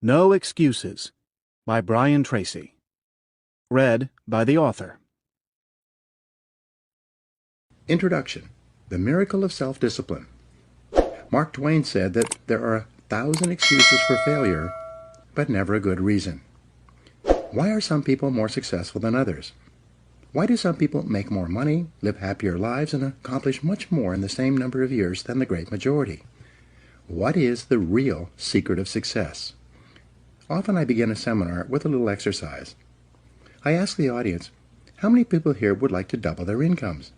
No Excuses by Brian Tracy. Read by the author. Introduction. The Miracle of Self-Discipline. Mark Twain said that there are 1,000 excuses for failure, but never a good reason. Why are some people more successful than others? Why do some people make more money, live happier lives, and accomplish much more in the same number of years than the great majority? What is the real secret of success? Often I begin a seminar with a little exercise. I ask the audience, how many people here would like to double their incomes?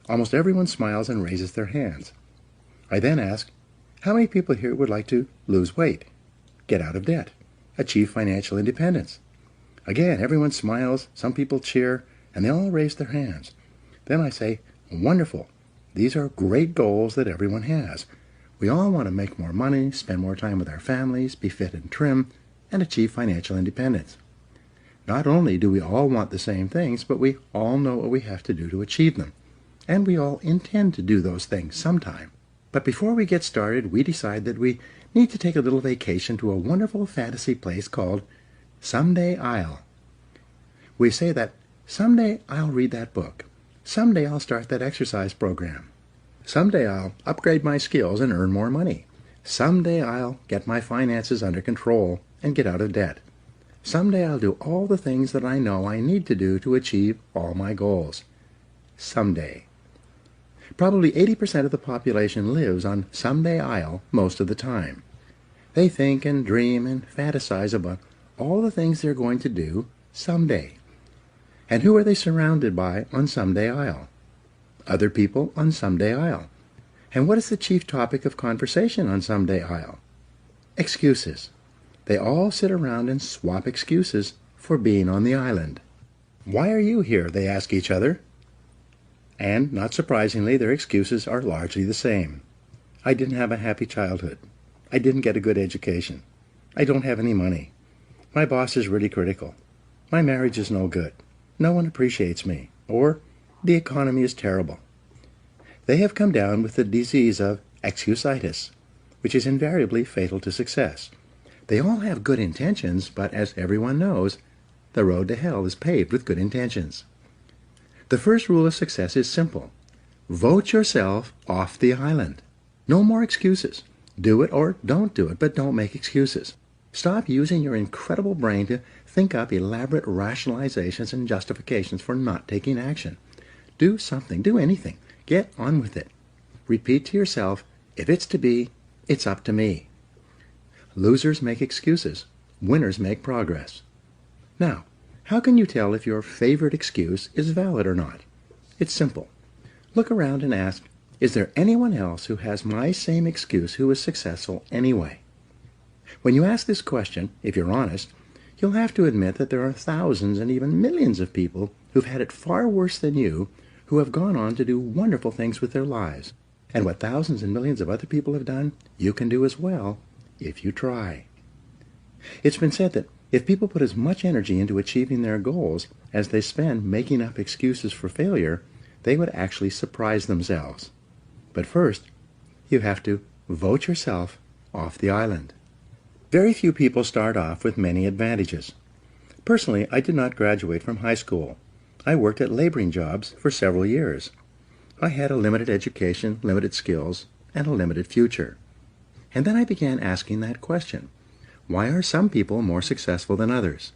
Almost everyone smiles and raises their hands. I then ask, how many people here would like to lose weight, get out of debt, achieve financial independence? Again, everyone smiles, some people cheer, and they all raise their hands. Then I say, wonderful, these are great goals that everyone has. We all want to make more money, spend more time with our families, be fit and trim, and achieve financial independence. Not only do we all want the same things, but we all know what we have to do to achieve them. And we all intend to do those things sometime. But before we get started, we decide that we need to take a little vacation to a wonderful fantasy place called Someday I'll. We say that, someday I'll read that book. Someday I'll start that exercise program. Someday I'll upgrade my skills and earn more money. Someday I'll get my finances under control and get out of debt. Someday I'll do all the things that I know I need to do to achieve all my goals. Someday. Probably 80% of the population lives on someday I'll most of the time. They think and dream and fantasize about all the things they're going to do someday. And who are they surrounded by on someday I'll? Other people on someday I'll. And what is the chief topic of conversation on someday I'll? Excuses. They all sit around and swap excuses for being on the island. Why are you here? They ask each other. And, not surprisingly, their excuses are largely the same. I didn't have a happy childhood. I didn't get a good education. I don't have any money. My boss is really critical. My marriage is no good. No one appreciates me. Or, the economy is terrible. They have come down with the disease of excusitis, which is invariably fatal to success. They all have good intentions, but as everyone knows, the road to hell is paved with good intentions. The first rule of success is simple. Vote yourself off the island. No more excuses. Do it or don't do it, but don't make excuses. Stop using your incredible brain to think up elaborate rationalizations and justifications for not taking action. Do something. Do anything. Get on with it. Repeat to yourself, if it's to be, it's up to me. Losers make excuses. Winners make progress. Now, how can you tell if your favorite excuse is valid or not? It's simple. Look around and ask, is there anyone else who has my same excuse who is successful anyway? When you ask this question, if you're honest, you'll have to admit that there are thousands and even millions of people who've had it far worse than you, who have gone on to do wonderful things with their lives. And what thousands and millions of other people have done, you can do as well, if you try. It's been said that if people put as much energy into achieving their goals as they spend making up excuses for failure, they would actually surprise themselves. But first, you have to vote yourself off the island. Very few people start off with many advantages. Personally, I did not graduate from high school. I worked at laboring jobs for several years. I had a limited education, limited skills, and a limited future. And then I began asking that question. Why are some people more successful than others?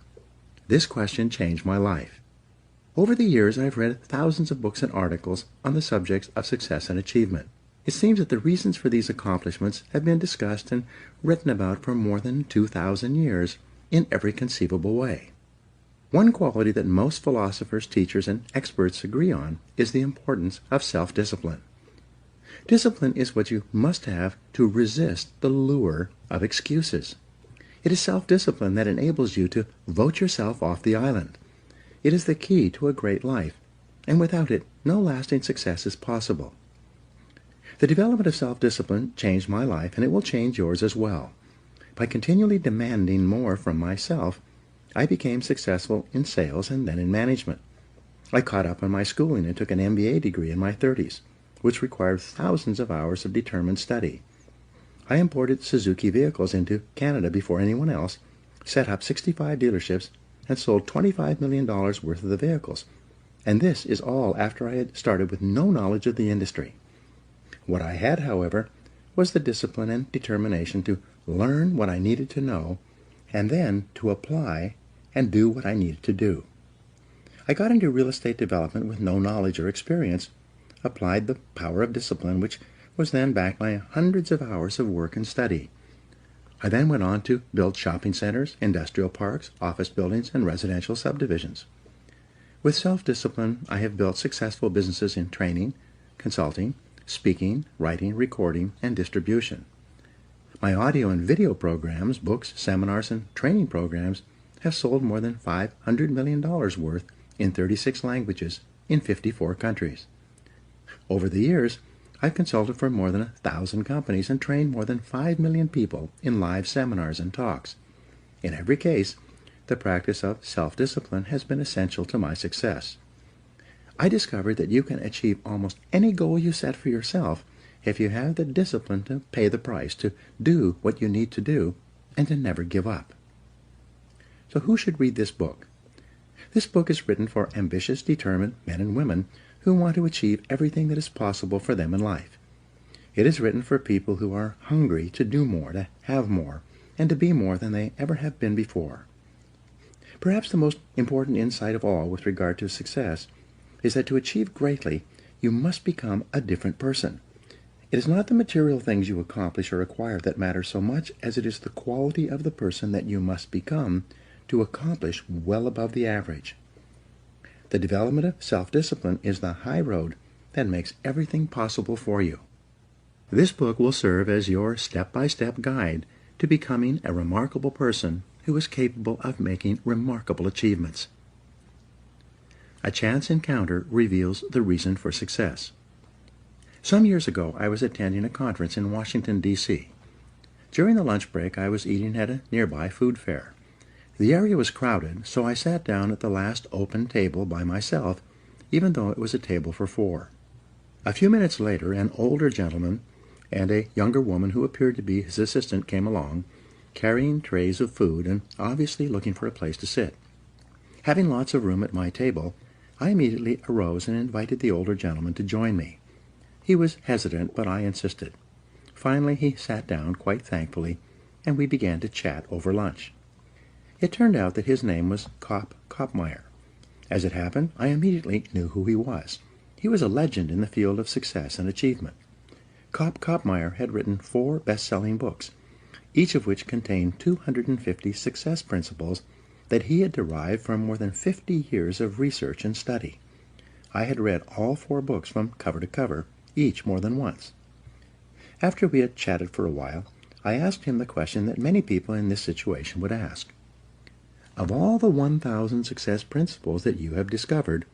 This question changed my life. Over the years, I've read thousands of books and articles on the subjects of success and achievement. It seems that the reasons for these accomplishments have been discussed and written about for more than 2,000 years in every conceivable way. One quality that most philosophers, teachers, and experts agree on is the importance of self-discipline. Discipline is what you must have to resist the lure of excuses. It is self-discipline that enables you to vote yourself off the island. It is the key to a great life, and without it, no lasting success is possible. The development of self-discipline changed my life, and it will change yours as well. By continually demanding more from myself, I became successful in sales and then in management. I caught up on my schooling and took an MBA degree in my 30s, which required thousands of hours of determined study. I imported Suzuki vehicles into Canada before anyone else, set up 65 dealerships, and sold $25 million worth of the vehicles. And this is all after I had started with no knowledge of the industry. What I had, however, was the discipline and determination to learn what I needed to know, and then to apply and do what I needed to do. I got into real estate development with no knowledge or experience, applied the power of discipline, which was then backed by hundreds of hours of work and study. I then went on to build shopping centers, industrial parks, office buildings, and residential subdivisions. With self-discipline, I have built successful businesses in training, consulting, speaking, writing, recording, and distribution. My audio and video programs, books, seminars, and training programs have sold more than $500 million worth in 36 languages in 54 countries. Over the years, I've consulted for more than 1,000 companies and trained more than 5 million people in live seminars and talks. In every case, the practice of self-discipline has been essential to my success. I discovered that you can achieve almost any goal you set for yourself if you have the discipline to pay the price, to do what you need to do, and to never give up. So who should read this book? This book is written for ambitious, determined men and women who want to achieve everything that is possible for them in life. It is written for people who are hungry to do more, to have more, and to be more than they ever have been before. Perhaps the most important insight of all with regard to success is that to achieve greatly, you must become a different person. It is not the material things you accomplish or acquire that matter so much as it is the quality of the person that you must become to accomplish well above the average. The development of self-discipline is the high road that makes everything possible for you. This book will serve as your step-by-step guide to becoming a remarkable person who is capable of making remarkable achievements. A chance encounter reveals the reason for success. Some years ago, I was attending a conference in Washington, D.C. During the lunch break, I was eating at a nearby food fair. The area was crowded, so I sat down at the last open table by myself, even though it was a table for 4. A few minutes later, an older gentleman and a younger woman who appeared to be his assistant came along, carrying trays of food and obviously looking for a place to sit. Having lots of room at my table, I immediately arose and invited the older gentleman to join me. He was hesitant, but I insisted. Finally, he sat down quite thankfully, and we began to chat over lunch. It turned out that his name was Kopmeyer. As it happened, I immediately knew who he was. He was a legend in the field of success and achievement. Kopmeyer had written 4 best-selling books, each of which contained 250 success principles that he had derived from more than 50 years of research and study. I had read all 4 books from cover to cover, each more than once. After we had chatted for a while, I asked him the question that many people in this situation would ask. Of all the 1,000 success principles that you have discovered,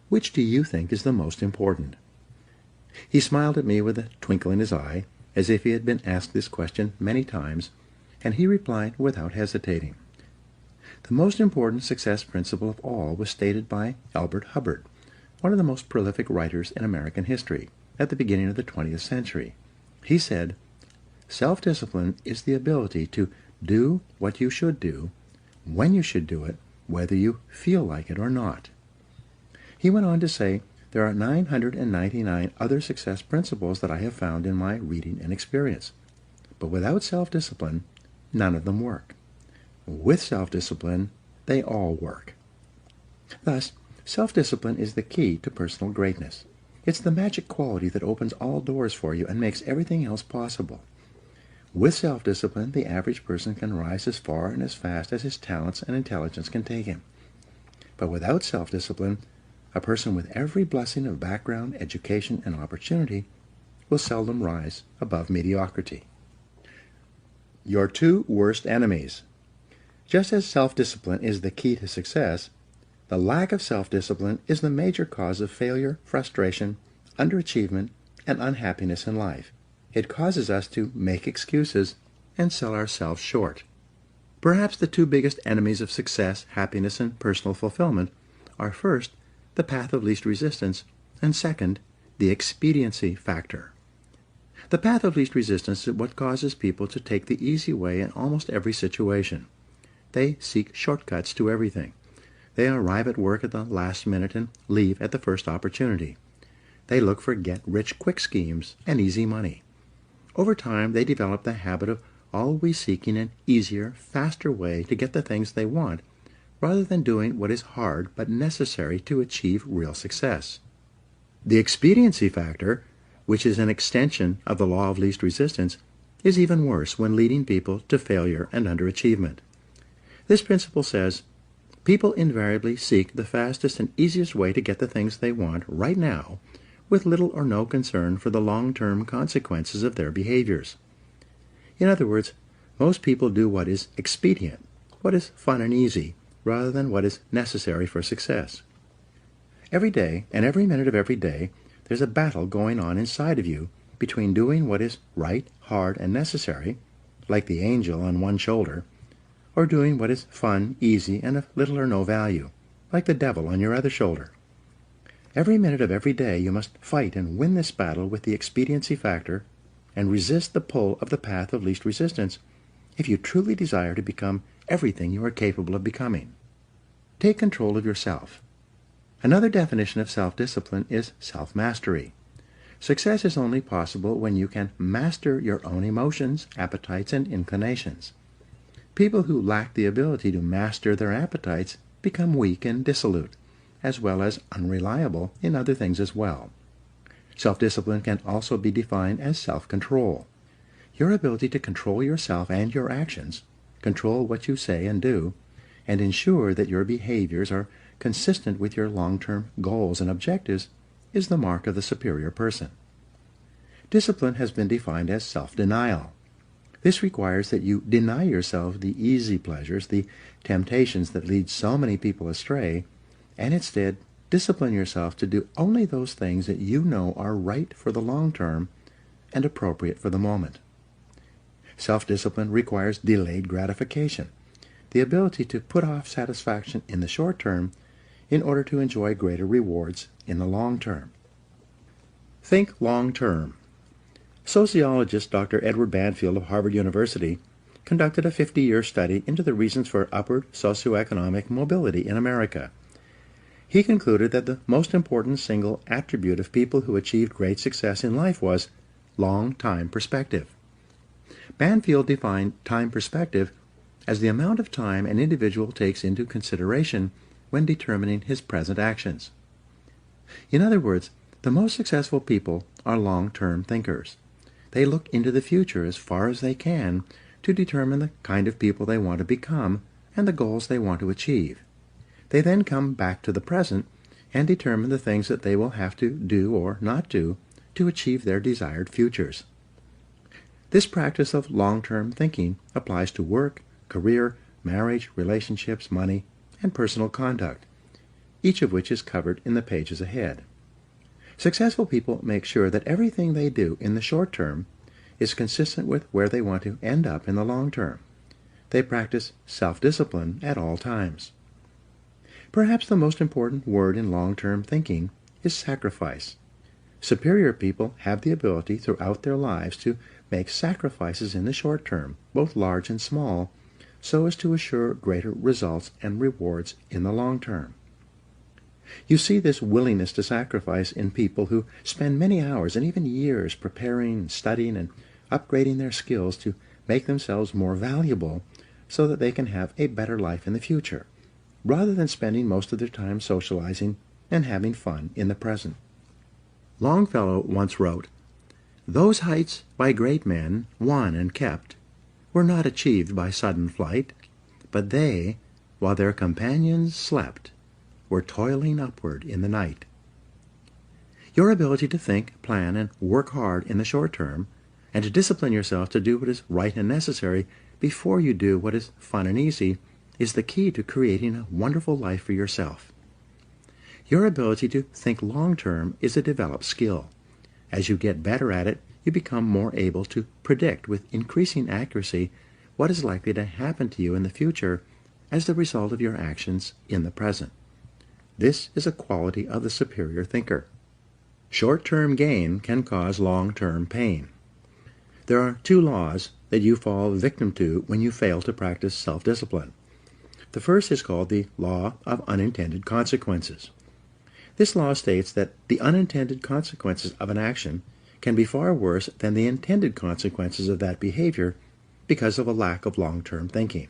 which do you think is the most important? He smiled at me with a twinkle in his eye, as if he had been asked this question many times, and he replied without hesitating. The most important success principle of all was stated by Albert Hubbard, one of the most prolific writers in American history, at the beginning of the 20th century. He said, "Self-discipline is the ability to do what you should do, when you should do it, whether you feel like it or not." He went on to say, "There are 999 other success principles that I have found in my reading and experience. But without self-discipline, none of them work. With self-discipline, they all work." Thus, self-discipline is the key to personal greatness. It's the magic quality that opens all doors for you and makes everything else possible. With self-discipline, the average person can rise as far and as fast as his talents and intelligence can take him. But without self-discipline, a person with every blessing of background, education, and opportunity will seldom rise above mediocrity. Your 2 worst enemies. Just as self-discipline is the key to success, the lack of self-discipline is the major cause of failure, frustration, underachievement, and unhappiness in life. It causes us to make excuses and sell ourselves short. Perhaps the 2 biggest enemies of success, happiness, and personal fulfillment are first, the path of least resistance, and second, the expediency factor. The path of least resistance is what causes people to take the easy way in almost every situation. They seek shortcuts to everything. They arrive at work at the last minute and leave at the first opportunity. They look for get-rich-quick schemes and easy money. Over time, they develop the habit of always seeking an easier, faster way to get the things they want, rather than doing what is hard but necessary to achieve real success. The expediency factor, which is an extension of the law of least resistance, is even worse when leading people to failure and underachievement. This principle says, people invariably seek the fastest and easiest way to get the things they want right now, with little or no concern for the long-term consequences of their behaviors. In other words, most people do what is expedient, what is fun and easy, rather than what is necessary for success. Every day, and every minute of every day, there's a battle going on inside of you between doing what is right, hard, and necessary, like the angel on one shoulder, or doing what is fun, easy, and of little or no value, like the devil on your other shoulder. Every minute of every day you must fight and win this battle with the expediency factor and resist the pull of the path of least resistance if you truly desire to become everything you are capable of becoming. Take control of yourself. Another definition of self-discipline is self-mastery. Success is only possible when you can master your own emotions, appetites, and inclinations. People who lack the ability to master their appetites become weak and dissolute, as well as unreliable in other things as well. Self-discipline can also be defined as self-control. Your ability to control yourself and your actions, control what you say and do, and ensure that your behaviors are consistent with your long-term goals and objectives is the mark of the superior person. Discipline has been defined as self-denial. This requires that you deny yourself the easy pleasures, the temptations that lead so many people astray, and instead discipline yourself to do only those things that you know are right for the long term and appropriate for the moment. Self-discipline requires delayed gratification, the ability to put off satisfaction in the short term in order to enjoy greater rewards in the long term. Think long term. Sociologist Dr. Edward Banfield of Harvard University conducted a 50-year study into the reasons for upward socioeconomic mobility in America. He concluded that the most important single attribute of people who achieved great success in life was long-time perspective. Banfield defined time perspective as the amount of time an individual takes into consideration when determining his present actions. In other words, the most successful people are long-term thinkers. They look into the future as far as they can to determine the kind of people they want to become and the goals they want to achieve. They then come back to the present and determine the things that they will have to do or not do to achieve their desired futures. This practice of long-term thinking applies to work, career, marriage, relationships, money, and personal conduct, each of which is covered in the pages ahead. Successful people make sure that everything they do in the short term is consistent with where they want to end up in the long term. They practice self-discipline at all times. Perhaps the most important word in long-term thinking is sacrifice. Superior people have the ability throughout their lives to make sacrifices in the short term, both large and small, so as to assure greater results and rewards in the long term. You see this willingness to sacrifice in people who spend many hours and even years preparing, studying, and upgrading their skills to make themselves more valuable so that they can have a better life in the future, rather than spending most of their time socializing and having fun in the present. Longfellow once wrote, "Those heights by great men won and kept were not achieved by sudden flight, but they, while their companions slept, were toiling upward in the night." Your ability to think, plan, and work hard in the short term, and to discipline yourself to do what is right and necessary before you do what is fun and easy, is the key to creating a wonderful life for yourself. Your ability to think long-term is a developed skill. As you get better at it, you become more able to predict with increasing accuracy what is likely to happen to you in the future as the result of your actions in the present. This is a quality of the superior thinker. Short-term gain can cause long-term pain. There are two laws that you fall victim to when you fail to practice self-discipline. The first is called the law of unintended consequences. This law states that the unintended consequences of an action can be far worse than the intended consequences of that behavior because of a lack of long-term thinking.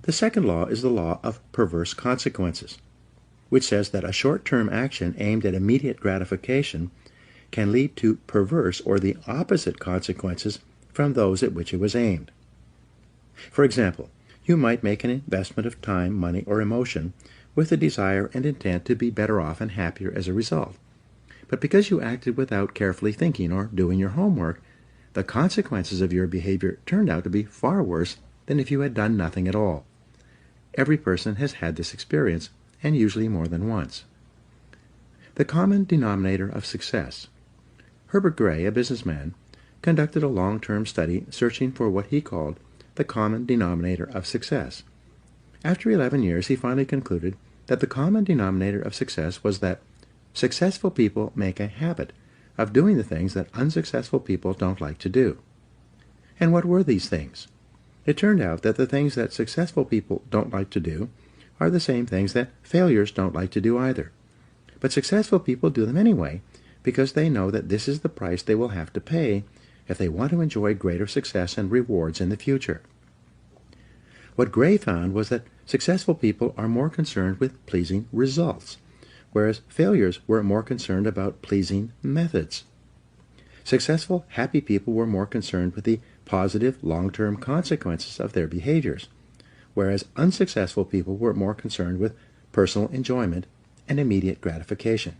The second law is the law of perverse consequences, which says that a short-term action aimed at immediate gratification can lead to perverse or the opposite consequences from those at which it was aimed. For example, you might make an investment of time, money, or emotion with the desire and intent to be better off and happier as a result. But because you acted without carefully thinking or doing your homework, the consequences of your behavior turned out to be far worse than if you had done nothing at all. Every person has had this experience, and usually more than once. The common denominator of success. Herbert Gray, a businessman, conducted a long-term study searching for what he called the common denominator of success. After 11 years, he finally concluded that the common denominator of success was that successful people make a habit of doing the things that unsuccessful people don't like to do. And what were these things? It turned out that the things that successful people don't like to do are the same things that failures don't like to do either. But successful people do them anyway because they know that this is the price they will have to pay if they want to enjoy greater success and rewards in the future. What Gray found was that successful people are more concerned with pleasing results, whereas failures were more concerned about pleasing methods. Successful, happy people were more concerned with the positive, long-term consequences of their behaviors, whereas unsuccessful people were more concerned with personal enjoyment and immediate gratification.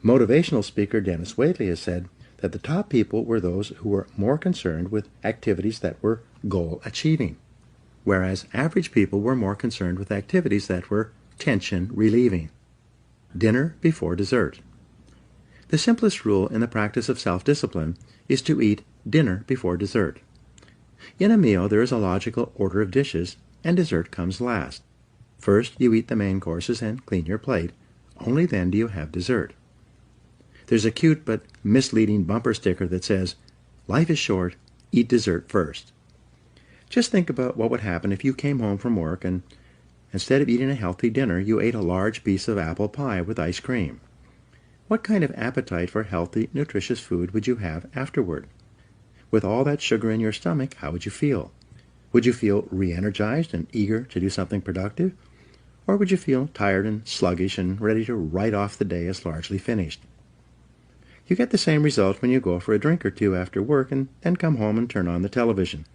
Motivational speaker Dennis Waitley has said that the top people were those who were more concerned with activities that were goal-achieving, whereas average people were more concerned with activities that were tension-relieving. Dinner before dessert. The simplest rule in the practice of self-discipline is to eat dinner before dessert. In a meal, there is a logical order of dishes, and dessert comes last. First, you eat the main courses and clean your plate. Only then do you have dessert. There's a cute but misleading bumper sticker that says, "Life is short, eat dessert first." Just think about what would happen if you came home from work and instead of eating a healthy dinner, you ate a large piece of apple pie with ice cream. What kind of appetite for healthy, nutritious food would you have afterward? With all that sugar in your stomach, how would you feel? Would you feel re-energized and eager to do something productive? Or would you feel tired and sluggish and ready to write off the day as largely finished? You get the same result when you go for a drink or two after work and then come home and turn on the television.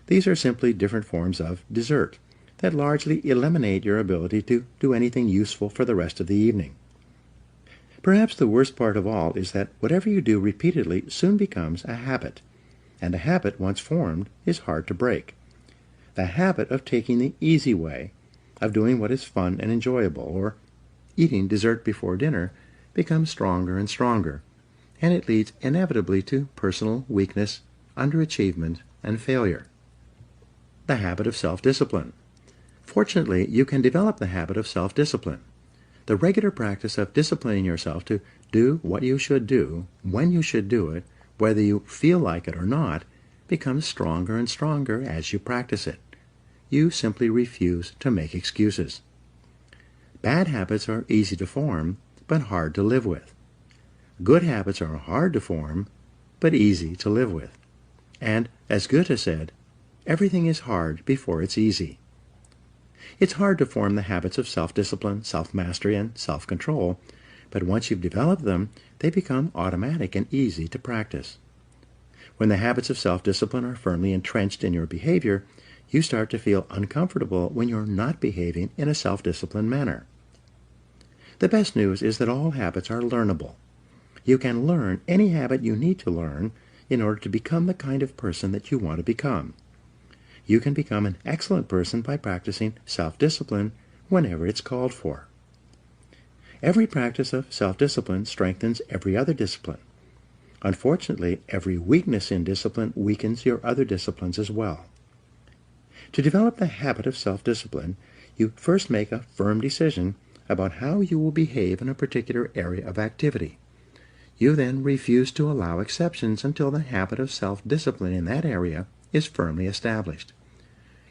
These are simply different forms of dessert that largely eliminate your ability to do anything useful for the rest of the evening. Perhaps the worst part of all is that whatever you do repeatedly soon becomes a habit, and a habit once formed is hard to break. The habit of taking the easy way, of doing what is fun and enjoyable, or eating dessert before dinner, becomes stronger and stronger, and it leads inevitably to personal weakness, underachievement, and failure. The habit of self-discipline. Fortunately, you can develop the habit of self-discipline. The regular practice of disciplining yourself to do what you should do, when you should do it, whether you feel like it or not, becomes stronger and stronger as you practice it. You simply refuse to make excuses. Bad habits are easy to form, but hard to live with. Good habits are hard to form, but easy to live with. And, as Goethe said, everything is hard before it's easy. It's hard to form the habits of self-discipline, self-mastery, and self-control, but once you've developed them, they become automatic and easy to practice. When the habits of self-discipline are firmly entrenched in your behavior, you start to feel uncomfortable when you're not behaving in a self-disciplined manner. The best news is that all habits are learnable. You can learn any habit you need to learn in order to become the kind of person that you want to become. You can become an excellent person by practicing self-discipline whenever it's called for. Every practice of self-discipline strengthens every other discipline. Unfortunately, every weakness in discipline weakens your other disciplines as well. To develop the habit of self-discipline, you first make a firm decision about how you will behave in a particular area of activity. You then refuse to allow exceptions until the habit of self-discipline in that area is firmly established.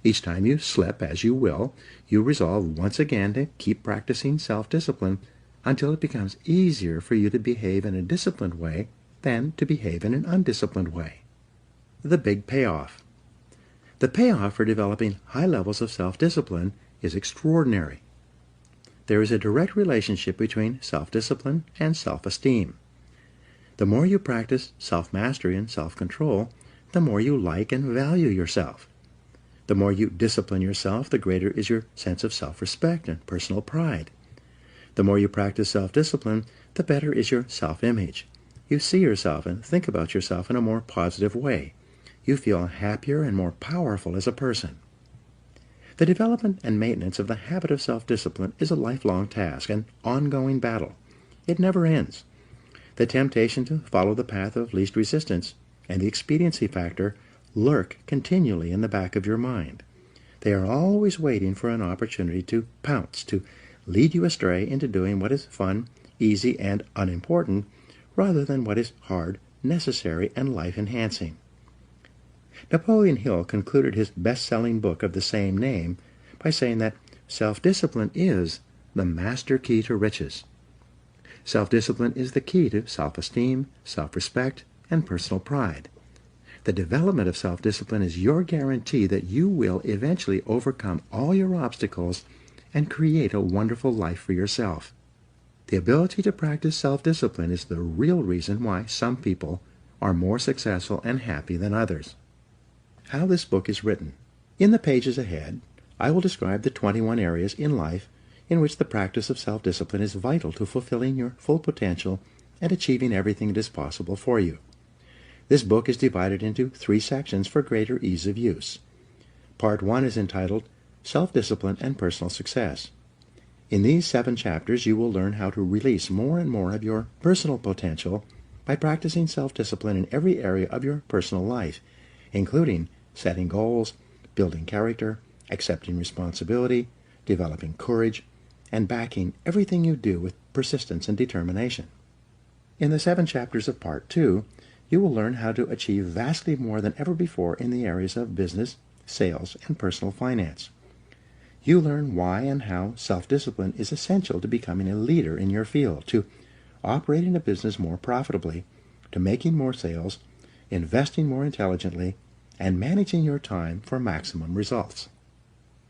Each time you slip, as you will, you resolve once again to keep practicing self-discipline until it becomes easier for you to behave in a disciplined way than to behave in an undisciplined way. The big payoff. The payoff for developing high levels of self-discipline is extraordinary. There is a direct relationship between self-discipline and self-esteem. The more you practice self-mastery and self-control, the more you like and value yourself. The more you discipline yourself, the greater is your sense of self-respect and personal pride. The more you practice self-discipline, the better is your self-image. You see yourself and think about yourself in a more positive way. You feel happier and more powerful as a person. The development and maintenance of the habit of self-discipline is a lifelong task, an ongoing battle. It never ends. The temptation to follow the path of least resistance and the expediency factor lurk continually in the back of your mind. They are always waiting for an opportunity to pounce, to lead you astray into doing what is fun, easy, and unimportant, rather than what is hard, necessary, and life-enhancing. Napoleon Hill concluded his best-selling book of the same name by saying that self-discipline is the master key to riches. Self-discipline is the key to self-esteem, self-respect, and personal pride. The development of self-discipline is your guarantee that you will eventually overcome all your obstacles and create a wonderful life for yourself. The ability to practice self-discipline is the real reason why some people are more successful and happy than others. How this book is written. In the pages ahead, I will describe the 21 areas in life in which the practice of self-discipline is vital to fulfilling your full potential and achieving everything that is possible for you. This book is divided into 3 sections for greater ease of use. Part 1 is entitled Self-Discipline and Personal Success. In these 7 chapters, you will learn how to release more and more of your personal potential by practicing self-discipline in every area of your personal life, including setting goals, building character, accepting responsibility, developing courage, and backing everything you do with persistence and determination. In the 7 chapters of Part 2, you will learn how to achieve vastly more than ever before in the areas of business, sales, and personal finance. You learn why and how self-discipline is essential to becoming a leader in your field, to operating a business more profitably, to making more sales, investing more intelligently, and managing your time for maximum results.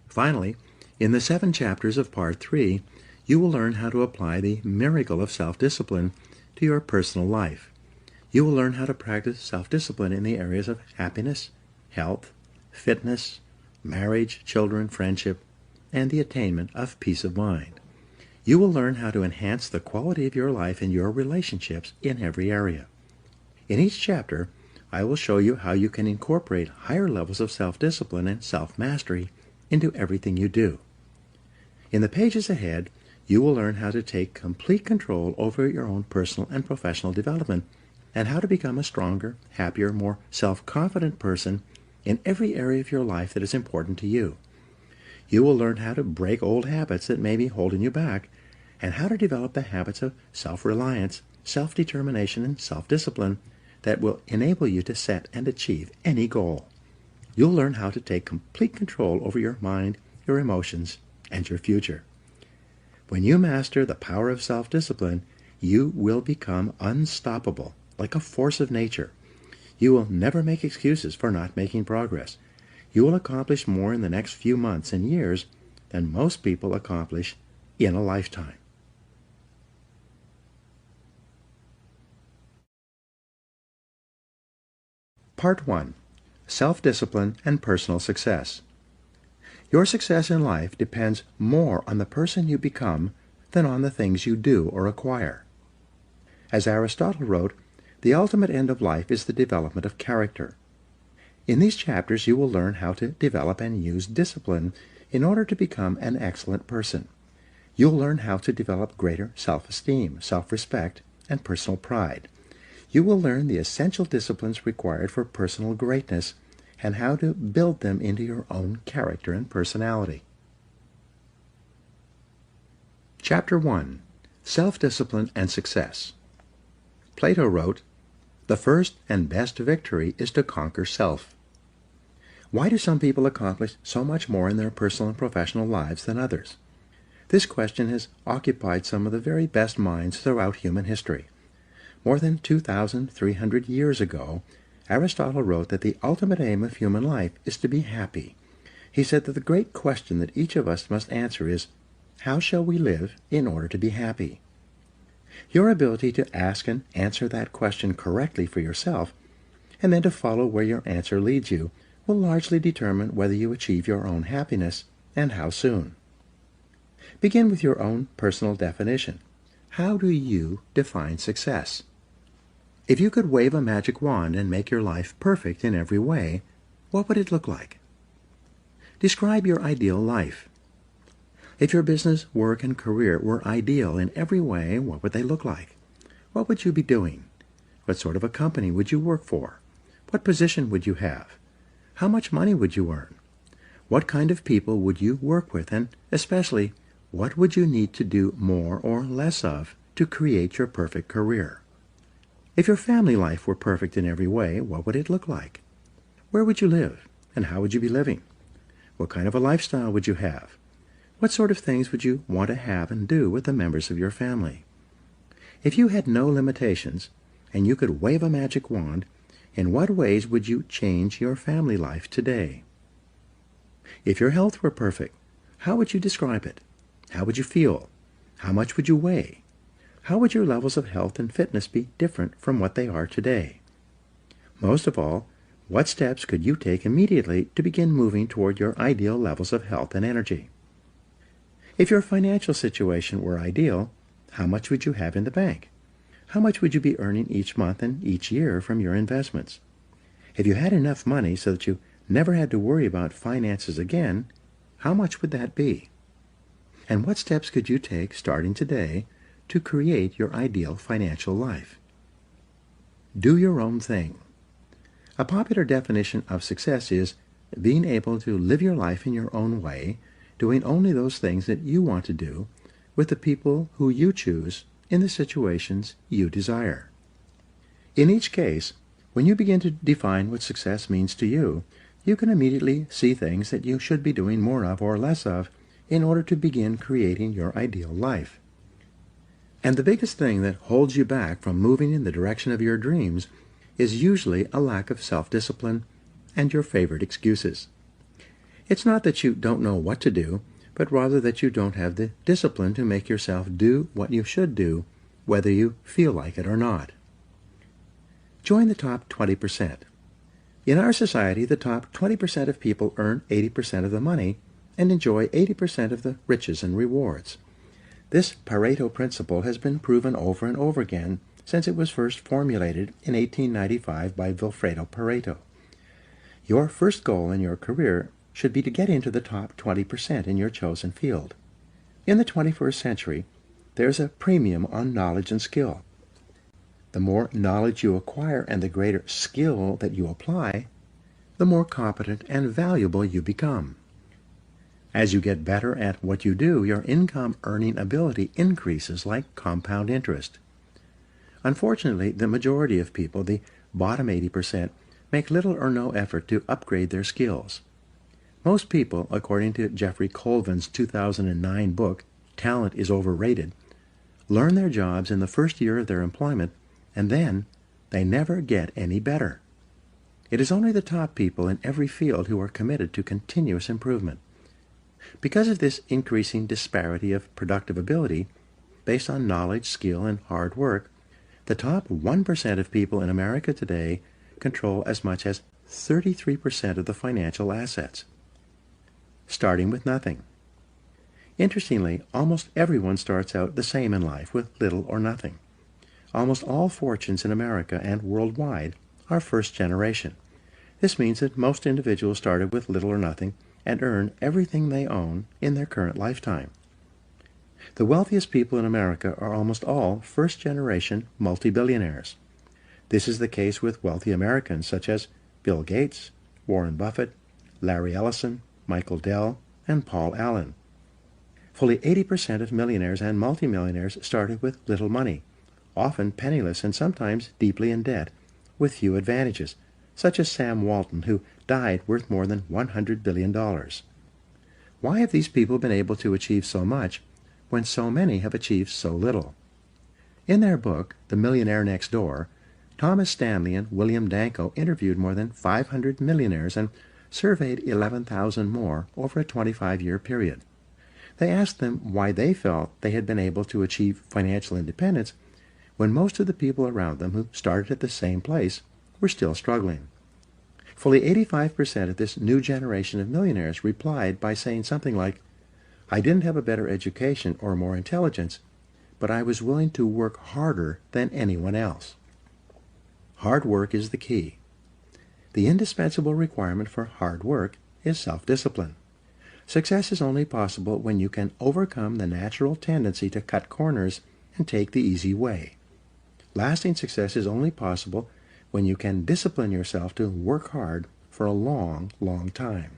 Finally, in the 7 chapters of Part 3, you will learn how to apply the miracle of self-discipline to your personal life. You will learn how to practice self-discipline in the areas of happiness, health, fitness, marriage, children, friendship, and the attainment of peace of mind. You will learn how to enhance the quality of your life and your relationships in every area. In each chapter, I will show you how you can incorporate higher levels of self-discipline and self-mastery into everything you do. In the pages ahead, you will learn how to take complete control over your own personal and professional development and how to become a stronger, happier, more self-confident person in every area of your life that is important to you. You will learn how to break old habits that may be holding you back and how to develop the habits of self-reliance, self-determination, and self-discipline that will enable you to set and achieve any goal. You'll learn how to take complete control over your mind, your emotions, and your future. When you master the power of self-discipline, you will become unstoppable, like a force of nature. You will never make excuses for not making progress. You will accomplish more in the next few months and years than most people accomplish in a lifetime. Part 1. Self-Discipline and Personal Success. Your success in life depends more on the person you become than on the things you do or acquire. As Aristotle wrote, the ultimate end of life is the development of character. In these chapters, you will learn how to develop and use discipline in order to become an excellent person. You'll learn how to develop greater self-esteem, self-respect, and personal pride. You will learn the essential disciplines required for personal greatness and how to build them into your own character and personality. Chapter 1. Self-Discipline and Success. Plato wrote, "The first and best victory is to conquer self." Why do some people accomplish so much more in their personal and professional lives than others? This question has occupied some of the very best minds throughout human history. More than 2,300 years ago, Aristotle wrote that the ultimate aim of human life is to be happy. He said that the great question that each of us must answer is, how shall we live in order to be happy? Your ability to ask and answer that question correctly for yourself, and then to follow where your answer leads you, will largely determine whether you achieve your own happiness and how soon. Begin with your own personal definition. How do you define success? If you could wave a magic wand and make your life perfect in every way, what would it look like? Describe your ideal life. If your business, work, and career were ideal in every way, what would they look like? What would you be doing? What sort of a company would you work for? What position would you have? How much money would you earn? What kind of people would you work with? And especially, what would you need to do more or less of to create your perfect career? If your family life were perfect in every way, what would it look like? Where would you live? And how would you be living? What kind of a lifestyle would you have? What sort of things would you want to have and do with the members of your family? If you had no limitations, and you could wave a magic wand, in what ways would you change your family life today? If your health were perfect, how would you describe it? How would you feel? How much would you weigh? How would your levels of health and fitness be different from what they are today? Most of all, what steps could you take immediately to begin moving toward your ideal levels of health and energy? If your financial situation were ideal, how much would you have in the bank? How much would you be earning each month and each year from your investments? If you had enough money so that you never had to worry about finances again, how much would that be? And what steps could you take starting today to create your ideal financial life? Do your own thing. A popular definition of success is being able to live your life in your own way, doing only those things that you want to do, with the people who you choose in the situations you desire. In each case, when you begin to define what success means to you, you can immediately see things that you should be doing more of or less of in order to begin creating your ideal life. And the biggest thing that holds you back from moving in the direction of your dreams is usually a lack of self-discipline and your favorite excuses. It's not that you don't know what to do, but rather that you don't have the discipline to make yourself do what you should do, whether you feel like it or not. Join the top 20%. In our society, the top 20% of people earn 80% of the money and enjoy 80% of the riches and rewards. This Pareto principle has been proven over and over again since it was first formulated in 1895 by Vilfredo Pareto. Your first goal in your career should be to get into the top 20% in your chosen field. In the 21st century, there's a premium on knowledge and skill. The more knowledge you acquire and the greater skill that you apply, the more competent and valuable you become. As you get better at what you do, your income earning ability increases like compound interest. Unfortunately, the majority of people, the bottom 80%, make little or no effort to upgrade their skills. Most people, according to Jeffrey Colvin's 2009 book, Talent is Overrated, learn their jobs in the first year of their employment, and then they never get any better. It is only the top people in every field who are committed to continuous improvement. Because of this increasing disparity of productive ability, based on knowledge, skill, and hard work, the top 1% of people in America today control as much as 33% of the financial assets, starting with nothing. Interestingly, almost everyone starts out the same in life with little or nothing. Almost all fortunes in America and worldwide are first generation. This means that most individuals started with little or nothing and earn everything they own in their current lifetime. The wealthiest people in America are almost all first-generation multi-billionaires. This is the case with wealthy Americans such as Bill Gates, Warren Buffett, Larry Ellison, Michael Dell, and Paul Allen. Fully 80% of millionaires and multimillionaires started with little money, often penniless and sometimes deeply in debt, with few advantages, such as Sam Walton, who died worth more than $100 billion. Why have these people been able to achieve so much when so many have achieved so little? In their book, The Millionaire Next Door, Thomas Stanley and William Danko interviewed more than 500 millionaires and surveyed 11,000 more over a 25-year period. They asked them why they felt they had been able to achieve financial independence when most of the people around them who started at the same place were still struggling. Fully 85% of this new generation of millionaires replied by saying something like, "I didn't have a better education or more intelligence, but I was willing to work harder than anyone else." Hard work is the key. The indispensable requirement for hard work is self-discipline. Success is only possible when you can overcome the natural tendency to cut corners and take the easy way. Lasting success is only possible when you can discipline yourself to work hard for a long, long time.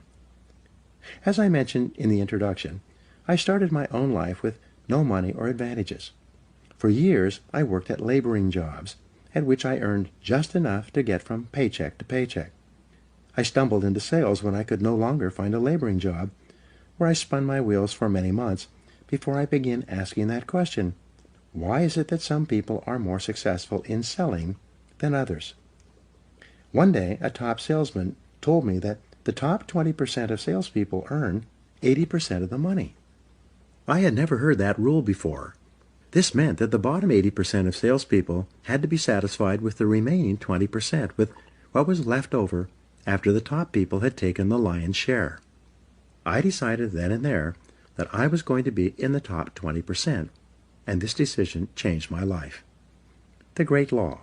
As I mentioned in the introduction, I started my own life with no money or advantages. For years, I worked at laboring jobs, at which I earned just enough to get from paycheck to paycheck. I stumbled into sales when I could no longer find a laboring job, where I spun my wheels for many months before I began asking that question: why is it that some people are more successful in selling than others? One day, a top salesman told me that the top 20% of salespeople earn 80% of the money. I had never heard that rule before. This meant that the bottom 80% of salespeople had to be satisfied with the remaining 20%, with what was left over after the top people had taken the lion's share. I decided then and there that I was going to be in the top 20%, and this decision changed my life. The Great Law.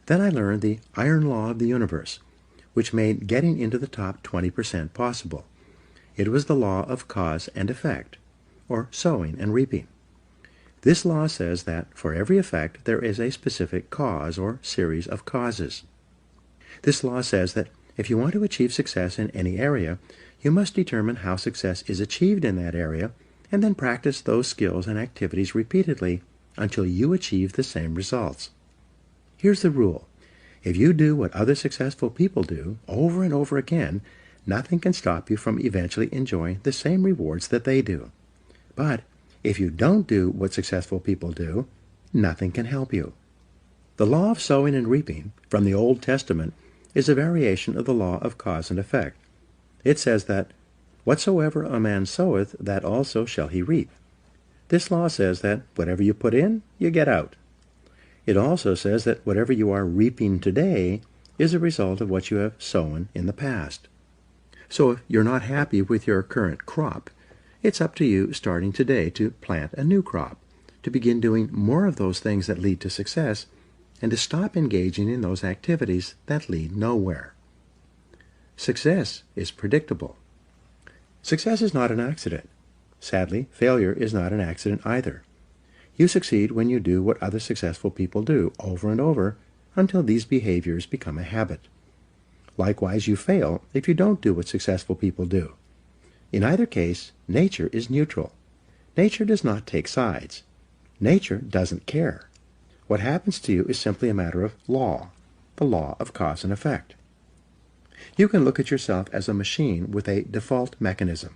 Then I learned the iron law of the universe, which made getting into the top 20% possible. It was the law of cause and effect, or sowing and reaping. This law says that for every effect there is a specific cause or series of causes. This law says that if you want to achieve success in any area, you must determine how success is achieved in that area, and then practice those skills and activities repeatedly until you achieve the same results. Here's the rule. If you do what other successful people do over and over again, nothing can stop you from eventually enjoying the same rewards that they do. But if you don't do what successful people do, nothing can help you. The law of sowing and reaping from the Old Testament is a variation of the law of cause and effect. It says that, "Whatsoever a man soweth, that also shall he reap." This law says that whatever you put in, you get out. It also says that whatever you are reaping today is a result of what you have sown in the past. So if you're not happy with your current crop, it's up to you starting today to plant a new crop, to begin doing more of those things that lead to success, and to stop engaging in those activities that lead nowhere. Success is predictable. Success is not an accident. Sadly, failure is not an accident either. You succeed when you do what other successful people do over and over until these behaviors become a habit. Likewise, you fail if you don't do what successful people do. In either case, nature is neutral. Nature does not take sides. Nature doesn't care. What happens to you is simply a matter of law, the law of cause and effect. You can look at yourself as a machine with a default mechanism.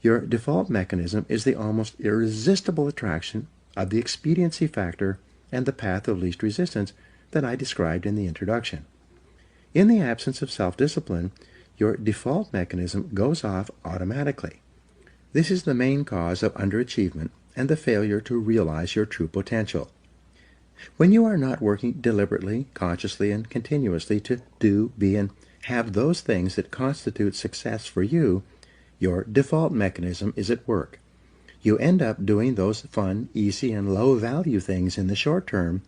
Your default mechanism is the almost irresistible attraction of the expediency factor and the path of least resistance that I described in the introduction. In the absence of self-discipline, your default mechanism goes off automatically. This is the main cause of underachievement and the failure to realize your true potential. When you are not working deliberately, consciously, and continuously to do, be, and have those things that constitute success for you, your default mechanism is at work. You end up doing those fun, easy, and low-value things in the short term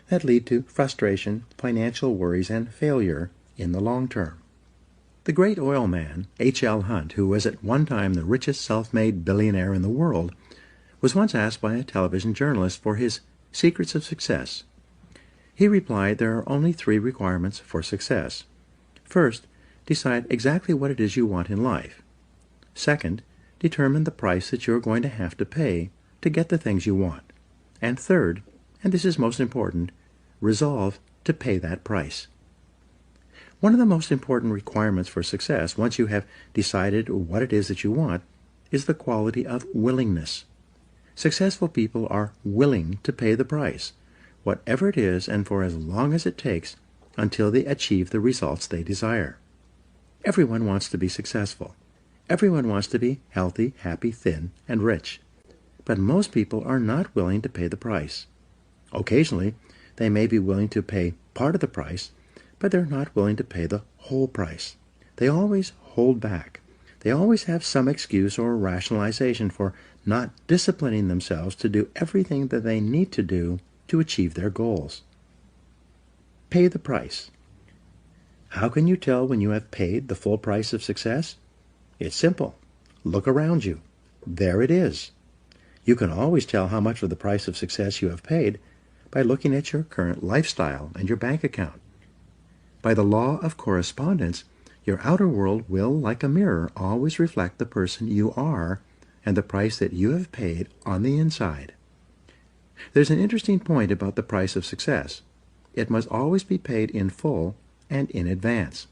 that lead to frustration, financial worries, and failure in the long term. The great oil man, H.L. Hunt, who was at one time the richest self-made billionaire in the world, was once asked by a television journalist for his secrets of success. He replied there are only 3 requirements for success. First, decide exactly what it is you want in life. Second, determine the price that you're going to have to pay to get the things you want. And third, and this is most important, resolve to pay that price. One of the most important requirements for success, once you have decided what it is that you want, is the quality of willingness. Successful people are willing to pay the price, whatever it is and for as long as it takes, until they achieve the results they desire. Everyone wants to be successful. Everyone wants to be healthy, happy, thin, and rich. But most people are not willing to pay the price. Occasionally, they may be willing to pay part of the price, but they're not willing to pay the whole price. They always hold back. They always have some excuse or rationalization for not disciplining themselves to do everything that they need to do to achieve their goals. Pay the price. How can you tell when you have paid the full price of success? It's simple. Look around you. There it is. You can always tell how much of the price of success you have paid by looking at your current lifestyle and your bank account. By the law of correspondence, your outer world will, like a mirror, always reflect the person you are and the price that you have paid on the inside. There's an interesting point about the price of success. It must always be paid in full and in advance.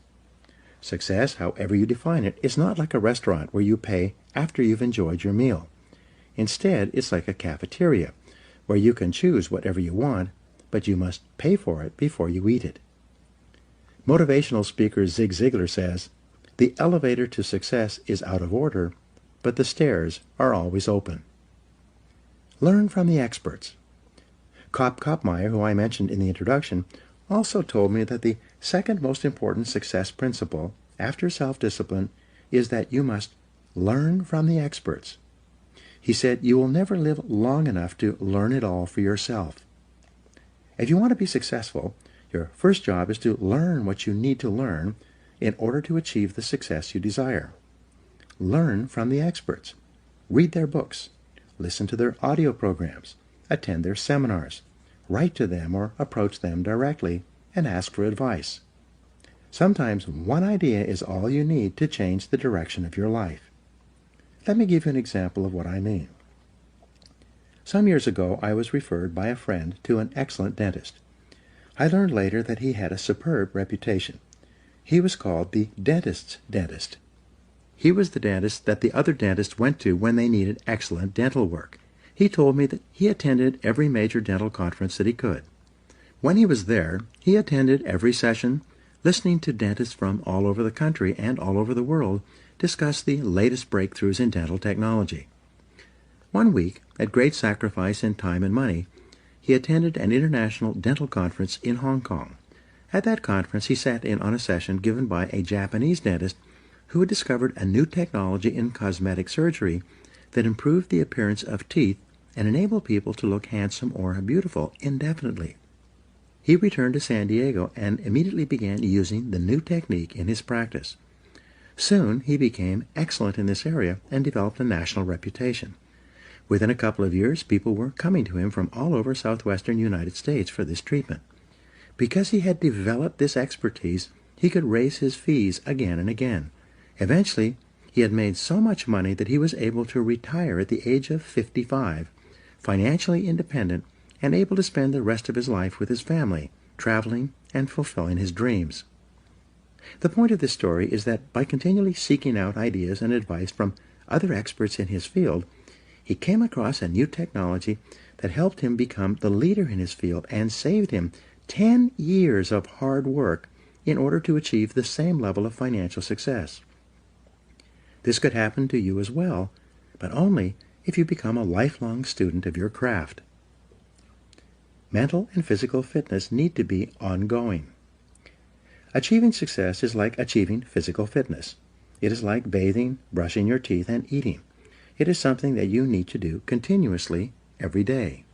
Success, however you define it, is not like a restaurant where you pay after you've enjoyed your meal. Instead, it's like a cafeteria, where you can choose whatever you want, but you must pay for it before you eat it. Motivational speaker Zig Ziglar says, "The elevator to success is out of order, but the stairs are always open." Learn from the experts. Kopmeyer, who I mentioned in the introduction, also told me that the second most important success principle, after self-discipline, is that you must learn from the experts. He said you will never live long enough to learn it all for yourself. If you want to be successful, your first job is to learn what you need to learn in order to achieve the success you desire. Learn from the experts. Read their books. Listen to their audio programs. Attend their seminars. Write to them or approach them directly and ask for advice. Sometimes one idea is all you need to change the direction of your life. Let me give you an example of what I mean. Some years ago, I was referred by a friend to an excellent dentist. I learned later that he had a superb reputation. He was called the dentist's dentist. He was the dentist that the other dentists went to when they needed excellent dental work. He told me that he attended every major dental conference that he could. When he was there, he attended every session, listening to dentists from all over the country and all over the world discuss the latest breakthroughs in dental technology. One week, at great sacrifice in time and money, he attended an international dental conference in Hong Kong. At that conference, he sat in on a session given by a Japanese dentist who had discovered a new technology in cosmetic surgery that improved the appearance of teeth and enabled people to look handsome or beautiful indefinitely. He returned to San Diego and immediately began using the new technique in his practice. Soon, he became excellent in this area and developed a national reputation. Within a couple of years, people were coming to him from all over southwestern United States for this treatment. Because he had developed this expertise, he could raise his fees again and again. Eventually, he had made so much money that he was able to retire at the age of 55, financially independent and able to spend the rest of his life with his family, traveling and fulfilling his dreams. The point of this story is that by continually seeking out ideas and advice from other experts in his field, he came across a new technology that helped him become the leader in his field and saved him 10 years of hard work in order to achieve the same level of financial success. This could happen to you as well, but only if you become a lifelong student of your craft. Mental and physical fitness need to be ongoing. Achieving success is like achieving physical fitness. It is like bathing, brushing your teeth, and eating. It is something that you need to do continuously every day.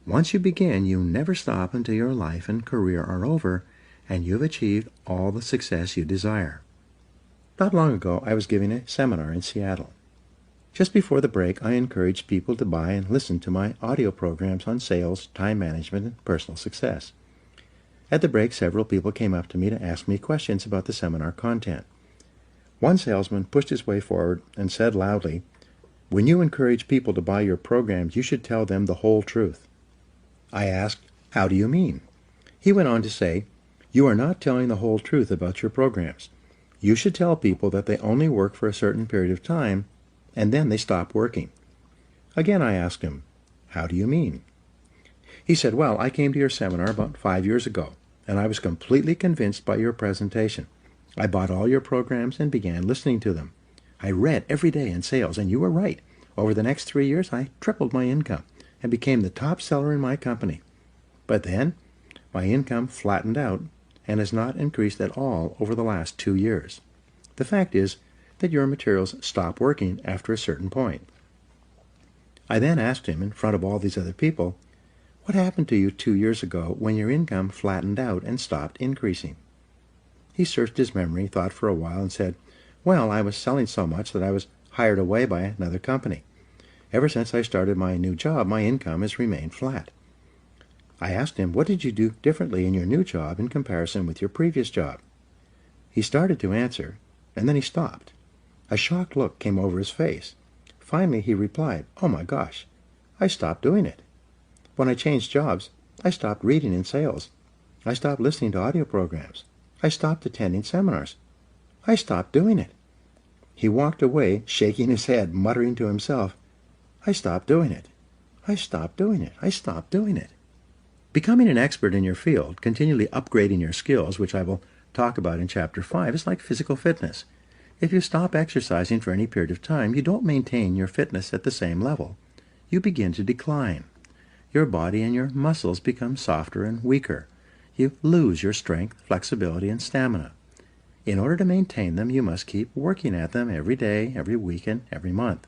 Once you begin, you never stop until your life and career are over and you've achieved all the success you desire. Not long ago, I was giving a seminar in Seattle. Just before the break, I encouraged people to buy and listen to my audio programs on sales, time management, and personal success. At the break, several people came up to me to ask me questions about the seminar content. One salesman pushed his way forward and said loudly, "When you encourage people to buy your programs, you should tell them the whole truth." I asked, "How do you mean?" He went on to say, "You are not telling the whole truth about your programs. You should tell people that they only work for a certain period of time, and then they stop working." Again I asked him, "How do you mean?" He said, "Well, I came to your seminar about 5 years ago, and I was completely convinced by your presentation. I bought all your programs and began listening to them. I read every day in sales, and you were right. Over the next 3 years, I tripled my income and became the top seller in my company. But then, my income flattened out and has not increased at all over the last 2 years. The fact is that your materials stop working after a certain point." I then asked him in front of all these other people, "What happened to you 2 years ago when your income flattened out and stopped increasing?" He searched his memory, thought for a while, and said, "Well, I was selling so much that I was hired away by another company. Ever since I started my new job, my income has remained flat." I asked him, "What did you do differently in your new job in comparison with your previous job?" He started to answer, and then he stopped. A shocked look came over his face. Finally, he replied, "Oh my gosh, I stopped doing it. When I changed jobs, I stopped reading in sales. I stopped listening to audio programs. I stopped attending seminars. I stopped doing it." He walked away, shaking his head, muttering to himself, "I stopped doing it. I stopped doing it. I stopped doing it." Becoming an expert in your field, continually upgrading your skills, which I will talk about in Chapter 5, is like physical fitness. If you stop exercising for any period of time, you don't maintain your fitness at the same level. You begin to decline. Your body and your muscles become softer and weaker. You lose your strength, flexibility, and stamina. In order to maintain them, you must keep working at them every day, every week, and every month.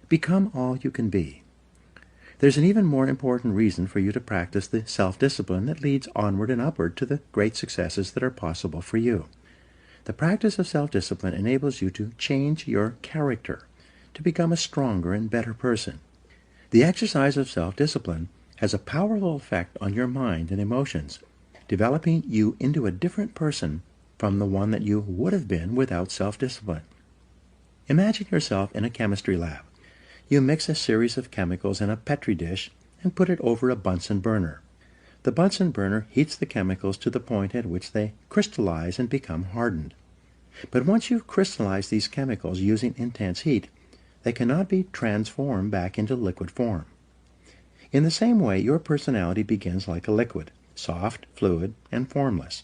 Become all you can be. There's an even more important reason for you to practice the self-discipline that leads onward and upward to the great successes that are possible for you. The practice of self-discipline enables you to change your character, to become a stronger and better person. The exercise of self-discipline has a powerful effect on your mind and emotions, developing you into a different person from the one that you would have been without self-discipline. Imagine yourself in a chemistry lab. You mix a series of chemicals in a Petri dish and put it over a Bunsen burner. The Bunsen burner heats the chemicals to the point at which they crystallize and become hardened. But once you've crystallized these chemicals using intense heat, they cannot be transformed back into liquid form. In the same way, your personality begins like a liquid, soft, fluid, and formless.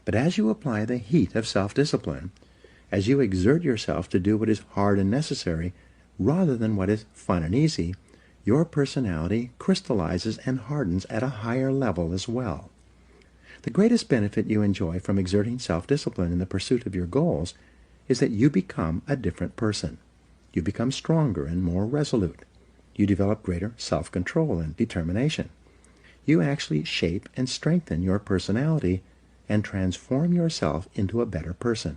But as you apply the heat of self-discipline, as you exert yourself to do what is hard and necessary, rather than what is fun and easy, your personality crystallizes and hardens at a higher level as well. The greatest benefit you enjoy from exerting self-discipline in the pursuit of your goals is that you become a different person. You become stronger and more resolute. You develop greater self-control and determination. You actually shape and strengthen your personality and transform yourself into a better person.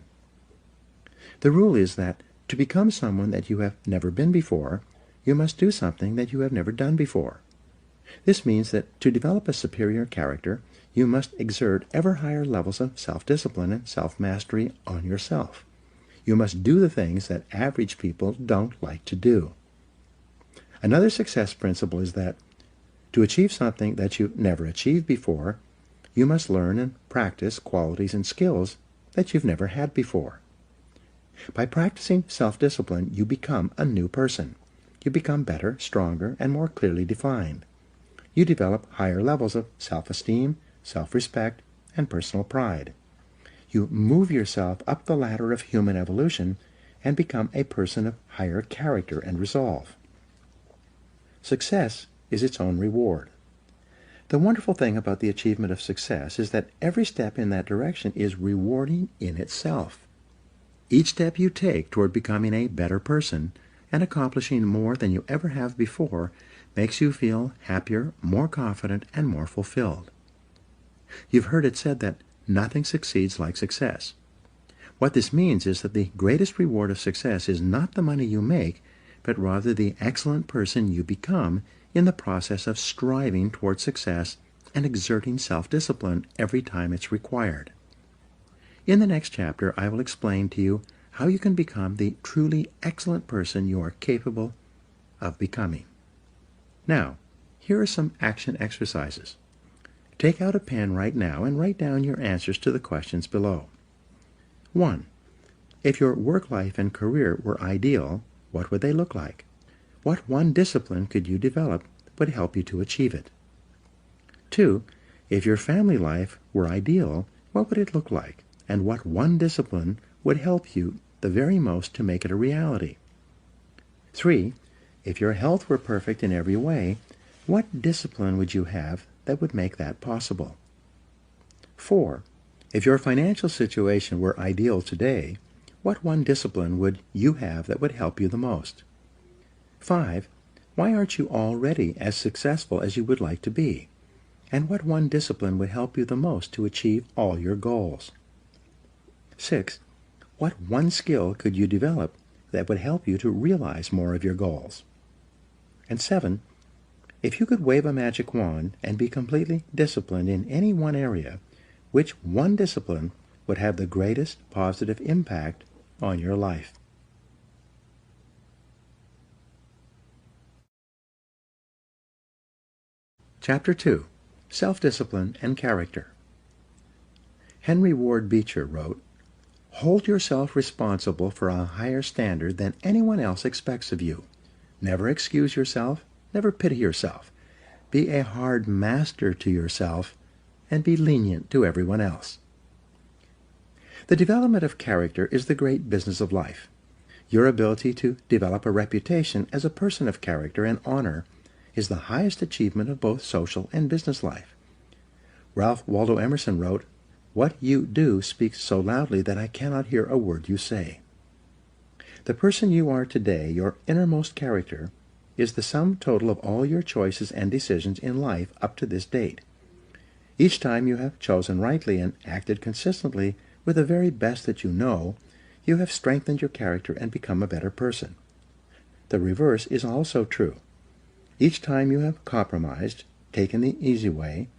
The rule is that to become someone that you have never been before, you must do something that you have never done before. This means that to develop a superior character, you must exert ever higher levels of self-discipline and self-mastery on yourself. You must do the things that average people don't like to do. Another success principle is that to achieve something that you've never achieved before, you must learn and practice qualities and skills that you've never had before. By practicing self-discipline, you become a new person. You become better, stronger, and more clearly defined. You develop higher levels of self-esteem, self-respect, and personal pride. You move yourself up the ladder of human evolution and become a person of higher character and resolve. Success is its own reward. The wonderful thing about the achievement of success is that every step in that direction is rewarding in itself. Each step you take toward becoming a better person and accomplishing more than you ever have before makes you feel happier, more confident, and more fulfilled. You've heard it said that nothing succeeds like success. What this means is that the greatest reward of success is not the money you make, but rather the excellent person you become in the process of striving toward success and exerting self-discipline every time it's required. In the next chapter, I will explain to you how you can become the truly excellent person you are capable of becoming. Now, Here are some action exercises. Take out a pen right now and write down your answers to the questions below. 1. If your work life and career were ideal, what would they look like? What one discipline could you develop that would help you to achieve it? 2. If your family life were ideal, what would it look like? And what one discipline would help you the very most to make it a reality? 3. If your health were perfect in every way, what discipline would you have that would make that possible? 4. If your financial situation were ideal today, what one discipline would you have that would help you the most? 5. Why aren't you already as successful as you would like to be? And what one discipline would help you the most to achieve all your goals? 6. What one skill could you develop that would help you to realize more of your goals? And 7. If you could wave a magic wand and be completely disciplined in any one area, which one discipline would have the greatest positive impact on your life? Chapter 2. Self-Discipline and Character. Henry Ward Beecher wrote, "Hold yourself responsible for a higher standard than anyone else expects of you. Never excuse yourself, never pity yourself. Be a hard master to yourself, and be lenient to everyone else." The development of character is the great business of life. Your ability to develop a reputation as a person of character and honor is the highest achievement of both social and business life. Ralph Waldo Emerson wrote, "What you do speaks so loudly that I cannot hear a word you say." The person you are today, your innermost character, is the sum total of all your choices and decisions in life up to this date. Each time you have chosen rightly and acted consistently with the very best that you know, you have strengthened your character and become a better person. The reverse is also true. Each time you have compromised, taken the easy way,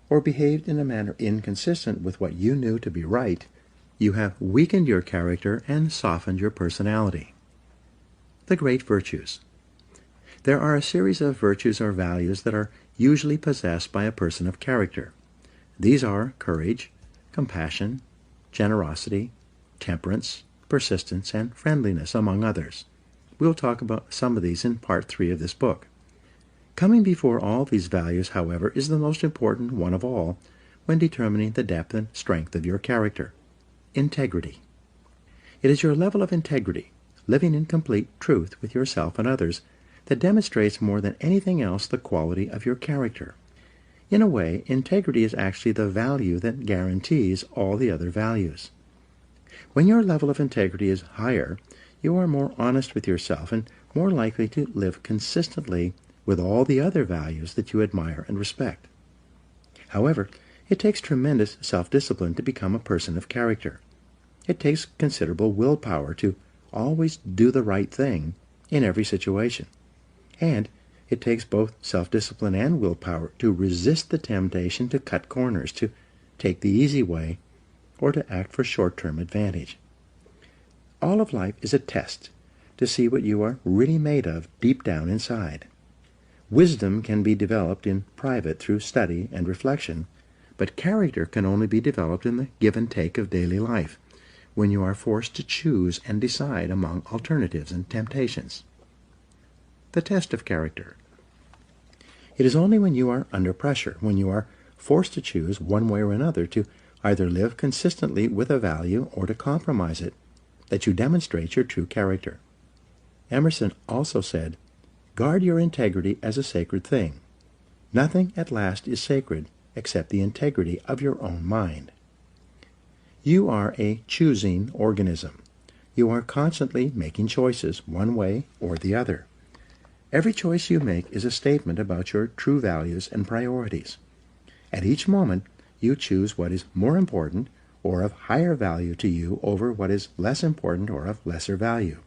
or behaved in a manner inconsistent with what you knew to be right, you have weakened your character and softened your personality. The great virtues. There are a series of virtues or values that are usually possessed by a person of character. These are courage, compassion, generosity, temperance, persistence, and friendliness, among others. We'll talk about some of these in Part 3 of this book. Coming before all these values, however, is the most important one of all when determining the depth and strength of your character: integrity. It is your level of integrity, living in complete truth with yourself and others, that demonstrates more than anything else the quality of your character. In a way, integrity is actually the value that guarantees all the other values. When your level of integrity is higher, you are more honest with yourself and more likely to live consistently with all the other values that you admire and respect. However, it takes tremendous self-discipline to become a person of character. It takes considerable willpower to always do the right thing in every situation. And it takes both self-discipline and willpower to resist the temptation to cut corners, to take the easy way, or to act for short-term advantage. All of life is a test to see what you are really made of deep down inside. Wisdom can be developed in private through study and reflection, but character can only be developed in the give and take of daily life, when you are forced to choose and decide among alternatives and temptations. The test of character. It is only when you are under pressure, when you are forced to choose one way or another, to either live consistently with a value or to compromise it, that you demonstrate your true character. Emerson also said, "Guard your integrity as a sacred thing. Nothing at last is sacred except the integrity of your own mind." You are a choosing organism. You are constantly making choices, one way or the other. Every choice you make is a statement about your true values and priorities. At each moment, you choose what is more important or of higher value to you over what is less important or of lesser value.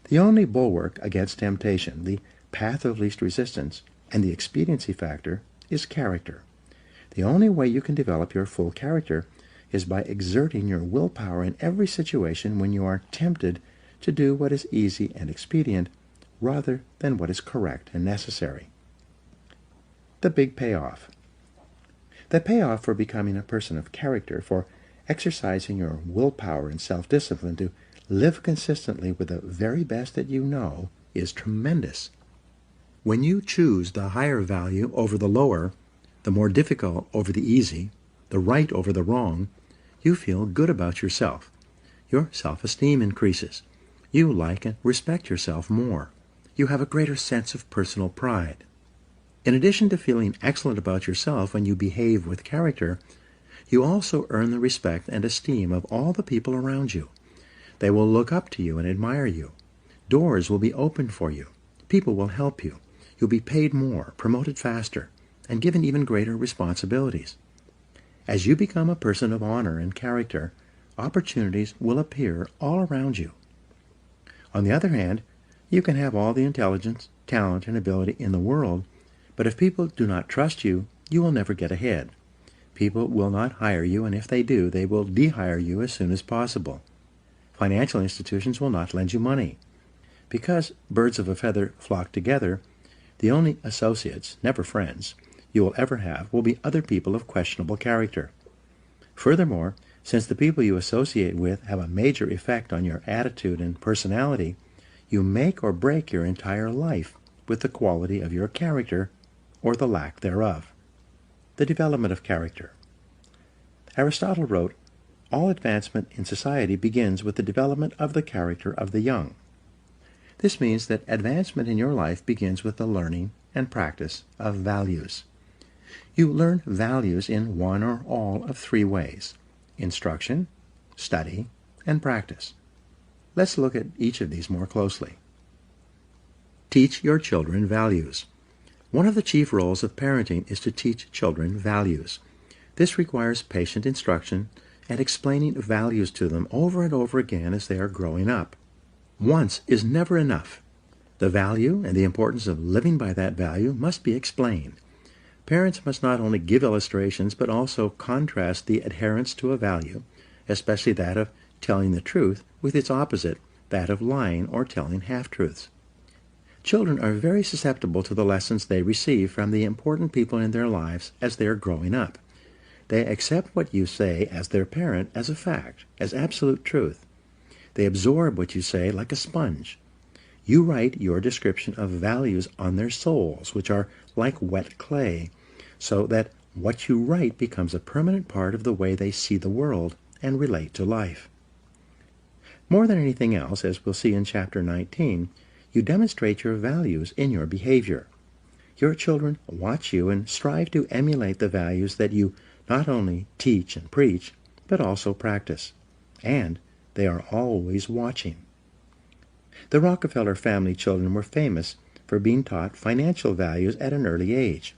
The only bulwark against temptation, the path of least resistance, and the expediency factor is character. The only way you can develop your full character is by exerting your willpower in every situation when you are tempted to do what is easy and expedient rather than what is correct and necessary. the big payoff. The payoff for becoming a person of character, for exercising your willpower and self-discipline to live consistently with the very best that you know, is tremendous. When you choose the higher value over the lower, the more difficult over the easy, the right over the wrong, you feel good about yourself. Your self-esteem increases. You like and respect yourself more. You have a greater sense of personal pride. In addition to feeling excellent about yourself when you behave with character, you also earn the respect and esteem of all the people around you. They will look up to you and admire you. Doors will be opened for you. People will help you. You'll be paid more, promoted faster, and given even greater responsibilities. As you become a person of honor and character, opportunities will appear all around you. On the other hand, you can have all the intelligence, talent, and ability in the world, but if people do not trust you, you will never get ahead. People will not hire you, and if they do, they will de-hire you as soon as possible. Financial institutions will not lend you money. Because birds of a feather flock together, the only associates, never friends, you will ever have will be other people of questionable character. Furthermore, since the people you associate with have a major effect on your attitude and personality, you make or break your entire life with the quality of your character or the lack thereof. The development of character. Aristotle wrote, "All advancement in society begins with the development of the character of the young." This means that advancement in your life begins with the learning and practice of values. You learn values in one or all of three ways: instruction, study, and practice. Let's look at each of these more closely. Teach your children values. One of the chief roles of parenting is to teach children values. This requires patient instruction and explaining values to them over and over again as they are growing up. Once is never enough. The value and the importance of living by that value must be explained. Parents must not only give illustrations, but also contrast the adherence to a value, especially that of telling the truth, with its opposite, that of lying or telling half-truths. Children are very susceptible to the lessons they receive from the important people in their lives as they are growing up. They accept what you say as their parent as a fact, as absolute truth. They absorb what you say like a sponge. You write your description of values on their souls, which are like wet clay, so that what you write becomes a permanent part of the way they see the world and relate to life. More than anything else, as we'll see in Chapter 19, you demonstrate your values in your behavior. Your children watch you and strive to emulate the values that you not only teach and preach, but also practice. And they are always watching. The Rockefeller family children were famous for being taught financial values at an early age.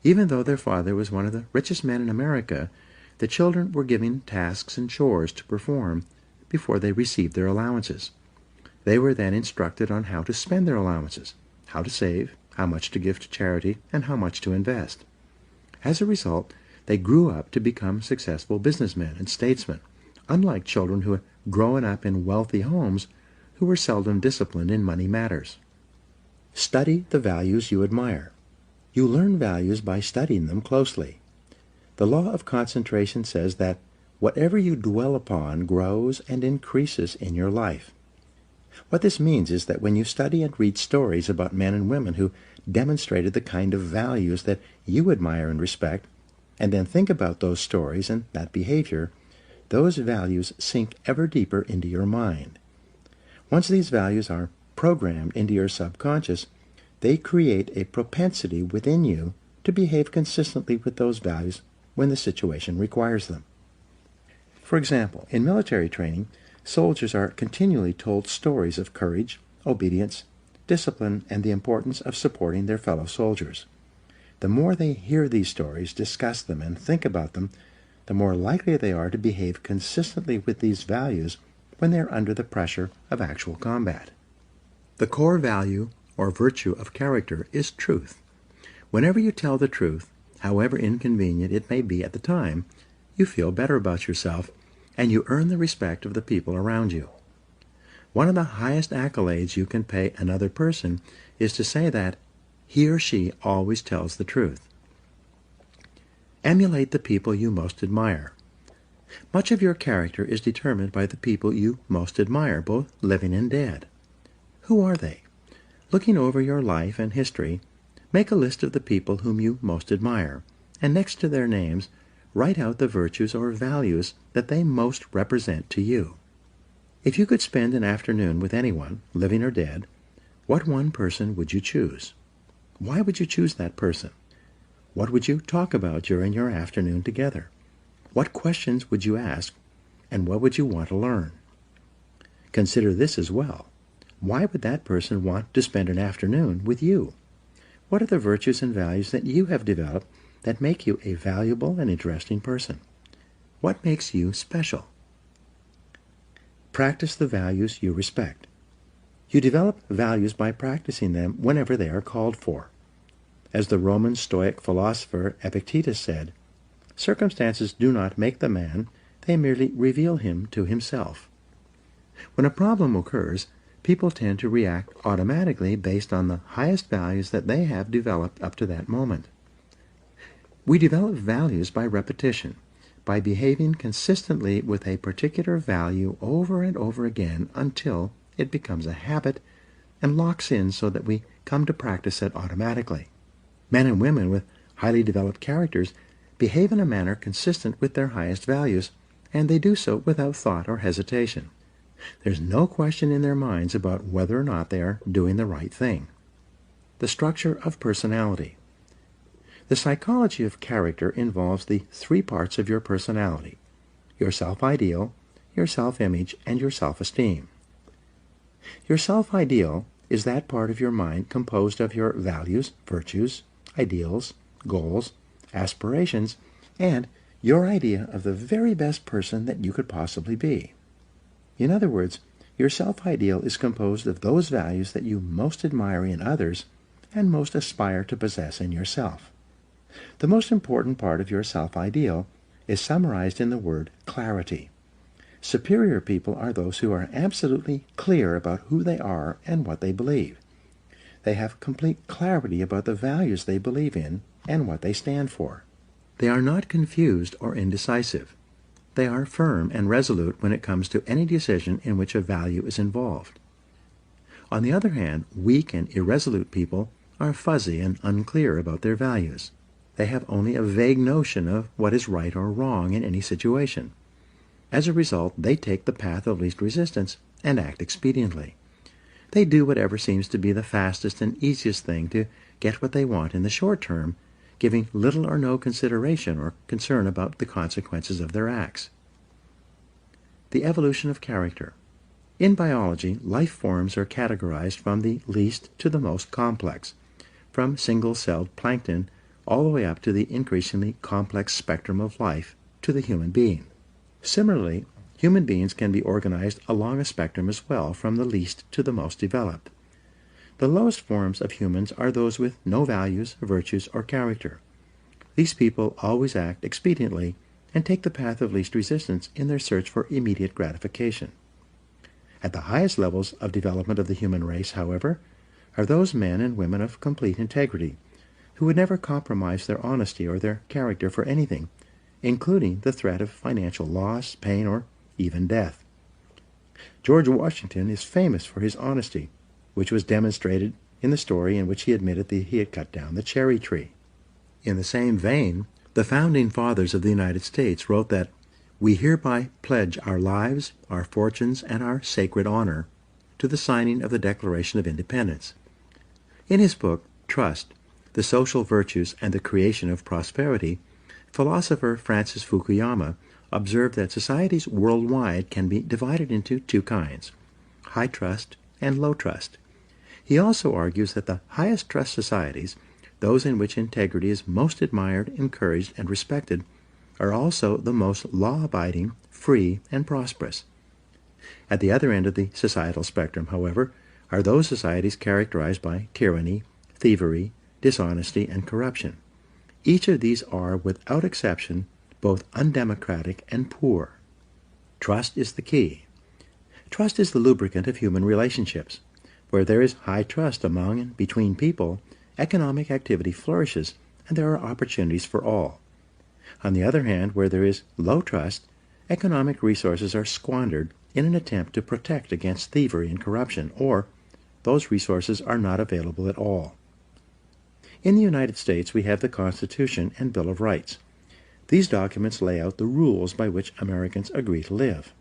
Even though their father was one of the richest men in America, the children were given tasks and chores to perform before they received their allowances. They were then instructed on how to spend their allowances, how to save, how much to give to charity, and how much to invest. As a result, they grew up to become successful businessmen and statesmen, unlike children who had grown up in wealthy homes who were seldom disciplined in money matters. Study the values you admire. You learn values by studying them closely. The law of concentration says that whatever you dwell upon grows and increases in your life. What this means is that when you study and read stories about men and women who demonstrated the kind of values that you admire and respect, and then think about those stories and that behavior, those values sink ever deeper into your mind. Once these values are programmed into your subconscious, they create a propensity within you to behave consistently with those values when the situation requires them. For example, in military training, soldiers are continually told stories of courage, obedience, discipline, and the importance of supporting their fellow soldiers. The more they hear these stories, discuss them, and think about them, the more likely they are to behave consistently with these values when they are under the pressure of actual combat. The core value or virtue of character is truth. Whenever you tell the truth, however inconvenient it may be at the time, you feel better about yourself, and you earn the respect of the people around you. One of the highest accolades you can pay another person is to say that, he or she always tells the truth. Emulate the people you most admire. Much of your character is determined by the people you most admire, both living and dead. Who are they? Looking over your life and history, make a list of the people whom you most admire, and next to their names, write out the virtues or values that they most represent to you. If you could spend an afternoon with anyone, living or dead, what one person would you choose? Why would you choose that person? What would you talk about during your afternoon together? What questions would you ask, and what would you want to learn? Consider this as well. Why would that person want to spend an afternoon with you? What are the virtues and values that you have developed that make you a valuable and interesting person? What makes you special? Practice the values you respect. You develop values by practicing them whenever they are called for. As the Roman Stoic philosopher Epictetus said, "Circumstances do not make the man, they merely reveal him to himself." When a problem occurs, people tend to react automatically based on the highest values that they have developed up to that moment. We develop values by repetition, by behaving consistently with a particular value over and over again until it becomes a habit and locks in so that we come to practice it automatically. Men and women with highly developed characters behave in a manner consistent with their highest values, and they do so without thought or hesitation. There's no question in their minds about whether or not they are doing the right thing. The structure of personality. The psychology of character involves the three parts of your personality: your self-ideal, your self-image, and your self-esteem. Your self-ideal is that part of your mind composed of your values, virtues, ideals, goals, aspirations, and your idea of the very best person that you could possibly be. In other words, your self-ideal is composed of those values that you most admire in others and most aspire to possess in yourself. The most important part of your self-ideal is summarized in the word clarity. Superior people are those who are absolutely clear about who they are and what they believe. They have complete clarity about the values they believe in and what they stand for. They are not confused or indecisive. They are firm and resolute when it comes to any decision in which a value is involved. On the other hand, weak and irresolute people are fuzzy and unclear about their values. They have only a vague notion of what is right or wrong in any situation. As a result, they take the path of least resistance and act expediently. They do whatever seems to be the fastest and easiest thing to get what they want in the short term, giving little or no consideration or concern about the consequences of their acts. The evolution of character. In biology, life forms are categorized from the least to the most complex, from single-celled plankton all the way up to the increasingly complex spectrum of life to the human being. Similarly, human beings can be organized along a spectrum as well, from the least to the most developed. The lowest forms of humans are those with no values, virtues, or character. These people always act expediently and take the path of least resistance in their search for immediate gratification. At the highest levels of development of the human race, however, are those men and women of complete integrity, who would never compromise their honesty or their character for anything, including the threat of financial loss, pain, or even death. George Washington is famous for his honesty, which was demonstrated in the story in which he admitted that he had cut down the cherry tree. In the same vein, the founding fathers of the United States wrote that we hereby pledge our lives, our fortunes, and our sacred honor to the signing of the Declaration of Independence. In his book, Trust, the Social Virtues and the Creation of Prosperity, philosopher Francis Fukuyama observed that societies worldwide can be divided into two kinds: high trust and low trust. He also argues that the highest trust societies, those in which integrity is most admired, encouraged, and respected, are also the most law-abiding, free, and prosperous. At the other end of the societal spectrum, however, are those societies characterized by tyranny, thievery, dishonesty, and corruption. Each of these are, without exception, both undemocratic and poor. Trust is the key. Trust is the lubricant of human relationships. Where there is high trust among and between people, economic activity flourishes and there are opportunities for all. On the other hand, where there is low trust, economic resources are squandered in an attempt to protect against thievery and corruption, or those resources are not available at all. In the United States, we have the Constitution and Bill of Rights. These documents lay out the rules by which Americans agree to live.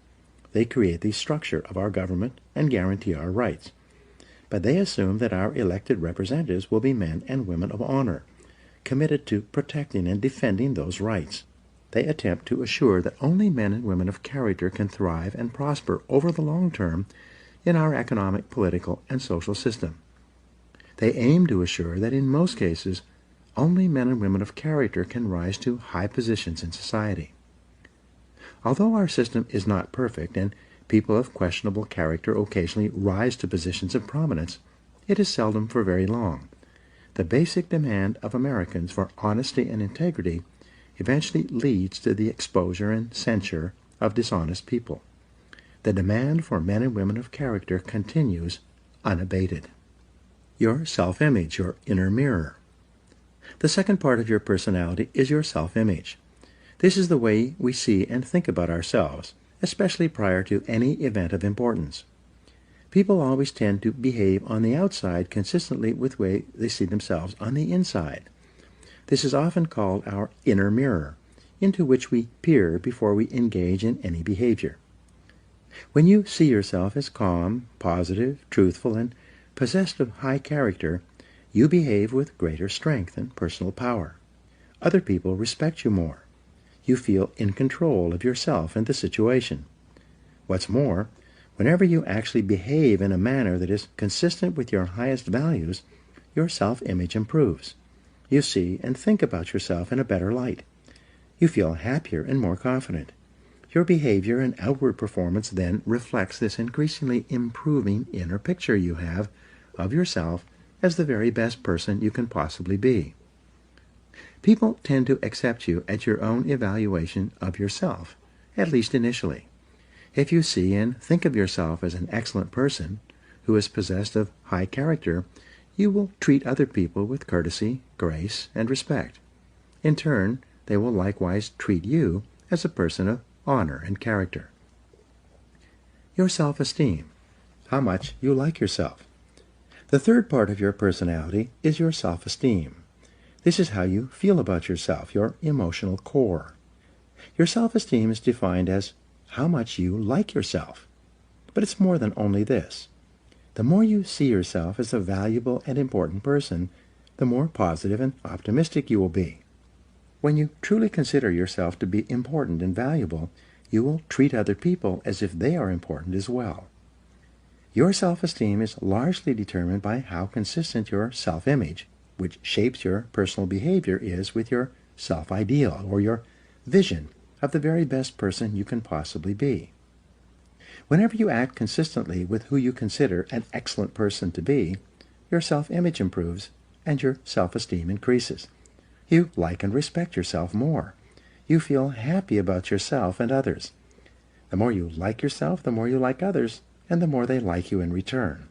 They create the structure of our government and guarantee our rights. But they assume that our elected representatives will be men and women of honor, committed to protecting and defending those rights. They attempt to assure that only men and women of character can thrive and prosper over the long term in our economic, political, and social system. They aim to assure that in most cases, only men and women of character can rise to high positions in society. Although our system is not perfect and people of questionable character occasionally rise to positions of prominence, it is seldom for very long. The basic demand of Americans for honesty and integrity eventually leads to the exposure and censure of dishonest people. The demand for men and women of character continues unabated. Your self-image, your inner mirror. The second part of your personality is your self-image. This is the way we see and think about ourselves, especially prior to any event of importance. People always tend to behave on the outside consistently with the way they see themselves on the inside. This is often called our inner mirror, into which we peer before we engage in any behavior. When you see yourself as calm, positive, truthful, and possessed of high character, you behave with greater strength and personal power. Other people respect you more. You feel in control of yourself and the situation. What's more, whenever you actually behave in a manner that is consistent with your highest values, your self-image improves. You see and think about yourself in a better light. You feel happier and more confident. Your behavior and outward performance then reflects this increasingly improving inner picture you have of yourself as the very best person you can possibly be. People tend to accept you at your own evaluation of yourself, at least initially. If you see and think of yourself as an excellent person who is possessed of high character, you will treat other people with courtesy, grace, and respect. In turn, they will likewise treat you as a person of honor and character. Your self-esteem, how much you like yourself. The third part of your personality is your self-esteem. This is how you feel about yourself, your emotional core. Your self-esteem is defined as how much you like yourself. But it's more than only this. The more you see yourself as a valuable and important person, the more positive and optimistic you will be. When you truly consider yourself to be important and valuable, you will treat other people as if they are important as well. Your self-esteem is largely determined by how consistent your self-image, which shapes your personal behavior, is with your self-ideal or your vision of the very best person you can possibly be. Whenever you act consistently with who you consider an excellent person to be, your self-image improves and your self-esteem increases. You like and respect yourself more. You feel happy about yourself and others. The more you like yourself, the more you like others, and the more they like you in return.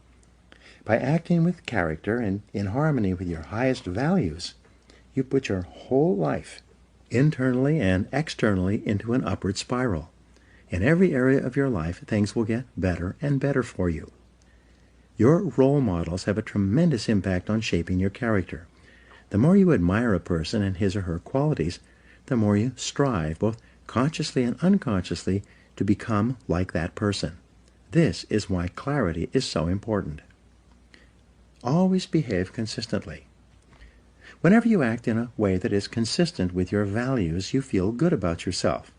By acting with character and in harmony with your highest values, you put your whole life, internally and externally, into an upward spiral. In every area of your life, things will get better and better for you. Your role models have a tremendous impact on shaping your character. The more you admire a person and his or her qualities, the more you strive, both consciously and unconsciously, to become like that person. This is why clarity is so important. Always behave consistently. Whenever you act in a way that is consistent with your values, you feel good about yourself.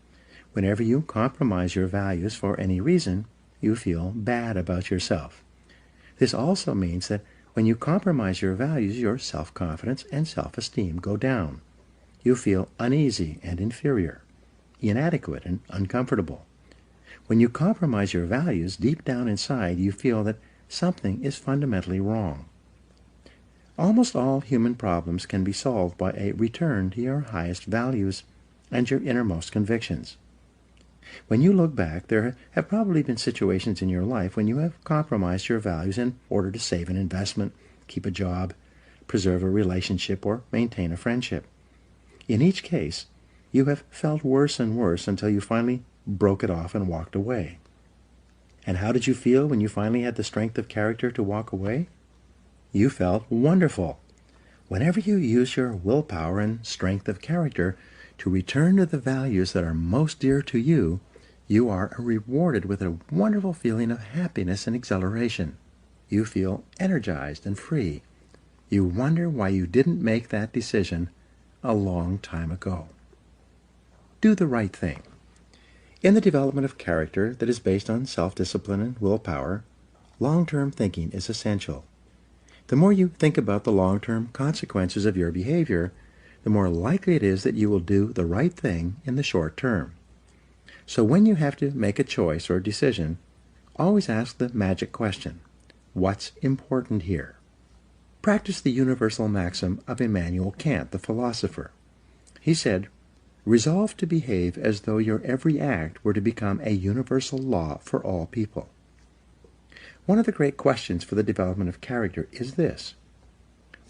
Whenever you compromise your values for any reason, you feel bad about yourself. This also means that when you compromise your values, your self-confidence and self-esteem go down. You feel uneasy and inferior, inadequate and uncomfortable. When you compromise your values, deep down inside you feel that something is fundamentally wrong. Almost all human problems can be solved by a return to your highest values and your innermost convictions. When you look back, there have probably been situations in your life when you have compromised your values in order to save an investment, keep a job, preserve a relationship or maintain a friendship. In each case, you have felt worse and worse until you finally broke it off and walked away. And how did you feel when you finally had the strength of character to walk away? You felt wonderful. Whenever you use your willpower and strength of character to return to the values that are most dear to you, you are rewarded with a wonderful feeling of happiness and exhilaration. You feel energized and free. You wonder why you didn't make that decision a long time ago. Do the right thing. In the development of character that is based on self-discipline and willpower, long-term thinking is essential. The more you think about the long-term consequences of your behavior, the more likely it is that you will do the right thing in the short term. So when you have to make a choice or decision, always ask the magic question, what's important here? Practice the universal maxim of Immanuel Kant, the philosopher. He said, resolve to behave as though your every act were to become a universal law for all people. One of the great questions for the development of character is this: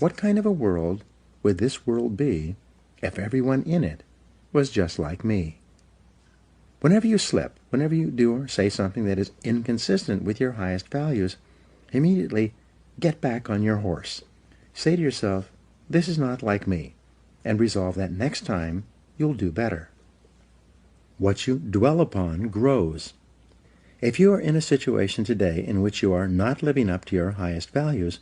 what kind of a world would this world be if everyone in it was just like me? Whenever you slip, whenever you do or say something that is inconsistent with your highest values, immediately get back on your horse. Say to yourself, this is not like me, and resolve that next time you'll do better. What you dwell upon grows. If you are in a situation today in which you are not living up to your highest values,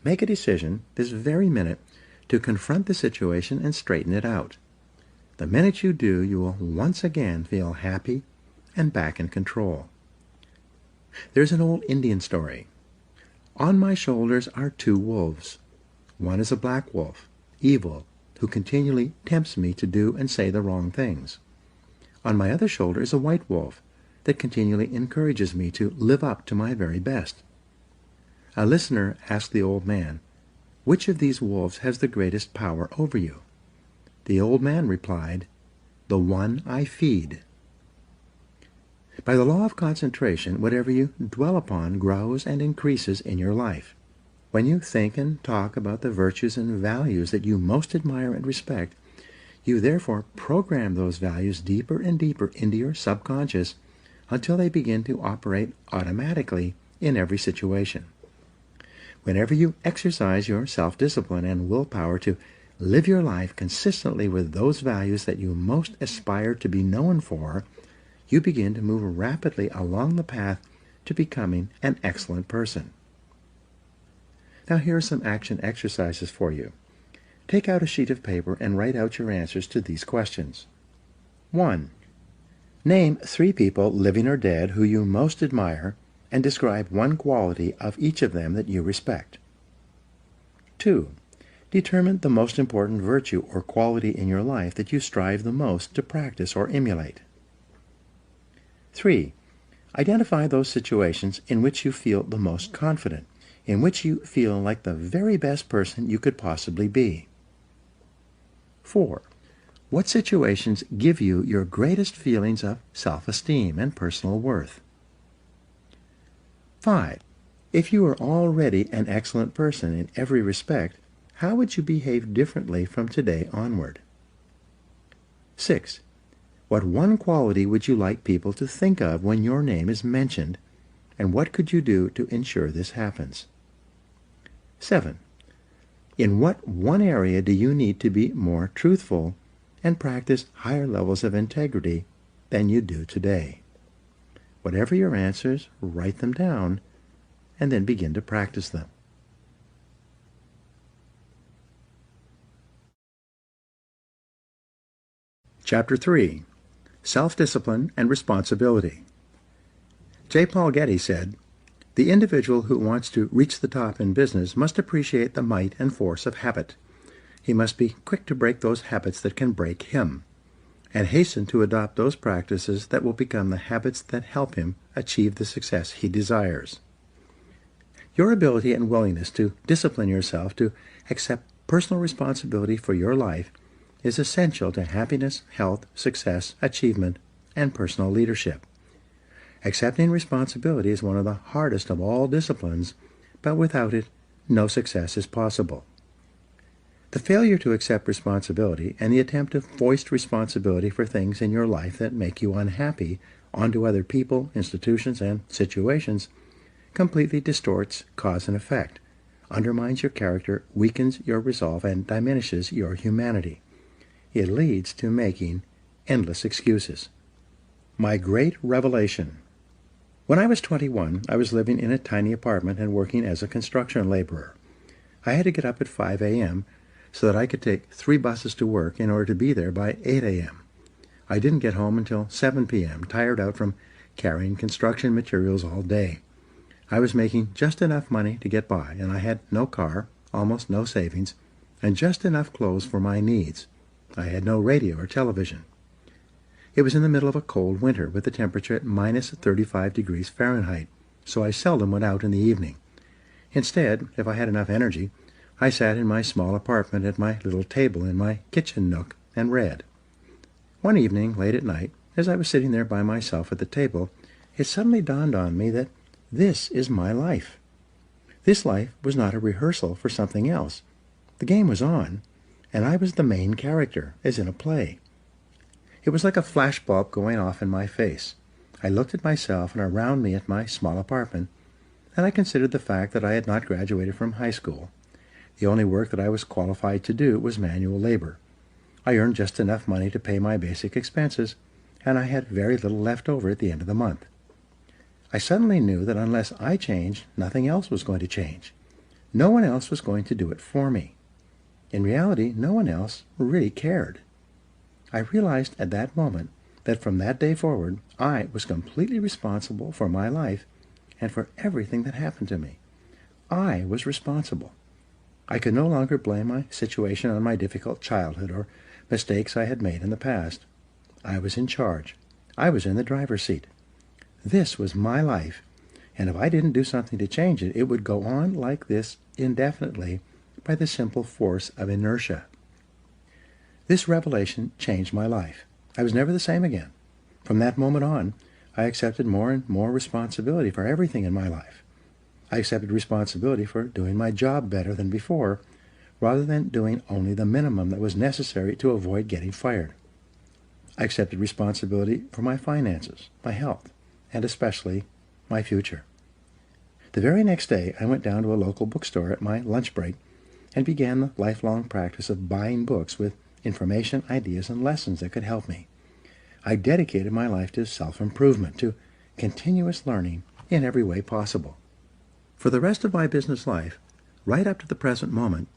make a decision this very minute to confront the situation and straighten it out. The minute you do, you will once again feel happy and back in control. There's an old Indian story. On my shoulders are two wolves. One is a black wolf, evil, who continually tempts me to do and say the wrong things. On my other shoulder is a white wolf that continually encourages me to live up to my very best. A listener asked the old man, which of these wolves has the greatest power over you? The old man replied, the one I feed. By the law of concentration, whatever you dwell upon grows and increases in your life. When you think and talk about the virtues and values that you most admire and respect, you therefore program those values deeper and deeper into your subconscious until they begin to operate automatically in every situation. Whenever you exercise your self-discipline and willpower to live your life consistently with those values that you most aspire to be known for, you begin to move rapidly along the path to becoming an excellent person. Now here are some action exercises for you. Take out a sheet of paper and write out your answers to these questions. 1. Name 3 people, living or dead, who you most admire, and describe one quality of each of them that you respect. 2. Determine the most important virtue or quality in your life that you strive the most to practice or emulate. 3. Identify those situations in which you feel the most confident, in which you feel like the very best person you could possibly be. 4. What situations give you your greatest feelings of self-esteem and personal worth? 5. If you are already an excellent person in every respect, how would you behave differently from today onward? 6. What one quality would you like people to think of when your name is mentioned, and what could you do to ensure this happens? 7. In what one area do you need to be more truthful and practice higher levels of integrity than you do today? Whatever your answers, write them down, and then begin to practice them. Chapter 3. Self-Discipline and Responsibility. J. Paul Getty said, the individual who wants to reach the top in business must appreciate the might and force of habit. He must be quick to break those habits that can break him, and hasten to adopt those practices that will become the habits that help him achieve the success he desires. Your ability and willingness to discipline yourself to accept personal responsibility for your life is essential to happiness, health, success, achievement, and personal leadership. Accepting responsibility is one of the hardest of all disciplines, but without it, no success is possible. The failure to accept responsibility and the attempt to foist responsibility for things in your life that make you unhappy onto other people, institutions, and situations completely distorts cause and effect, undermines your character, weakens your resolve, and diminishes your humanity. It leads to making endless excuses. My great revelation. When I was 21, I was living in a tiny apartment and working as a construction laborer. I had to get up at 5 a.m. so that I could take 3 buses to work in order to be there by 8 a.m. I didn't get home until 7 p.m., tired out from carrying construction materials all day. I was making just enough money to get by, and I had no car, almost no savings, and just enough clothes for my needs. I had no radio or television. It was in the middle of a cold winter with the temperature at minus 35 degrees Fahrenheit, so I seldom went out in the evening. Instead, if I had enough energy, I sat in my small apartment at my little table in my kitchen nook and read. One evening, late at night, as I was sitting there by myself at the table, it suddenly dawned on me that this is my life. This life was not a rehearsal for something else. The game was on, and I was the main character, as in a play. It was like a flashbulb going off in my face. I looked at myself and around me at my small apartment, and I considered the fact that I had not graduated from high school. The only work that I was qualified to do was manual labor. I earned just enough money to pay my basic expenses, and I had very little left over at the end of the month. I suddenly knew that unless I changed, nothing else was going to change. No one else was going to do it for me. In reality, no one else really cared. I realized at that moment that from that day forward, I was completely responsible for my life and for everything that happened to me. I was responsible. I could no longer blame my situation on my difficult childhood or mistakes I had made in the past. I was in charge. I was in the driver's seat. This was my life, and if I didn't do something to change it, it would go on like this indefinitely by the simple force of inertia. This revelation changed my life. I was never the same again. From that moment on, I accepted more and more responsibility for everything in my life. I accepted responsibility for doing my job better than before, rather than doing only the minimum that was necessary to avoid getting fired. I accepted responsibility for my finances, my health, and especially my future. The very next day, I went down to a local bookstore at my lunch break and began the lifelong practice of buying books with information, ideas, and lessons that could help me. I dedicated my life to self-improvement, to continuous learning in every way possible. For the rest of my business life, right up to the present moment,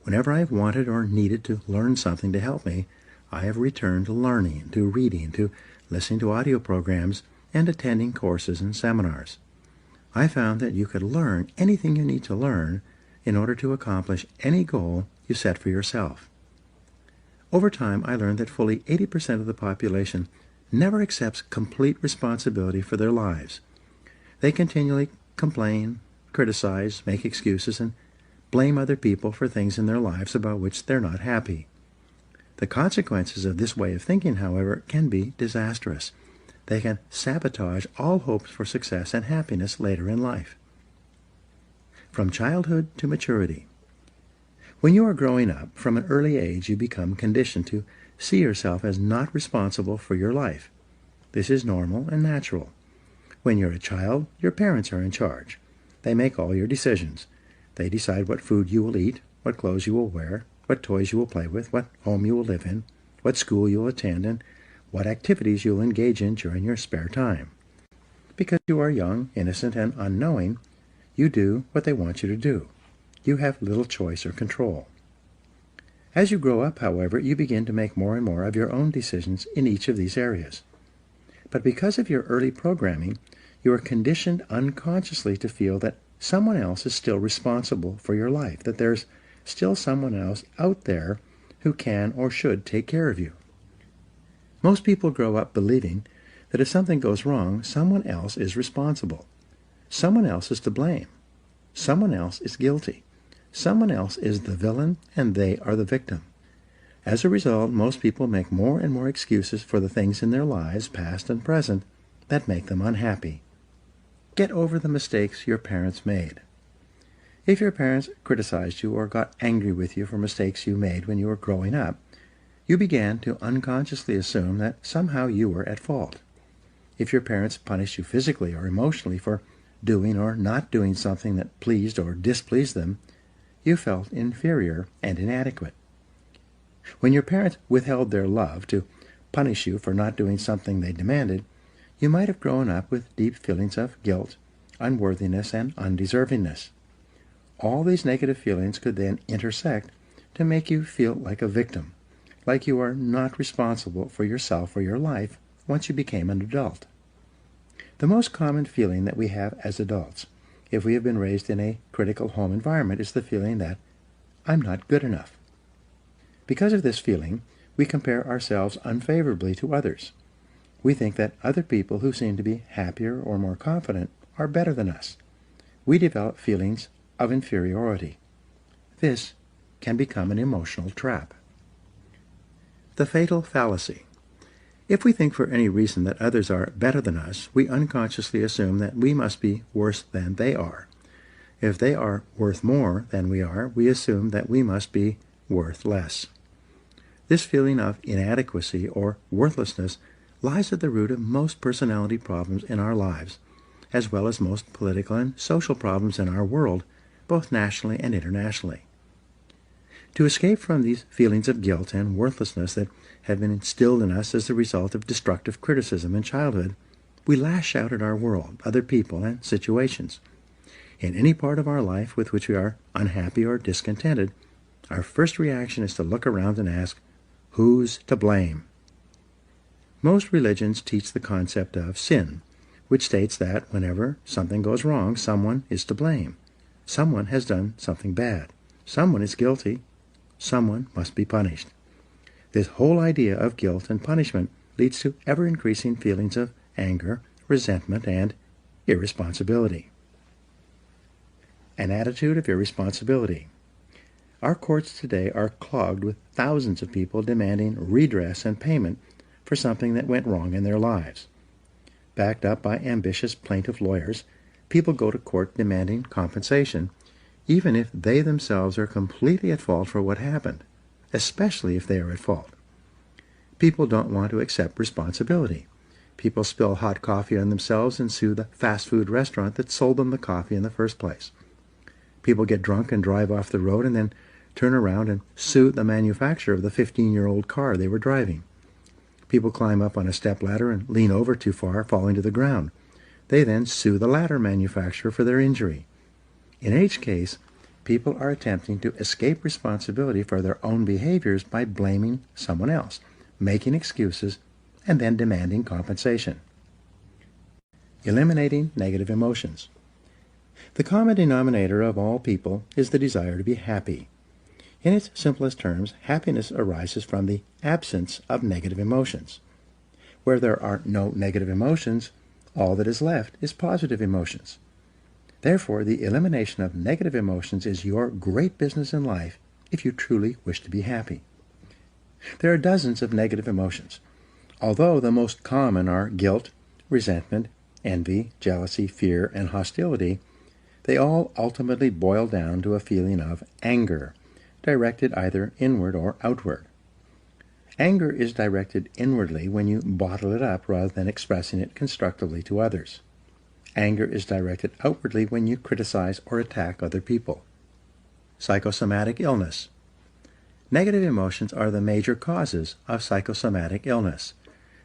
whenever I've wanted or needed to learn something to help me, I have returned to learning, to reading, to listening to audio programs, and attending courses and seminars. I found that you could learn anything you need to learn in order to accomplish any goal you set for yourself. Over time, I learned that fully 80% of the population never accepts complete responsibility for their lives. They continually complain, criticize, make excuses, and blame other people for things in their lives about which they're not happy. The consequences of this way of thinking, however, can be disastrous. They can sabotage all hopes for success and happiness later in life. From childhood to maturity. When you are growing up, from an early age you become conditioned to see yourself as not responsible for your life. This is normal and natural. When you're a child, your parents are in charge. They make all your decisions. They decide what food you will eat, what clothes you will wear, what toys you will play with, what home you will live in, what school you will attend, and what activities you will engage in during your spare time. Because you are young, innocent, and unknowing, you do what they want you to do. You have little choice or control. As you grow up, however, you begin to make more and more of your own decisions in each of these areas. But because of your early programming, you are conditioned unconsciously to feel that someone else is still responsible for your life, that there's still someone else out there who can or should take care of you. Most people grow up believing that if something goes wrong, someone else is responsible. Someone else is to blame. Someone else is guilty. Someone else is the villain, and they are the victim. As a result, most people make more and more excuses for the things in their lives, past and present, that make them unhappy. Get over the mistakes your parents made. If your parents criticized you or got angry with you for mistakes you made when you were growing up, you began to unconsciously assume that somehow you were at fault. If your parents punished you physically or emotionally for doing or not doing something that pleased or displeased them, you felt inferior and inadequate. When your parents withheld their love to punish you for not doing something they demanded, you might have grown up with deep feelings of guilt, unworthiness, and undeservingness. All these negative feelings could then intersect to make you feel like a victim, like you are not responsible for yourself or your life once you became an adult. The most common feeling that we have as adults, if we have been raised in a critical home environment, is the feeling that I'm not good enough. Because of this feeling, we compare ourselves unfavorably to others. We think that other people who seem to be happier or more confident are better than us. We develop feelings of inferiority. This can become an emotional trap. The fatal fallacy. If we think for any reason that others are better than us, we unconsciously assume that we must be worse than they are. If they are worth more than we are, we assume that we must be worth less. This feeling of inadequacy or worthlessness lies at the root of most personality problems in our lives, as well as most political and social problems in our world, both nationally and internationally. To escape from these feelings of guilt and worthlessness that have been instilled in us as the result of destructive criticism in childhood, we lash out at our world, other people, and situations. In any part of our life with which we are unhappy or discontented, our first reaction is to look around and ask, who's to blame? Most religions teach the concept of sin, which states that whenever something goes wrong, someone is to blame. Someone has done something bad. Someone is guilty. Someone must be punished. This whole idea of guilt and punishment leads to ever-increasing feelings of anger, resentment, and irresponsibility. An attitude of irresponsibility. Our courts today are clogged with thousands of people demanding redress and payment for something that went wrong in their lives. Backed up by ambitious plaintiff lawyers, people go to court demanding compensation, even if they themselves are completely at fault for what happened, especially if they are at fault. People don't want to accept responsibility. People spill hot coffee on themselves and sue the fast food restaurant that sold them the coffee in the first place. People get drunk and drive off the road and then turn around and sue the manufacturer of the 15-year-old car they were driving. People climb up on a stepladder and lean over too far, falling to the ground. They then sue the ladder manufacturer for their injury. In each case, people are attempting to escape responsibility for their own behaviors by blaming someone else, making excuses, and then demanding compensation. Eliminating negative emotions. The common denominator of all people is the desire to be happy. In its simplest terms, happiness arises from the absence of negative emotions. Where there are no negative emotions, all that is left is positive emotions. Therefore, the elimination of negative emotions is your great business in life if you truly wish to be happy. There are dozens of negative emotions. Although the most common are guilt, resentment, envy, jealousy, fear, and hostility, they all ultimately boil down to a feeling of anger, directed either inward or outward. Anger is directed inwardly when you bottle it up rather than expressing it constructively to others. Anger is directed outwardly when you criticize or attack other people. Psychosomatic illness. Negative emotions are the major causes of psychosomatic illness.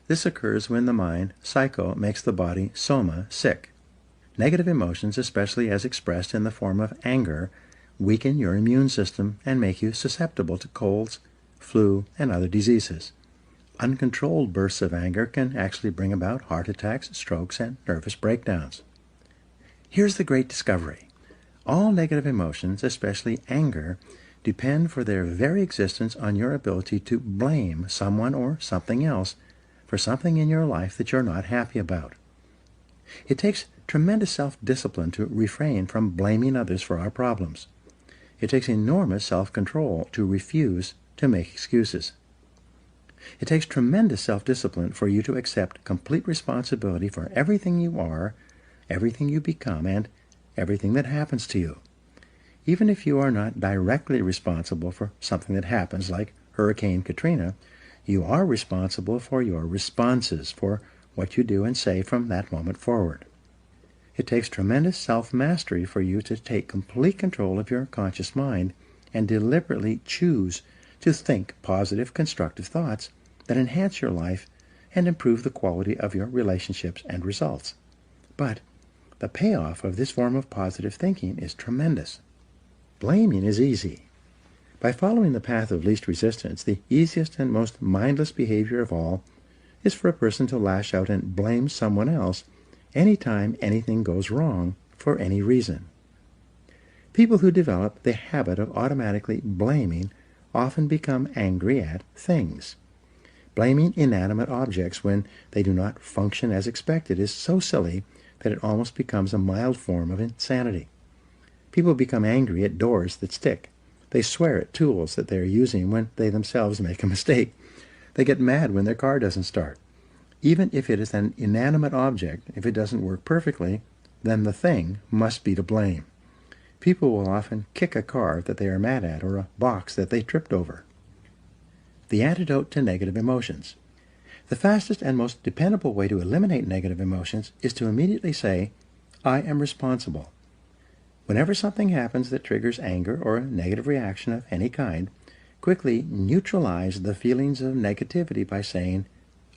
This occurs when the mind, psycho, makes the body, soma, sick. Negative emotions, especially as expressed in the form of anger, weaken your immune system and make you susceptible to colds, flu, and other diseases. Uncontrolled bursts of anger can actually bring about heart attacks, strokes, and nervous breakdowns. Here's the great discovery. All negative emotions, especially anger, depend for their very existence on your ability to blame someone or something else for something in your life that you're not happy about. It takes tremendous self-discipline to refrain from blaming others for our problems. It takes enormous self-control to refuse to make excuses. It takes tremendous self-discipline for you to accept complete responsibility for everything you are, everything you become, and everything that happens to you. Even if you are not directly responsible for something that happens, like Hurricane Katrina, you are responsible for your responses, for what you do and say from that moment forward. It takes tremendous self-mastery for you to take complete control of your conscious mind and deliberately choose to think positive, constructive thoughts that enhance your life and improve the quality of your relationships and results. But the payoff of this form of positive thinking is tremendous. Blaming is easy. By following the path of least resistance, the easiest and most mindless behavior of all is for a person to lash out and blame someone else anytime anything goes wrong for any reason. People who develop the habit of automatically blaming often become angry at things. Blaming inanimate objects when they do not function as expected is so silly that it almost becomes a mild form of insanity. People become angry at doors that stick. They swear at tools that they are using when they themselves make a mistake. They get mad when their car doesn't start. Even if it is an inanimate object, if it doesn't work perfectly, then the thing must be to blame. People will often kick a car that they are mad at or a box that they tripped over. The antidote to negative emotions. The fastest and most dependable way to eliminate negative emotions is to immediately say, I am responsible. Whenever something happens that triggers anger or a negative reaction of any kind, quickly neutralize the feelings of negativity by saying,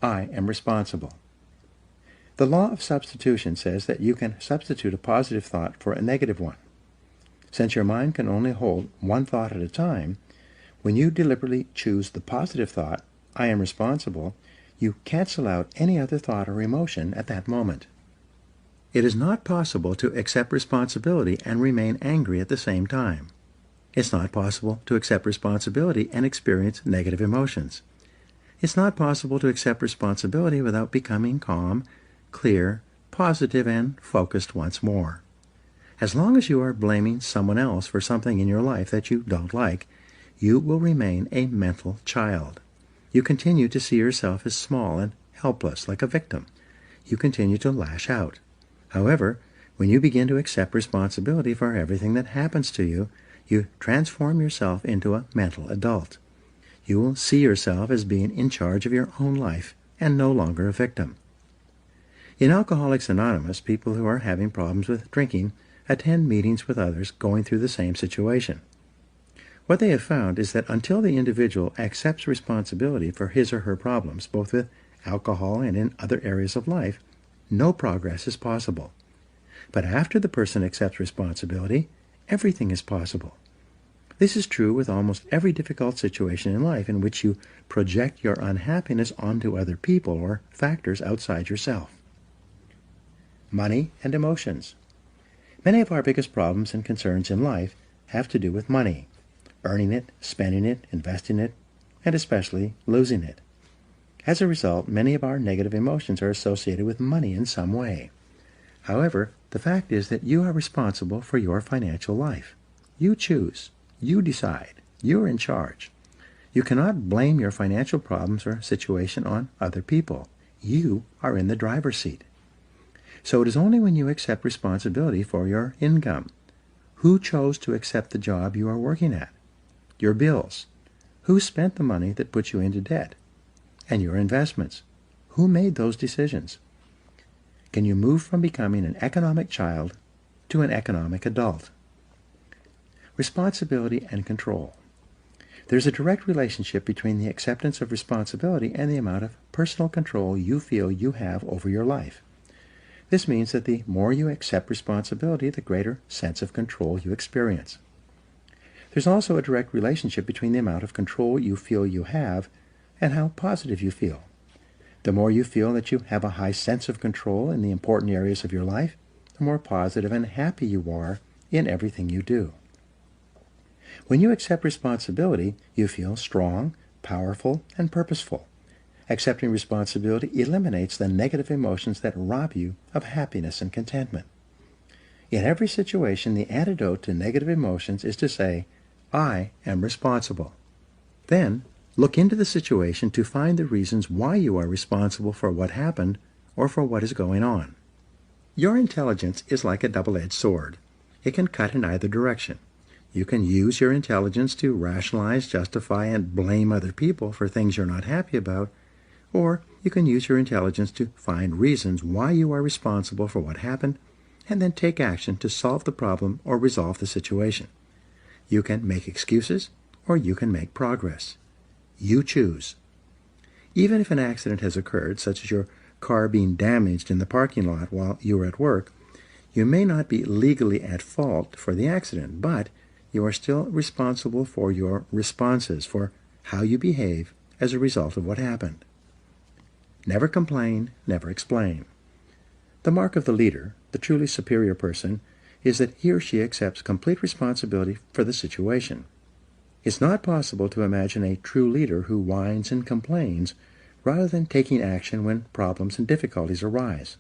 I am responsible. The law of substitution says that you can substitute a positive thought for a negative one. Since your mind can only hold one thought at a time, when you deliberately choose the positive thought, I am responsible, you cancel out any other thought or emotion at that moment. It is not possible to accept responsibility and remain angry at the same time. It's not possible to accept responsibility and experience negative emotions. It's not possible to accept responsibility without becoming calm, clear, positive, and focused once more. As long as you are blaming someone else for something in your life that you don't like, you will remain a mental child. You continue to see yourself as small and helpless, like a victim. You continue to lash out. However, when you begin to accept responsibility for everything that happens to you, you transform yourself into a mental adult. You will see yourself as being in charge of your own life and no longer a victim. In Alcoholics Anonymous, people who are having problems with drinking attend meetings with others going through the same situation. What they have found is that until the individual accepts responsibility for his or her problems, both with alcohol and in other areas of life, no progress is possible. But after the person accepts responsibility, everything is possible. This is true with almost every difficult situation in life in which you project your unhappiness onto other people or factors outside yourself. Money and emotions. Many of our biggest problems and concerns in life have to do with money, earning it, spending it, investing it, and especially losing it. As a result, many of our negative emotions are associated with money in some way. However, the fact is that you are responsible for your financial life. You choose. You decide. You are in charge. You cannot blame your financial problems or situation on other people. You are in the driver's seat. So it is only when you accept responsibility for your income. Who chose to accept the job you are working at? Your bills. Who spent the money that put you into debt? And your investments. Who made those decisions? Can you move from becoming an economic child to an economic adult? Responsibility and control. There's a direct relationship between the acceptance of responsibility and the amount of personal control you feel you have over your life. This means that the more you accept responsibility, the greater sense of control you experience. There's also a direct relationship between the amount of control you feel you have and how positive you feel. The more you feel that you have a high sense of control in the important areas of your life, the more positive and happy you are in everything you do. When you accept responsibility, you feel strong, powerful, and purposeful. Accepting responsibility eliminates the negative emotions that rob you of happiness and contentment. In every situation, the antidote to negative emotions is to say, I am responsible. Then, look into the situation to find the reasons why you are responsible for what happened or for what is going on. Your intelligence is like a double-edged sword. It can cut in either direction. You can use your intelligence to rationalize, justify, and blame other people for things you're not happy about, or you can use your intelligence to find reasons why you are responsible for what happened, and then take action to solve the problem or resolve the situation. You can make excuses, or you can make progress. You choose. Even if an accident has occurred, such as your car being damaged in the parking lot while you were at work, you may not be legally at fault for the accident, but you are still responsible for your responses, for how you behave as a result of what happened. Never complain, never explain. The mark of the leader, the truly superior person, is that he or she accepts complete responsibility for the situation. It's not possible to imagine a true leader who whines and complains rather than taking action when problems and difficulties arise.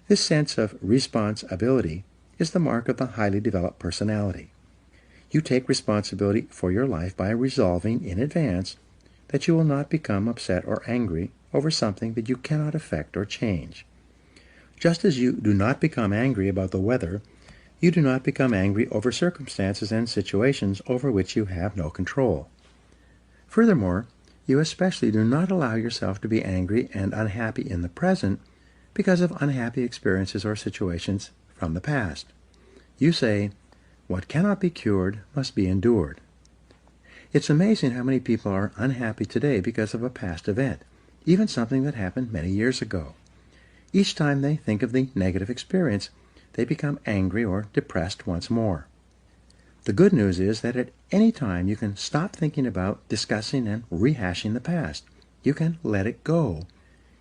This sense of responsibility is the mark of the highly developed personality. You take responsibility for your life by resolving in advance that you will not become upset or angry over something that you cannot affect or change. Just as you do not become angry about the weather, you do not become angry over circumstances and situations over which you have no control. Furthermore, you especially do not allow yourself to be angry and unhappy in the present because of unhappy experiences or situations from the past. You say, "What cannot be cured must be endured." It's amazing how many people are unhappy today because of a past event, even something that happened many years ago. Each time they think of the negative experience, they become angry or depressed once more. The good news is that at any time you can stop thinking about discussing and rehashing the past. You can let it go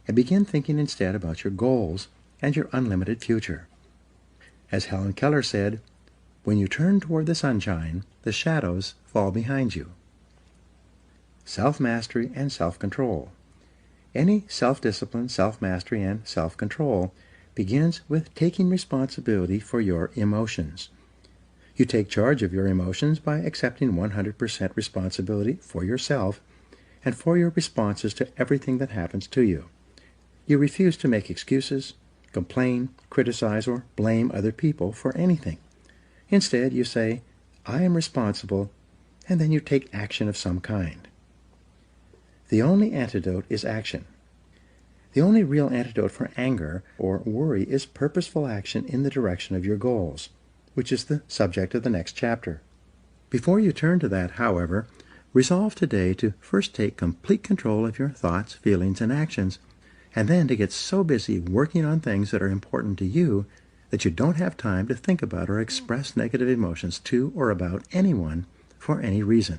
and begin thinking instead about your goals and your unlimited future. As Helen Keller said, "When you turn toward the sunshine, the shadows fall behind you." Self-mastery and self-control. Any self-discipline, self-mastery, and self-control begins with taking responsibility for your emotions. You take charge of your emotions by accepting 100% responsibility for yourself and for your responses to everything that happens to you. You refuse to make excuses, complain, criticize, or blame other people for anything. Instead, you say, "I am responsible," and then you take action of some kind. The only antidote is action. The only real antidote for anger or worry is purposeful action in the direction of your goals, which is the subject of the next chapter. Before you turn to that, however, resolve today to first take complete control of your thoughts, feelings, and actions, and then to get so busy working on things that are important to you that you don't have time to think about or express negative emotions to or about anyone for any reason.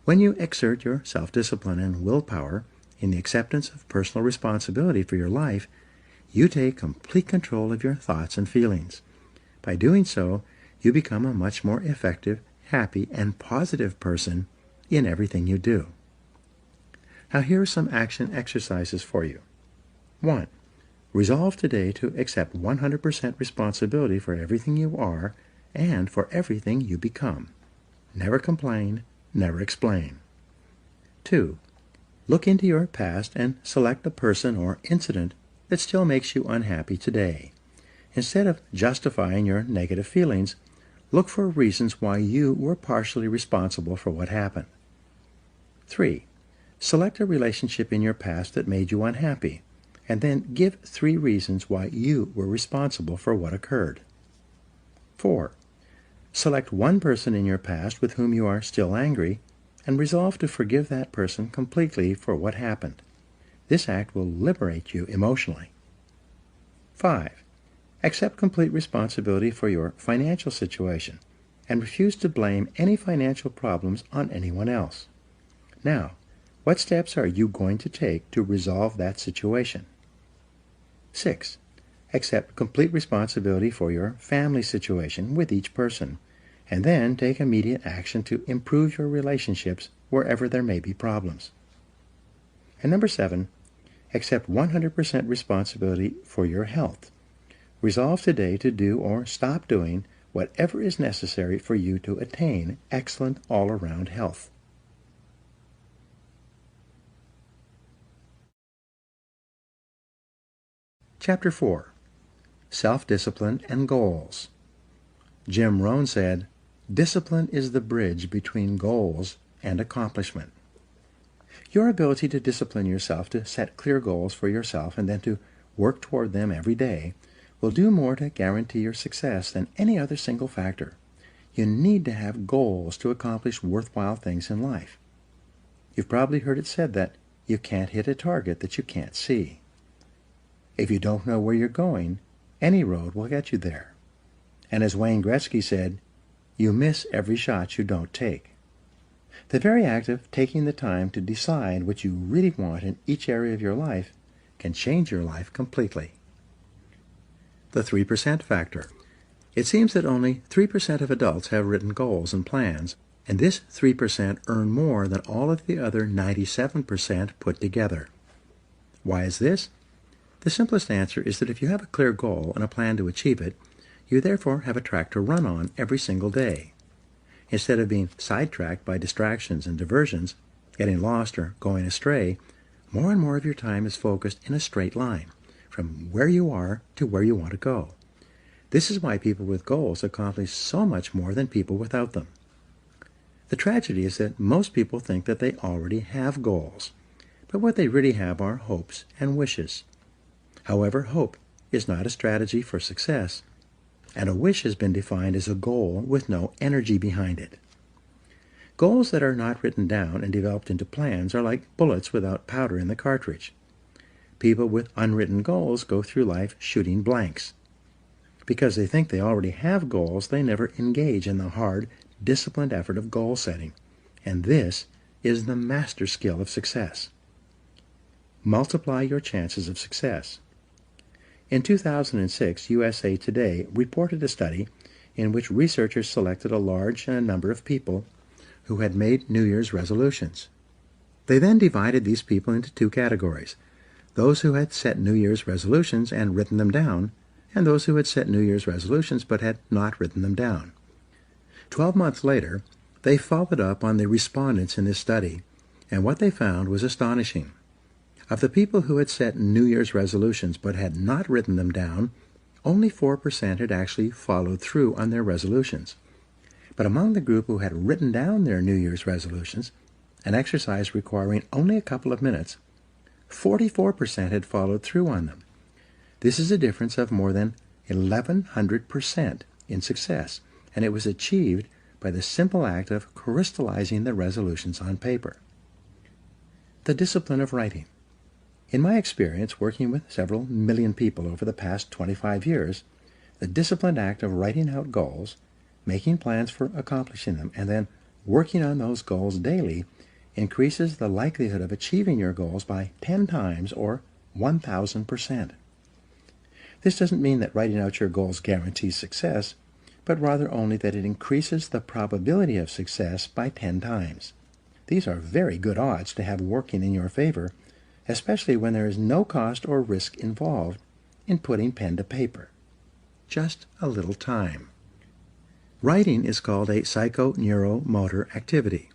When you exert your self-discipline and willpower in the acceptance of personal responsibility for your life, you take complete control of your thoughts and feelings. By doing so, you become a much more effective, happy, and positive person in everything you do. Now here are some action exercises for you. 1. Resolve today to accept 100% responsibility for everything you are and for everything you become. Never complain, never explain. 2. Look into your past and select a person or incident that still makes you unhappy today. Instead of justifying your negative feelings, look for reasons why you were partially responsible for what happened. 3. Select a relationship in your past that made you unhappy, and then give 3 reasons why you were responsible for what occurred. 4. Select one person in your past with whom you are still angry, and resolve to forgive that person completely for what happened. This act will liberate you emotionally. 5. Accept complete responsibility for your financial situation, and refuse to blame any financial problems on anyone else. Now, what steps are you going to take to resolve that situation? 6. Accept complete responsibility for your family situation with each person, and then take immediate action to improve your relationships wherever there may be problems. And number 7, accept 100% responsibility for your health. Resolve today to do or stop doing whatever is necessary for you to attain excellent all-around health. Chapter 4. Self-Discipline and Goals. Jim Rohn said, Discipline is the bridge between goals and accomplishment. Your ability to discipline yourself to set clear goals for yourself and then to work toward them every day will do more to guarantee your success than any other single factor. You need to have goals to accomplish worthwhile things in life. You've probably heard it said that you can't hit a target that you can't see. If you don't know where you're going, any road will get you there. And as Wayne Gretzky said, you miss every shot you don't take. The very act of taking the time to decide what you really want in each area of your life can change your life completely. The 3% factor. It seems that only 3% of adults have written goals and plans, and this 3% earn more than all of the other 97% put together. Why is this? The simplest answer is that if you have a clear goal and a plan to achieve it, you therefore have a track to run on every single day. Instead of being sidetracked by distractions and diversions, getting lost or going astray, more and more of your time is focused in a straight line, from where you are to where you want to go. This is why people with goals accomplish so much more than people without them. The tragedy is that most people think that they already have goals, but what they really have are hopes and wishes. However, hope is not a strategy for success, and a wish has been defined as a goal with no energy behind it. Goals that are not written down and developed into plans are like bullets without powder in the cartridge. People with unwritten goals go through life shooting blanks. Because they think they already have goals, they never engage in the hard, disciplined effort of goal setting. And this is the master skill of success. Multiply your chances of success. In 2006, USA Today reported a study in which researchers selected a large number of people who had made New Year's resolutions. They then divided these people into two categories: those who had set New Year's resolutions and written them down, and those who had set New Year's resolutions but had not written them down. 12 months later, they followed up on the respondents in this study, and what they found was astonishing. Of the people who had set New Year's resolutions but had not written them down, only 4% had actually followed through on their resolutions. But among the group who had written down their New Year's resolutions, an exercise requiring only a couple of minutes, 44% had followed through on them. This is a difference of more than 1,100% in success, and it was achieved by the simple act of crystallizing the resolutions on paper. The discipline of writing. In my experience working with several million people over the past 25 years, the disciplined act of writing out goals, making plans for accomplishing them, and then working on those goals daily increases the likelihood of achieving your goals by 10 times or 1,000%. This doesn't mean that writing out your goals guarantees success, but rather only that it increases the probability of success by 10 times. These are very good odds to have working in your favor, especially when there is no cost or risk involved in putting pen to paper. Just a little time. Writing is called a psychoneuromotor activity.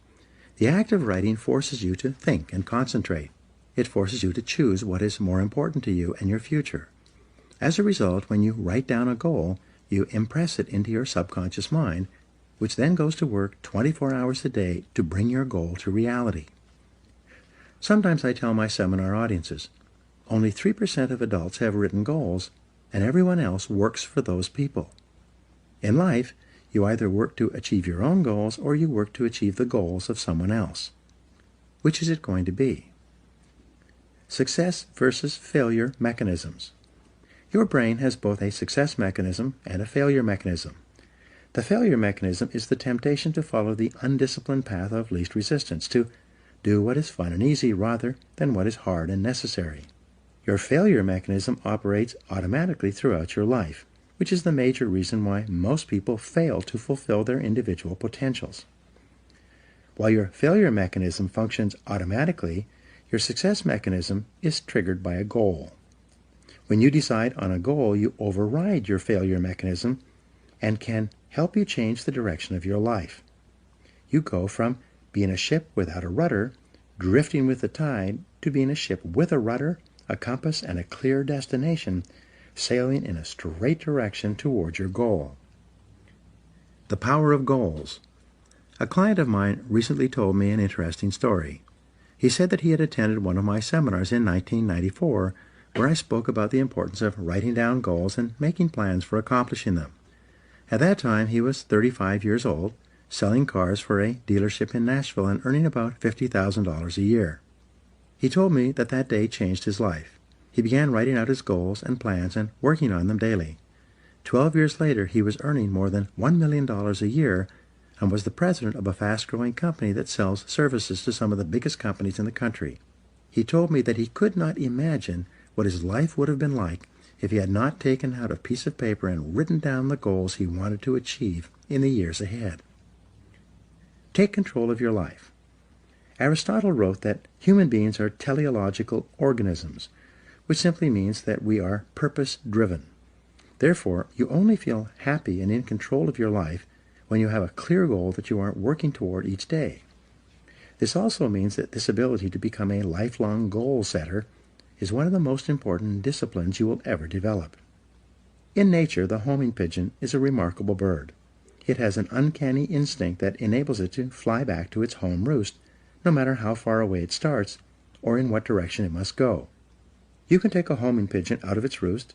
The act of writing forces you to think and concentrate. It forces you to choose what is more important to you and your future. As a result, when you write down a goal, you impress it into your subconscious mind, which then goes to work 24 hours a day to bring your goal to reality. Sometimes I tell my seminar audiences, only 3% of adults have written goals, and everyone else works for those people. In life, you either work to achieve your own goals or you work to achieve the goals of someone else. Which is it going to be? Success versus failure mechanisms. Your brain has both a success mechanism and a failure mechanism. The failure mechanism is the temptation to follow the undisciplined path of least resistance, to do what is fun and easy rather than what is hard and necessary. Your failure mechanism operates automatically throughout your life, which is the major reason why most people fail to fulfill their individual potentials. While your failure mechanism functions automatically, your success mechanism is triggered by a goal. When you decide on a goal, you override your failure mechanism and can help you change the direction of your life. You go from being a ship without a rudder, drifting with the tide, to being a ship with a rudder, a compass, and a clear destination, sailing in a straight direction toward your goal. The power of goals. A client of mine recently told me an interesting story. He said that he had attended one of my seminars in 1994 where I spoke about the importance of writing down goals and making plans for accomplishing them. At that time, he was 35 years old, selling cars for a dealership in Nashville and earning about $50,000 a year. He told me that that day changed his life. He began writing out his goals and plans and working on them daily. 12 years later, he was earning more than $1 million a year and was the president of a fast-growing company that sells services to some of the biggest companies in the country. He told me that he could not imagine what his life would have been like if he had not taken out a piece of paper and written down the goals he wanted to achieve in the years ahead. Take control of your life. Aristotle wrote that human beings are teleological organisms, which simply means that we are purpose-driven. Therefore, you only feel happy and in control of your life when you have a clear goal that you are working toward each day. This also means that this ability to become a lifelong goal setter is one of the most important disciplines you will ever develop. In nature, the homing pigeon is a remarkable bird. It has an uncanny instinct that enables it to fly back to its home roost, no matter how far away it starts or in what direction it must go. You can take a homing pigeon out of its roost,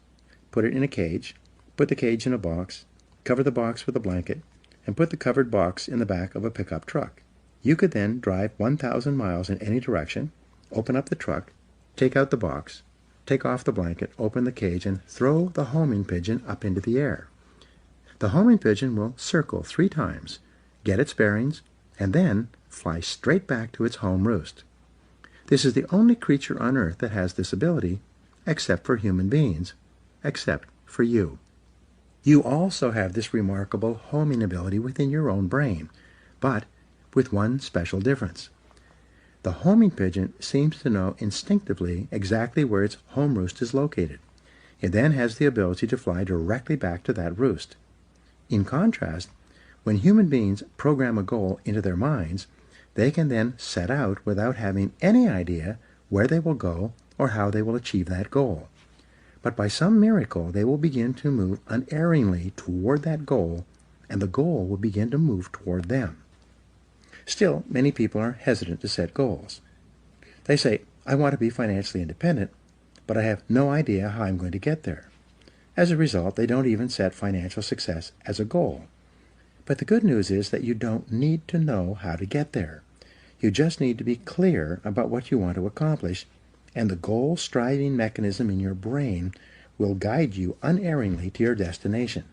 put it in a cage, put the cage in a box, cover the box with a blanket, and put the covered box in the back of a pickup truck. You could then drive 1,000 miles in any direction, open up the truck, take out the box, take off the blanket, open the cage, and throw the homing pigeon up into the air. The homing pigeon will circle 3 times, get its bearings, and then fly straight back to its home roost. This is the only creature on earth that has this ability, except for human beings, except for you. You also have this remarkable homing ability within your own brain, but with one special difference. The homing pigeon seems to know instinctively exactly where its home roost is located. It then has the ability to fly directly back to that roost. In contrast, when human beings program a goal into their minds, they can then set out without having any idea where they will go or how they will achieve that goal. But by some miracle, they will begin to move unerringly toward that goal, and the goal will begin to move toward them. Still, many people are hesitant to set goals. They say, I want to be financially independent, but I have no idea how I'm going to get there. As a result, they don't even set financial success as a goal. But the good news is that you don't need to know how to get there. You just need to be clear about what you want to accomplish, and the goal-striving mechanism in your brain will guide you unerringly to your destination.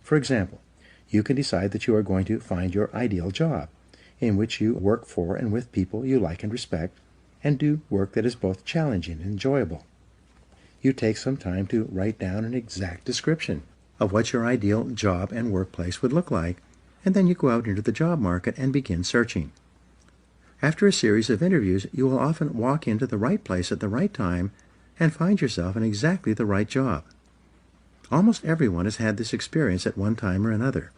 For example, you can decide that you are going to find your ideal job, in which you work for and with people you like and respect, and do work that is both challenging and enjoyable. You take some time to write down an exact description of what your ideal job and workplace would look like, and then you go out into the job market and begin searching. After a series of interviews, you will often walk into the right place at the right time and find yourself in exactly the right job. Almost everyone has had this experience at one time or another.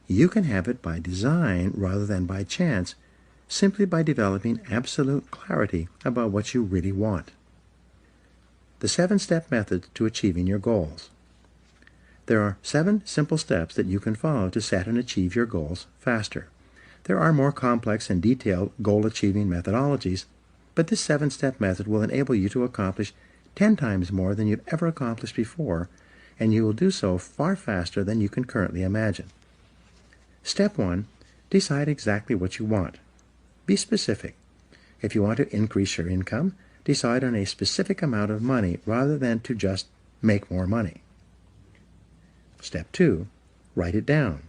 You can have it by design rather than by chance, simply by developing absolute clarity about what you really want. The 7-step method to achieving your goals. There are 7 simple steps that you can follow to set and achieve your goals faster. There are more complex and detailed goal-achieving methodologies, but this 7-step method will enable you to accomplish 10 times more than you've ever accomplished before, and you will do so far faster than you can currently imagine. Step 1. Decide exactly what you want. Be specific. If you want to increase your income, decide on a specific amount of money rather than to just make more money. Step 2. Write it down.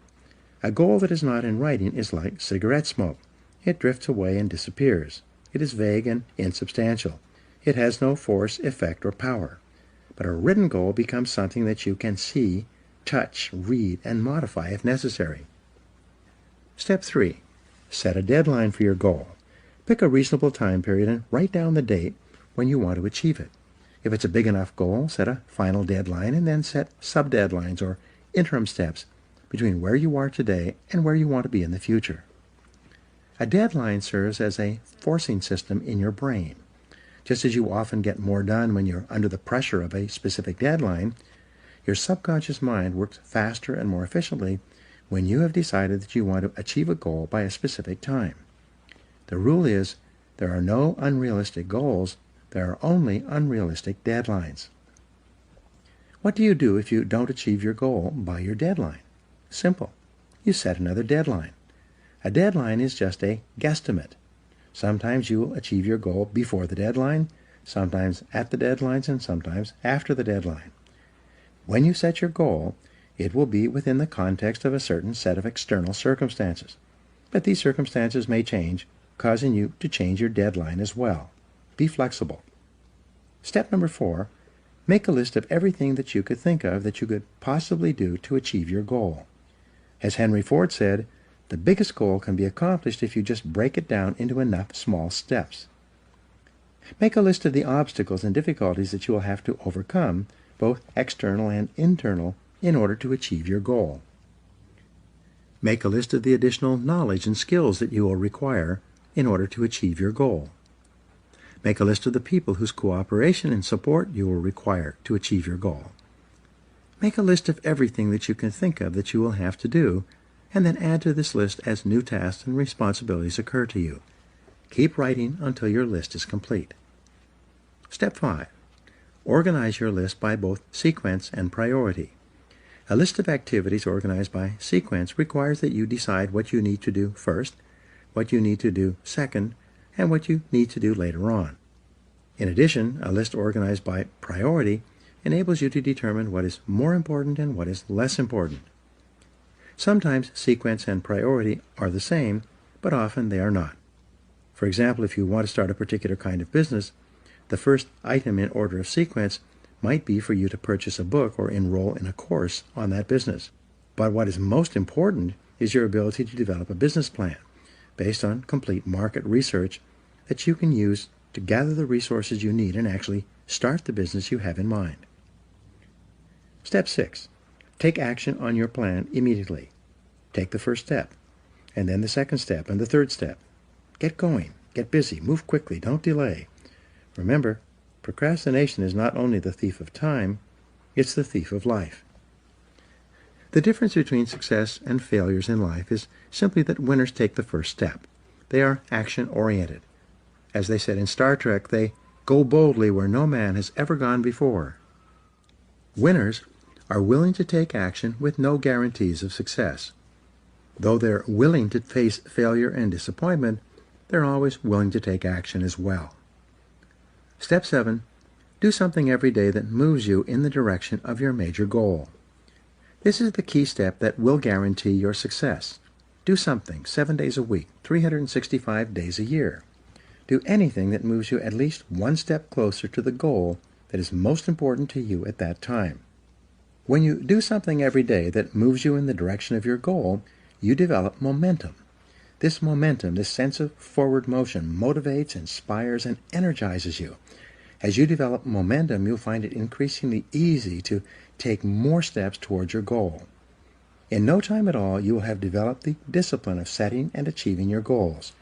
A goal that is not in writing is like cigarette smoke. It drifts away and disappears. It is vague and insubstantial. It has no force, effect, or power. But a written goal becomes something that you can see, touch, read, and modify if necessary. Step 3. Set a deadline for your goal. Pick a reasonable time period and write down the date when you want to achieve it. If it's a big enough goal, set a final deadline and then set sub-deadlines or interim steps between where you are today and where you want to be in the future. A deadline serves as a forcing system in your brain. Just as you often get more done when you're under the pressure of a specific deadline, your subconscious mind works faster and more efficiently when you have decided that you want to achieve a goal by a specific time. The rule is, there are no unrealistic goals, there are only unrealistic deadlines. What do you do if you don't achieve your goal by your deadline? Simple. You set another deadline. A deadline is just a guesstimate. Sometimes you will achieve your goal before the deadline, sometimes at the deadlines, and sometimes after the deadline. When you set your goal, it will be within the context of a certain set of external circumstances. But these circumstances may change, causing you to change your deadline as well. Be flexible. Step number 4, make a list of everything that you could think of that you could possibly do to achieve your goal. As Henry Ford said, the biggest goal can be accomplished if you just break it down into enough small steps. Make a list of the obstacles and difficulties that you will have to overcome, both external and internal, in order to achieve your goal. Make a list of the additional knowledge and skills that you will require in order to achieve your goal. Make a list of the people whose cooperation and support you will require to achieve your goal. Make a list of everything that you can think of that you will have to do, and then add to this list as new tasks and responsibilities occur to you. Keep writing until your list is complete. Step 5. Organize your list by both sequence and priority. A list of activities organized by sequence requires that you decide what you need to do first, what you need to do second, and what you need to do later on. In addition, a list organized by priority enables you to determine what is more important and what is less important. Sometimes sequence and priority are the same, but often they are not. For example, if you want to start a particular kind of business, the first item in order of sequence might be for you to purchase a book or enroll in a course on that business. But what is most important is your ability to develop a business plan based on complete market research that you can use to gather the resources you need and actually start the business you have in mind. Step 6. Take action on your plan immediately. Take the first step, and then the second step, and the third step. Get going, get busy, move quickly, don't delay. Remember, procrastination is not only the thief of time, it's the thief of life. The difference between success and failures in life is simply that winners take the first step. They are action-oriented. As they said in Star Trek, they go boldly where no man has ever gone before. Winners are willing to take action with no guarantees of success. Though they're willing to face failure and disappointment, they're always willing to take action as well. Step 7. Do something every day that moves you in the direction of your major goal. This is the key step that will guarantee your success. Do something 7 days a week, 365 days a year. Do anything that moves you at least one step closer to the goal that is most important to you at that time. When you do something every day that moves you in the direction of your goal, you develop momentum. This momentum, this sense of forward motion, motivates, inspires, and energizes you. As you develop momentum, you'll find it increasingly easy to take more steps towards your goal. In no time at all, you will have developed the discipline of setting and achieving your goals.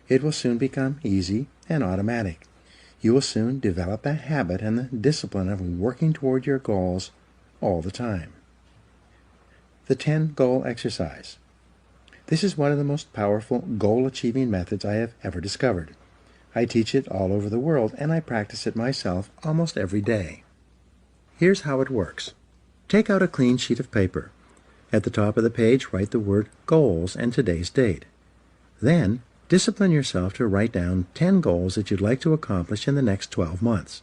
It will soon become easy and automatic. You will soon develop a habit and the discipline of working toward your goals all the time. The 10-goal exercise. This is one of the most powerful goal-achieving methods I have ever discovered. I teach it all over the world, and I practice it myself almost every day. Here's how it works. Take out a clean sheet of paper. At the top of the page, write the word goals and today's date. Then, discipline yourself to write down 10 goals that you'd like to accomplish in the next 12 months.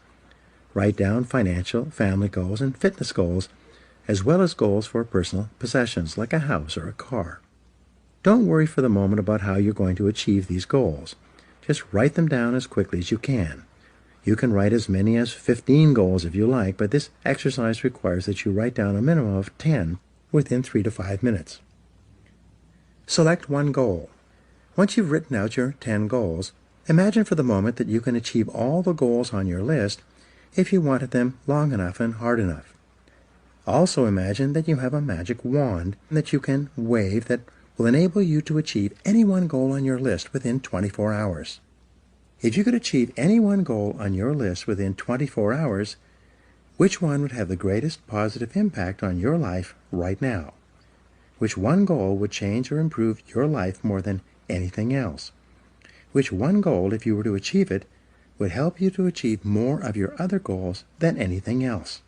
Write down financial, family goals, and fitness goals, as well as goals for personal possessions like a house or a car. Don't worry for the moment about how you're going to achieve these goals. Just write them down as quickly as you can. You can write as many as 15 goals if you like, but this exercise requires that you write down a minimum of 10 within 3 to 5 minutes. Select one goal. Once you've written out your 10 goals, imagine for the moment that you can achieve all the goals on your list if you wanted them long enough and hard enough. Also imagine that you have a magic wand that you can wave that will enable you to achieve any one goal on your list within 24 hours. If you could achieve any one goal on your list within 24 hours, which one would have the greatest positive impact on your life right now? Which one goal would change or improve your life more than anything else? Which one goal, if you were to achieve it, would help you to achieve more of your other goals than anything else?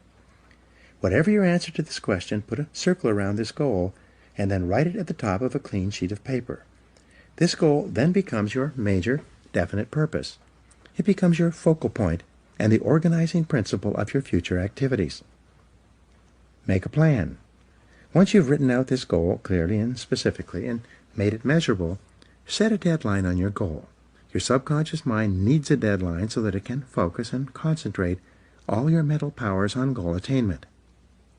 Whatever your answer to this question, put a circle around this goal and then write it at the top of a clean sheet of paper. This goal then becomes your major, definite purpose. It becomes your focal point and the organizing principle of your future activities. Make a plan. Once you've written out this goal clearly and specifically and made it measurable, set a deadline on your goal. Your subconscious mind needs a deadline so that it can focus and concentrate all your mental powers on goal attainment.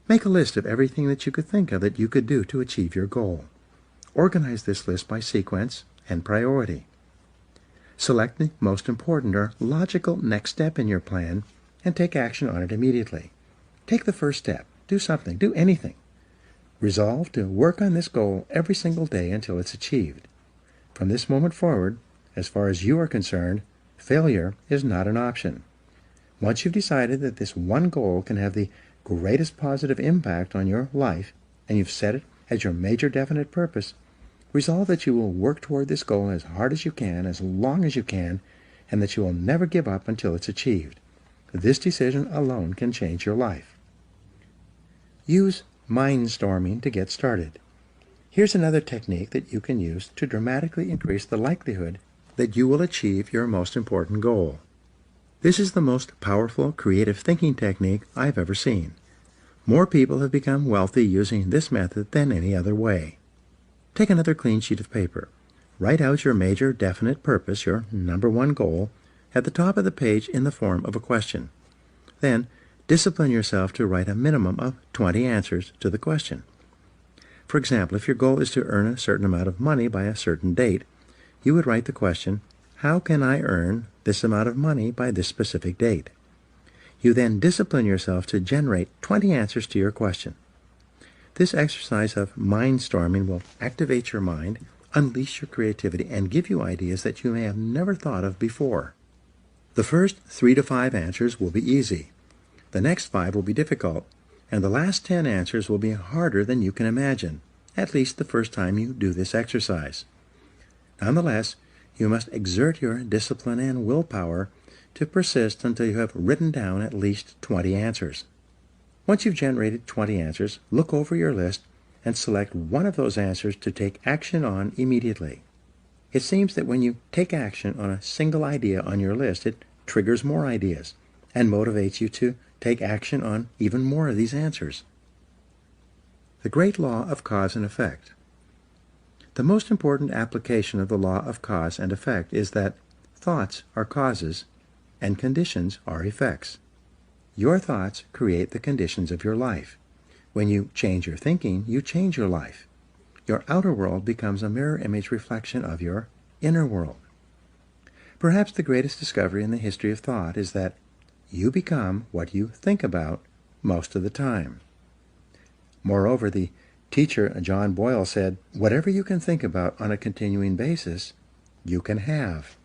Make a list of everything that you could think of that you could do to achieve your goal. Organize this list by sequence and priority. Select the most important or logical next step in your plan and take action on it immediately. Take the first step. Do something. Do anything. Resolve to work on this goal every single day until it's achieved. From this moment forward, as far as you are concerned, failure is not an option. Once you've decided that this one goal can have the greatest positive impact on your life, and you've set it as your major definite purpose, resolve that you will work toward this goal as hard as you can, as long as you can, and that you will never give up until it's achieved. This decision alone can change your life. Use mindstorming to get started. Here's another technique that you can use to dramatically increase the likelihood that you will achieve your most important goal. This is the most powerful creative thinking technique I've ever seen. More people have become wealthy using this method than any other way. Take another clean sheet of paper. Write out your major definite purpose, your number one goal, at the top of the page in the form of a question. Then, discipline yourself to write a minimum of 20 answers to the question. For example, if your goal is to earn a certain amount of money by a certain date, you would write the question, how can I earn this amount of money by this specific date? You then discipline yourself to generate 20 answers to your question. This exercise of mindstorming will activate your mind, unleash your creativity, and give you ideas that you may have never thought of before. The first 3 to 5 answers will be easy. The next 5 will be difficult, and the last 10 answers will be harder than you can imagine, at least the first time you do this exercise. Nonetheless, you must exert your discipline and willpower to persist until you have written down at least 20 answers. Once you've generated 20 answers, look over your list and select one of those answers to take action on immediately. It seems that when you take action on a single idea on your list, it triggers more ideas and motivates you to take action on even more of these answers. The great law of cause and effect. The most important application of the law of cause and effect is that thoughts are causes and conditions are effects. Your thoughts create the conditions of your life. When you change your thinking, you change your life. Your outer world becomes a mirror image reflection of your inner world. Perhaps the greatest discovery in the history of thought is that you become what you think about most of the time. Moreover, the teacher John Boyle said, whatever you can think about on a continuing basis, you can have.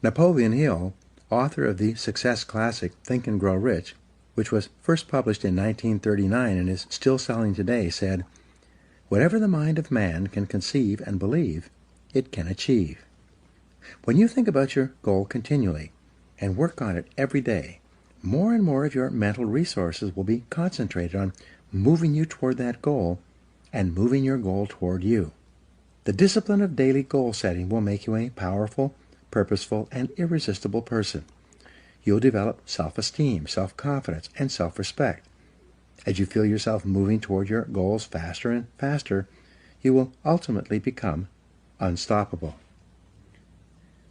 Napoleon Hill, author of the success classic Think and Grow Rich, which was first published in 1939 and is still selling today, said, whatever the mind of man can conceive and believe, it can achieve. When you think about your goal continually and work on it every day, more and more of your mental resources will be concentrated on moving you toward that goal and moving your goal toward you. The discipline of daily goal setting will make you a powerful, purposeful, and irresistible person. You'll develop self-esteem, self-confidence, and self-respect. As you feel yourself moving toward your goals faster and faster, you will ultimately become unstoppable.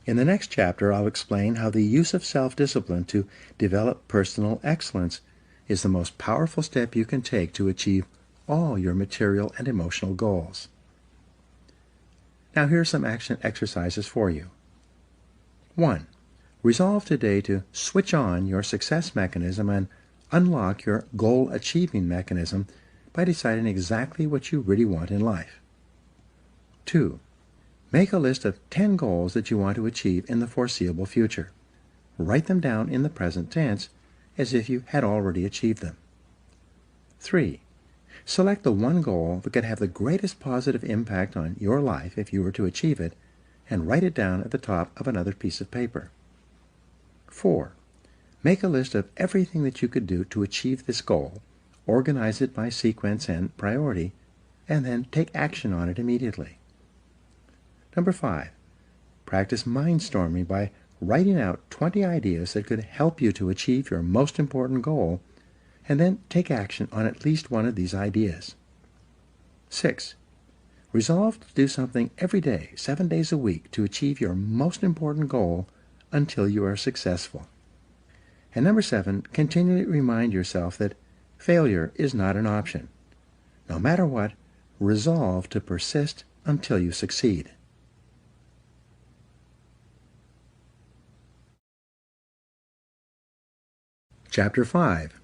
In the next chapter, I'll explain how the use of self-discipline to develop personal excellence is the most powerful step you can take to achieve all your material and emotional goals. Now here are some action exercises for you. 1. Resolve today to switch on your success mechanism and unlock your goal-achieving mechanism by deciding exactly what you really want in life. 2. Make a list of 10 goals that you want to achieve in the foreseeable future. Write them down in the present tense as if you had already achieved them. 3. Select the one goal that could have the greatest positive impact on your life if you were to achieve it, and write it down at the top of another piece of paper. 4. Make a list of everything that you could do to achieve this goal, organize it by sequence and priority, and then take action on it immediately. Number 5. Practice mindstorming by writing out 20 ideas that could help you to achieve your most important goal, and then take action on at least one of these ideas. 6. Resolve to do something every day, 7 days a week, to achieve your most important goal until you are successful. And number 7, continually remind yourself that failure is not an option. No matter what, resolve to persist until you succeed. Chapter 5.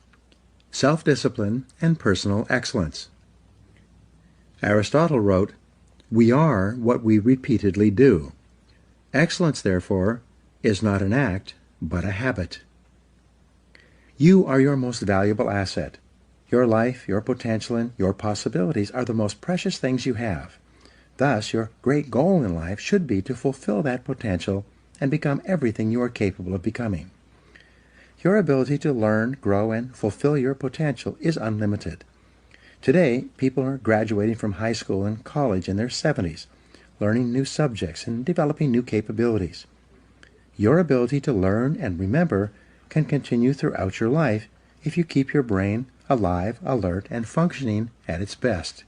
Self-Discipline and Personal Excellence. Aristotle wrote, "We are what we repeatedly do. Excellence, therefore, is not an act, but a habit." You are your most valuable asset. Your life, your potential, and your possibilities are the most precious things you have. Thus, your great goal in life should be to fulfill that potential and become everything you are capable of becoming. Your ability to learn, grow, and fulfill your potential is unlimited. Today, people are graduating from high school and college in their 70s, learning new subjects and developing new capabilities. Your ability to learn and remember can continue throughout your life if you keep your brain alive, alert, and functioning at its best.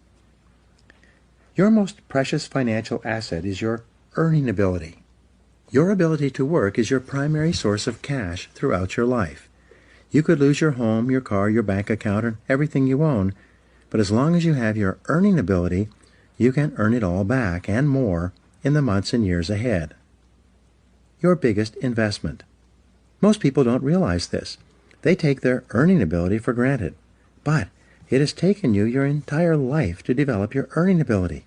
Your most precious financial asset is your earning ability. Your ability to work is your primary source of cash throughout your life. You could lose your home, your car, your bank account, and everything you own, but as long as you have your earning ability, you can earn it all back and more in the months and years ahead. Your biggest investment. Most people don't realize this. They take their earning ability for granted, but it has taken you your entire life to develop your earning ability.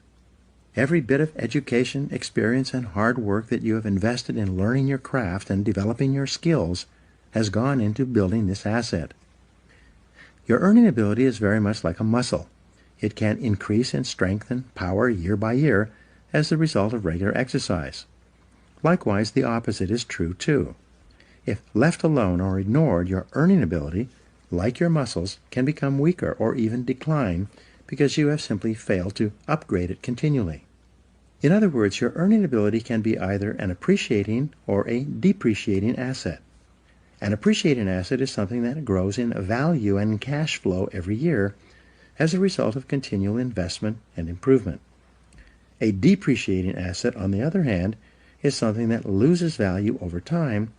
Every bit of education, experience, and hard work that you have invested in learning your craft and developing your skills has gone into building this asset. Your earning ability is very much like a muscle. It can increase in strength and power year by year as the result of regular exercise. Likewise, the opposite is true too. If left alone or ignored, your earning ability, like your muscles, can become weaker or even decline because you have simply failed to upgrade it continually. In other words, your earning ability can be either an appreciating or a depreciating asset. An appreciating asset is something that grows in value and cash flow every year as a result of continual investment and improvement. A depreciating asset, on the other hand, is something that loses value over time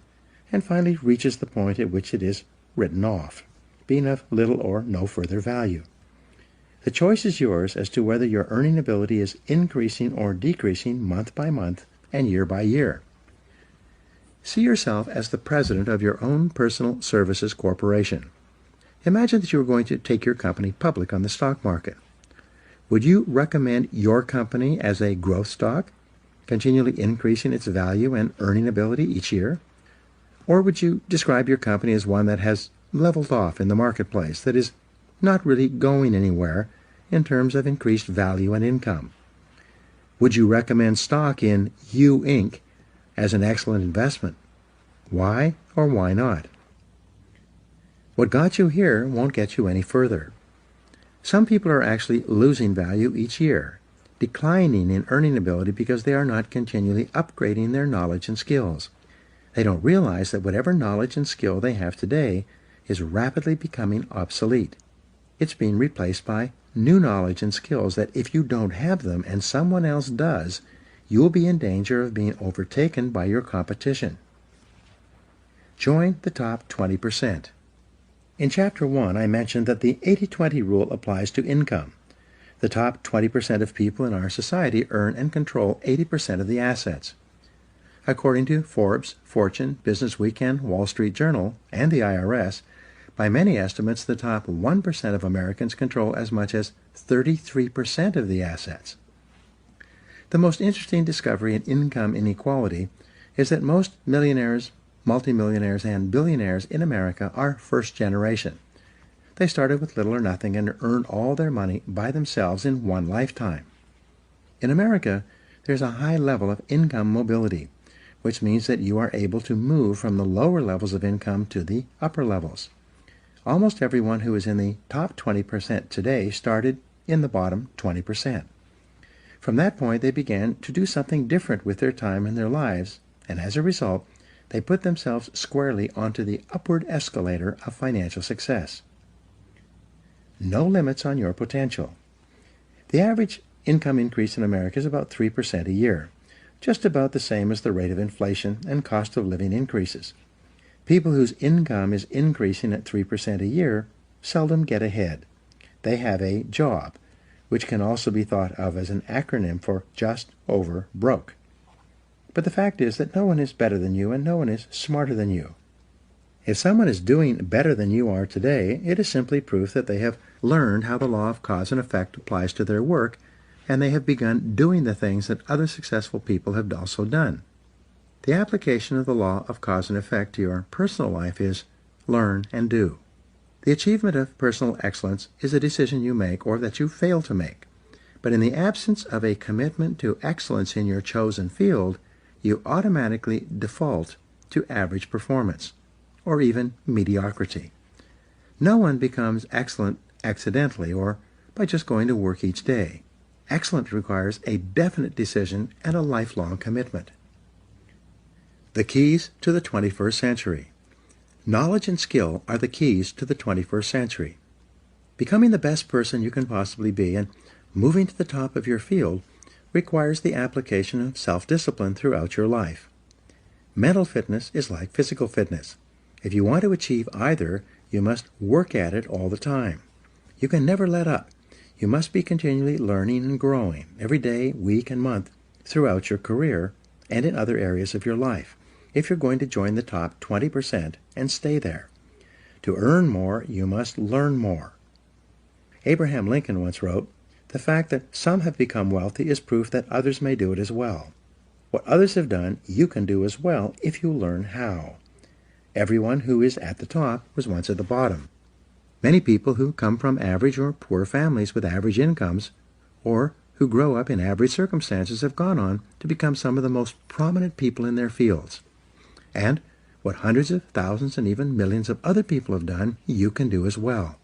and finally reaches the point at which it is written off, being of little or no further value. The choice is yours as to whether your earning ability is increasing or decreasing month by month and year by year. See yourself as the president of your own personal services corporation. Imagine that you were going to take your company public on the stock market. Would you recommend your company as a growth stock, continually increasing its value and earning ability each year? Or would you describe your company as one that has leveled off in the marketplace, that is not really going anywhere in terms of increased value and income? Would you recommend stock in U Inc. as an excellent investment? Why or why not? What got you here won't get you any further. Some people are actually losing value each year, declining in earning ability because they are not continually upgrading their knowledge and skills. They don't realize that whatever knowledge and skill they have today is rapidly becoming obsolete. It's being replaced by new knowledge and skills that if you don't have them and someone else does, you will be in danger of being overtaken by your competition. Join the top 20%. In Chapter 1, I mentioned that the 80-20 rule applies to income. The top 20% of people in our society earn and control 80% of the assets. According to Forbes, Fortune, Business Weekend, Wall Street Journal, and the IRS, by many estimates, the top 1% of Americans control as much as 33% of the assets. The most interesting discovery in income inequality is that most millionaires, multimillionaires, and billionaires in America are first generation. They started with little or nothing and earned all their money by themselves in one lifetime. In America, there's a high level of income mobility, which means that you are able to move from the lower levels of income to the upper levels. Almost everyone who is in the top 20% today started in the bottom 20%. From that point, they began to do something different with their time and their lives, and as a result, they put themselves squarely onto the upward escalator of financial success. No limits on your potential. The average income increase in America is about 3% a year, just about the same as the rate of inflation and cost of living increases. People whose income is increasing at 3% a year seldom get ahead. They have a job, which can also be thought of as an acronym for just over broke. But the fact is that no one is better than you and no one is smarter than you. If someone is doing better than you are today, it is simply proof that they have learned how the law of cause and effect applies to their work, and they have begun doing the things that other successful people have also done. The application of the law of cause and effect to your personal life is learn and do. The achievement of personal excellence is a decision you make or that you fail to make. But in the absence of a commitment to excellence in your chosen field, you automatically default to average performance, or even mediocrity. No one becomes excellent accidentally or by just going to work each day. Excellence requires a definite decision and a lifelong commitment. The keys to the 21st century. Knowledge and skill are the keys to the 21st century. Becoming the best person you can possibly be and moving to the top of your field requires the application of self-discipline throughout your life. Mental fitness is like physical fitness. If you want to achieve either, you must work at it all the time. You can never let up. You must be continually learning and growing every day, week, and month throughout your career and in other areas of your life, if you're going to join the top 20% and stay there. To earn more, you must learn more. Abraham Lincoln once wrote, "The fact that some have become wealthy is proof that others may do it as well. What others have done, you can do as well if you learn how." Everyone who is at the top was once at the bottom. Many people who come from average or poor families with average incomes, or who grow up in average circumstances, have gone on to become some of the most prominent people in their fields. And what hundreds of thousands and even millions of other people have done, you can do as well.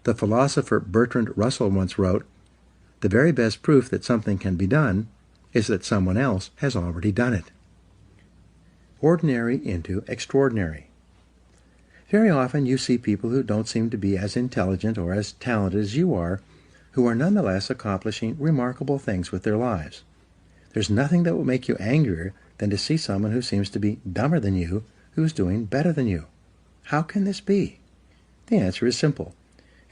The philosopher Bertrand Russell once wrote, "The very best proof that something can be done is that someone else has already done it." Ordinary into extraordinary. Very often you see people who don't seem to be as intelligent or as talented as you are, who are nonetheless accomplishing remarkable things with their lives. There's nothing that will make you angrier than to see someone who seems to be dumber than you, who is doing better than you. How can this be? The answer is simple.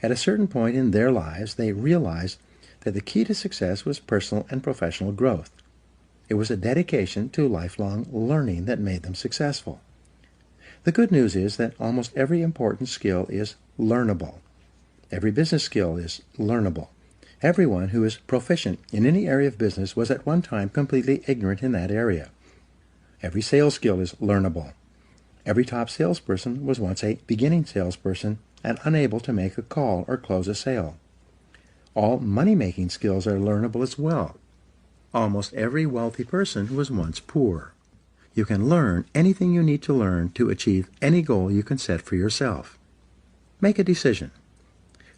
At a certain point in their lives, they realized that the key to success was personal and professional growth. It was a dedication to lifelong learning that made them successful. The good news is that almost every important skill is learnable. Every business skill is learnable. Everyone who is proficient in any area of business was at one time completely ignorant in that area. Every sales skill is learnable. Every top salesperson was once a beginning salesperson and unable to make a call or close a sale. All money-making skills are learnable as well. Almost every wealthy person was once poor. You can learn anything you need to learn to achieve any goal you can set for yourself. Make a decision.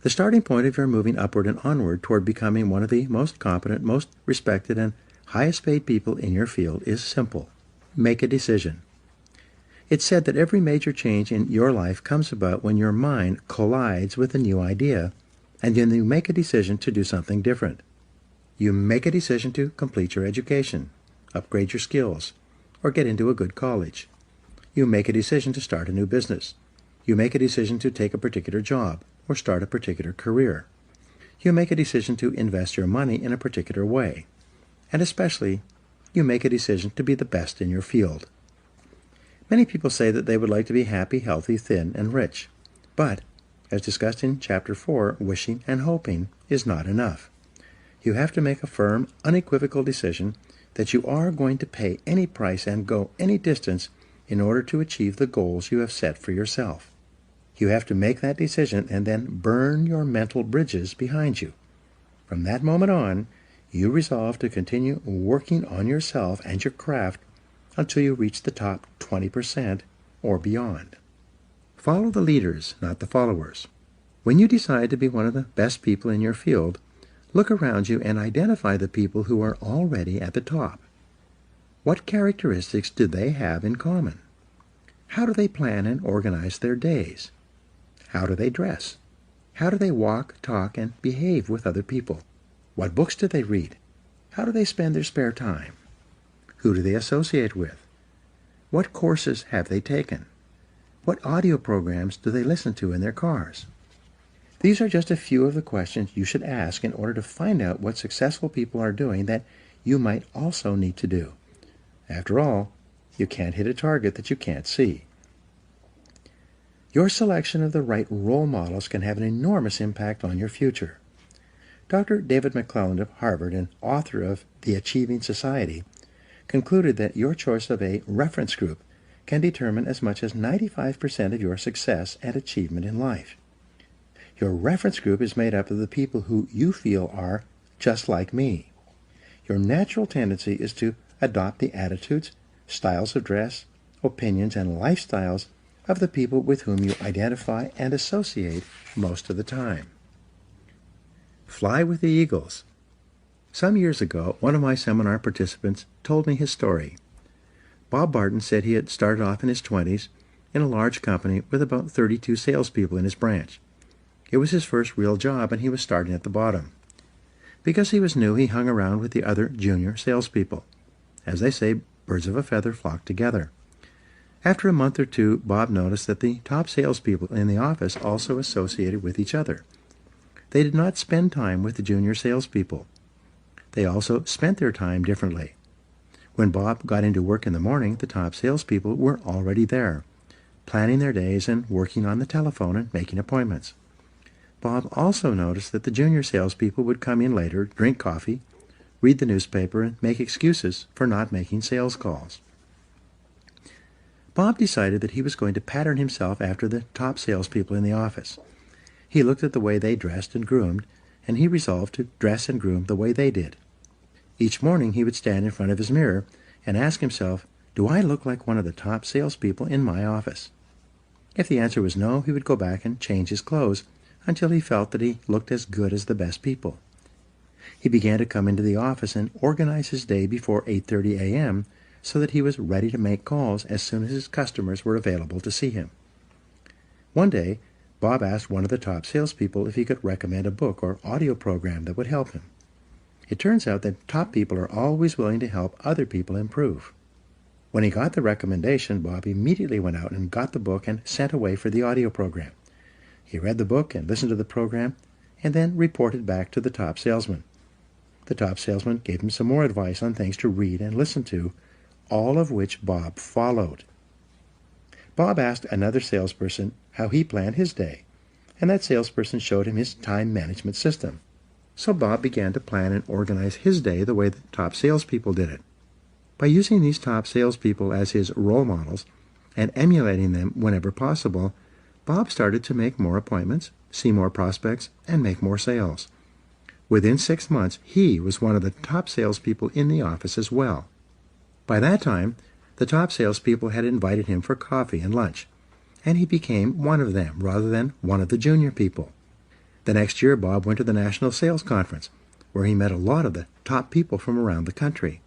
The starting point of your moving upward and onward toward becoming one of the most competent, most respected, and highest paid people in your field is simple. Make a decision. It's said that every major change in your life comes about when your mind collides with a new idea, and then you make a decision to do something different. You make a decision to complete your education, upgrade your skills, or get into a good college. You make a decision to start a new business. You make a decision to take a particular job or start a particular career. You make a decision to invest your money in a particular way. And especially, you make a decision to be the best in your field. Many people say that they would like to be happy, healthy, thin, and rich. But, as discussed in Chapter 4, wishing and hoping is not enough. You have to make a firm, unequivocal decision that you are going to pay any price and go any distance in order to achieve the goals you have set for yourself. You have to make that decision and then burn your mental bridges behind you. From that moment on, you resolve to continue working on yourself and your craft until you reach the top 20% or beyond. Follow the leaders, not the followers. When you decide to be one of the best people in your field, look around you and identify the people who are already at the top. What characteristics do they have in common? How do they plan and organize their days? How do they dress? How do they walk, talk, and behave with other people? What books do they read? How do they spend their spare time? Who do they associate with? What courses have they taken? What audio programs do they listen to in their cars? These are just a few of the questions you should ask in order to find out what successful people are doing that you might also need to do. After all, you can't hit a target that you can't see. Your selection of the right role models can have an enormous impact on your future. Dr. David McClelland of Harvard, and author of The Achieving Society, concluded that your choice of a reference group can determine as much as 95% of your success and achievement in life. Your reference group is made up of the people who you feel are just like me. Your natural tendency is to adopt the attitudes, styles of dress, opinions, and lifestyles of the people with whom you identify and associate most of the time. Fly with the eagles. Some years ago, one of my seminar participants told me his story. Bob Barton said he had started off in his 20s in a large company with about 32 salespeople in his branch. It was his first real job, and he was starting at the bottom. Because he was new, he hung around with the other junior salespeople. As they say, birds of a feather flock together. After a month or two, Bob noticed that the top salespeople in the office also associated with each other. They did not spend time with the junior salespeople. They also spent their time differently. When Bob got into work in the morning, the top salespeople were already there, planning their days and working on the telephone and making appointments. Bob also noticed that the junior salespeople would come in later, drink coffee, read the newspaper, and make excuses for not making sales calls. Bob decided that he was going to pattern himself after the top salespeople in the office. He looked at the way they dressed and groomed, and he resolved to dress and groom the way they did. Each morning he would stand in front of his mirror and ask himself, "Do I look like one of the top salespeople in my office?" If the answer was no, he would go back and change his clothes until he felt that he looked as good as the best people. He began to come into the office and organize his day before 8:30 a.m. so that he was ready to make calls as soon as his customers were available to see him. One day, Bob asked one of the top salespeople if he could recommend a book or audio program that would help him. It turns out that top people are always willing to help other people improve. When he got the recommendation, Bob immediately went out and got the book and sent away for the audio program. He read the book and listened to the program, and then reported back to the top salesman. The top salesman gave him some more advice on things to read and listen to, all of which Bob followed. Bob asked another salesperson how he planned his day, and that salesperson showed him his time management system. So Bob began to plan and organize his day the way the top salespeople did it. By using these top salespeople as his role models and emulating them whenever possible, Bob started to make more appointments, see more prospects, and make more sales. Within 6 months, he was one of the top salespeople in the office as well. By that time, the top salespeople had invited him for coffee and lunch, and he became one of them rather than one of the junior people. The next year, Bob went to the National Sales Conference, where he met a lot of the top people from around the country.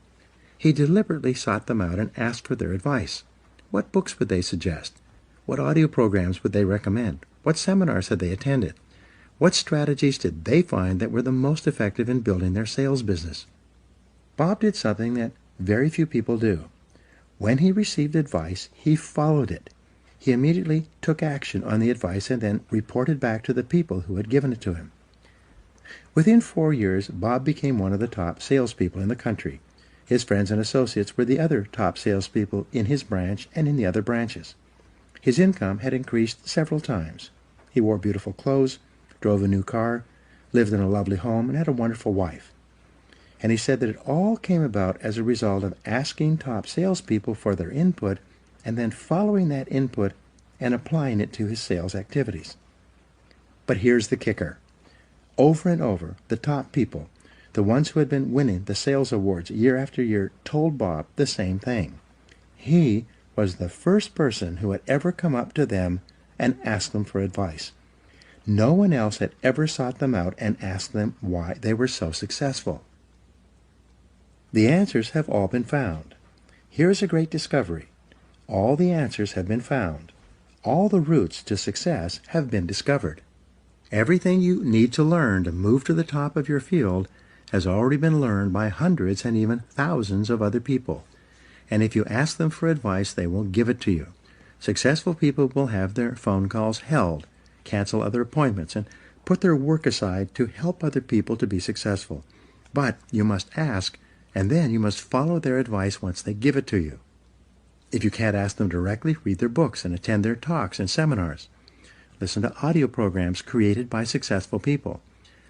He deliberately sought them out and asked for their advice. What books would they suggest? What audio programs would they recommend? What seminars had they attended? What strategies did they find that were the most effective in building their sales business? Bob did something that very few people do. When he received advice, he followed it. He immediately took action on the advice and then reported back to the people who had given it to him. Within 4 years, Bob became one of the top salespeople in the country. His friends and associates were the other top salespeople in his branch and in the other branches. His income had increased several times. He wore beautiful clothes, drove a new car, lived in a lovely home, and had a wonderful wife. And he said that it all came about as a result of asking top salespeople for their input and then following that input and applying it to his sales activities. But here's the kicker. Over and over, the top people, the ones who had been winning the sales awards year after year, told Bob the same thing. He was the first person who had ever come up to them and asked them for advice. No one else had ever sought them out and asked them why they were so successful. The answers have all been found. Here's a great discovery. All the answers have been found. All the routes to success have been discovered. Everything you need to learn to move to the top of your field has already been learned by hundreds and even thousands of other people. And if you ask them for advice, they will give it to you. Successful people will have their phone calls held, cancel other appointments, and put their work aside to help other people to be successful. But you must ask, and then you must follow their advice once they give it to you. If you can't ask them directly, read their books and attend their talks and seminars. Listen to audio programs created by successful people.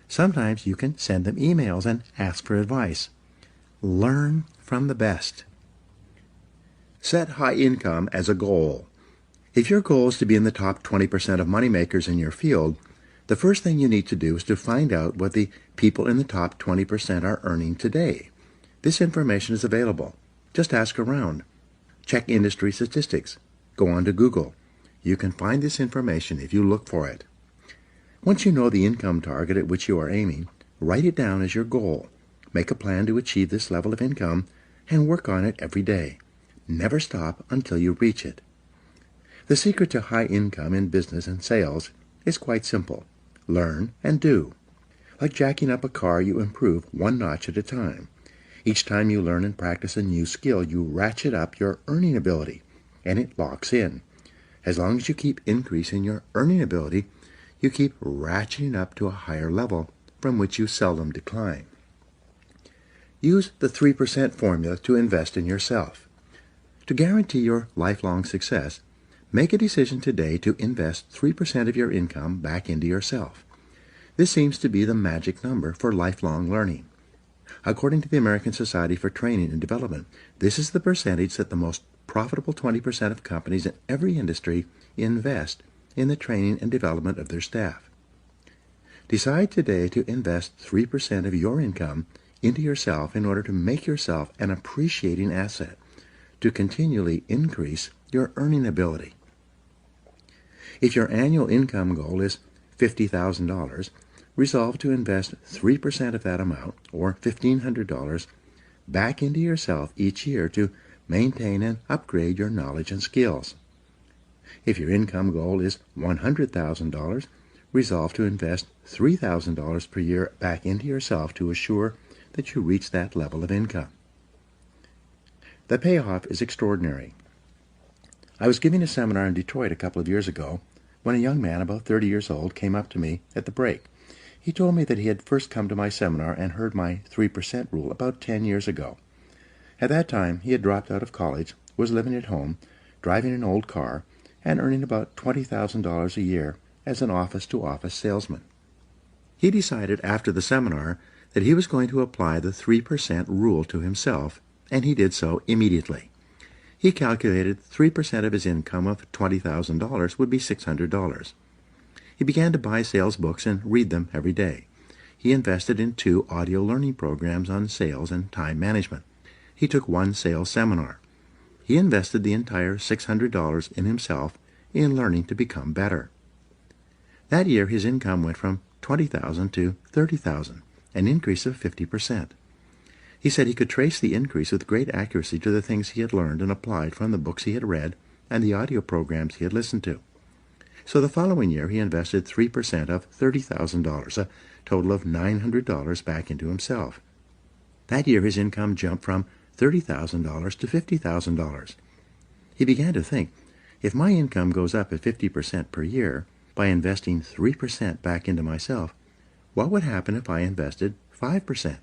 Sometimes you can send them emails and ask for advice. Learn from the best. Set high income as a goal. If your goal is to be in the top 20% of moneymakers in your field, the first thing you need to do is to find out what the people in the top 20% are earning today. This information is available. Just ask around. Check industry statistics. Go on to Google. You can find this information if you look for it. Once you know the income target at which you are aiming, write it down as your goal. Make a plan to achieve this level of income and work on it every day. Never stop until you reach it. The secret to high income in business and sales is quite simple. Learn and do. Like jacking up a car, you improve one notch at a time. Each time you learn and practice a new skill, you ratchet up your earning ability, and it locks in. As long as you keep increasing your earning ability, you keep ratcheting up to a higher level from which you seldom decline. Use the 3% formula to invest in yourself. To guarantee your lifelong success, make a decision today to invest 3% of your income back into yourself. This seems to be the magic number for lifelong learning. According to the American Society for Training and Development, this is the percentage that the most profitable 20% of companies in every industry invest in the training and development of their staff. Decide today to invest 3% of your income into yourself in order to make yourself an appreciating asset, to continually increase your earning ability. If your annual income goal is $50,000, resolve to invest 3% of that amount, or $1,500, back into yourself each year to maintain and upgrade your knowledge and skills. If your income goal is $100,000, resolve to invest $3,000 per year back into yourself to assure that you reach that level of income. The payoff is extraordinary. I was giving a seminar in Detroit a couple of years ago when a young man about 30 years old came up to me at the break. He told me that he had first come to my seminar and heard my 3% rule about 10 years ago. At that time, he had dropped out of college, was living at home, driving an old car, and earning about $20,000 a year as an office-to-office salesman. He decided after the seminar that he was going to apply the 3% rule to himself, and he did so immediately. He calculated 3% of his income of $20,000 would be $600. He began to buy sales books and read them every day. He invested in 2 audio learning programs on sales and time management. He took 1 sales seminar. He invested the entire $600 in himself in learning to become better. That year his income went from $20,000 to $30,000, an increase of 50%. He said he could trace the increase with great accuracy to the things he had learned and applied from the books he had read and the audio programs he had listened to. So the following year he invested 3% of $30,000, a total of $900 back into himself. That year his income jumped from $30,000 to $50,000. He began to think, if my income goes up at 50% per year by investing 3% back into myself, what would happen if I invested 5%?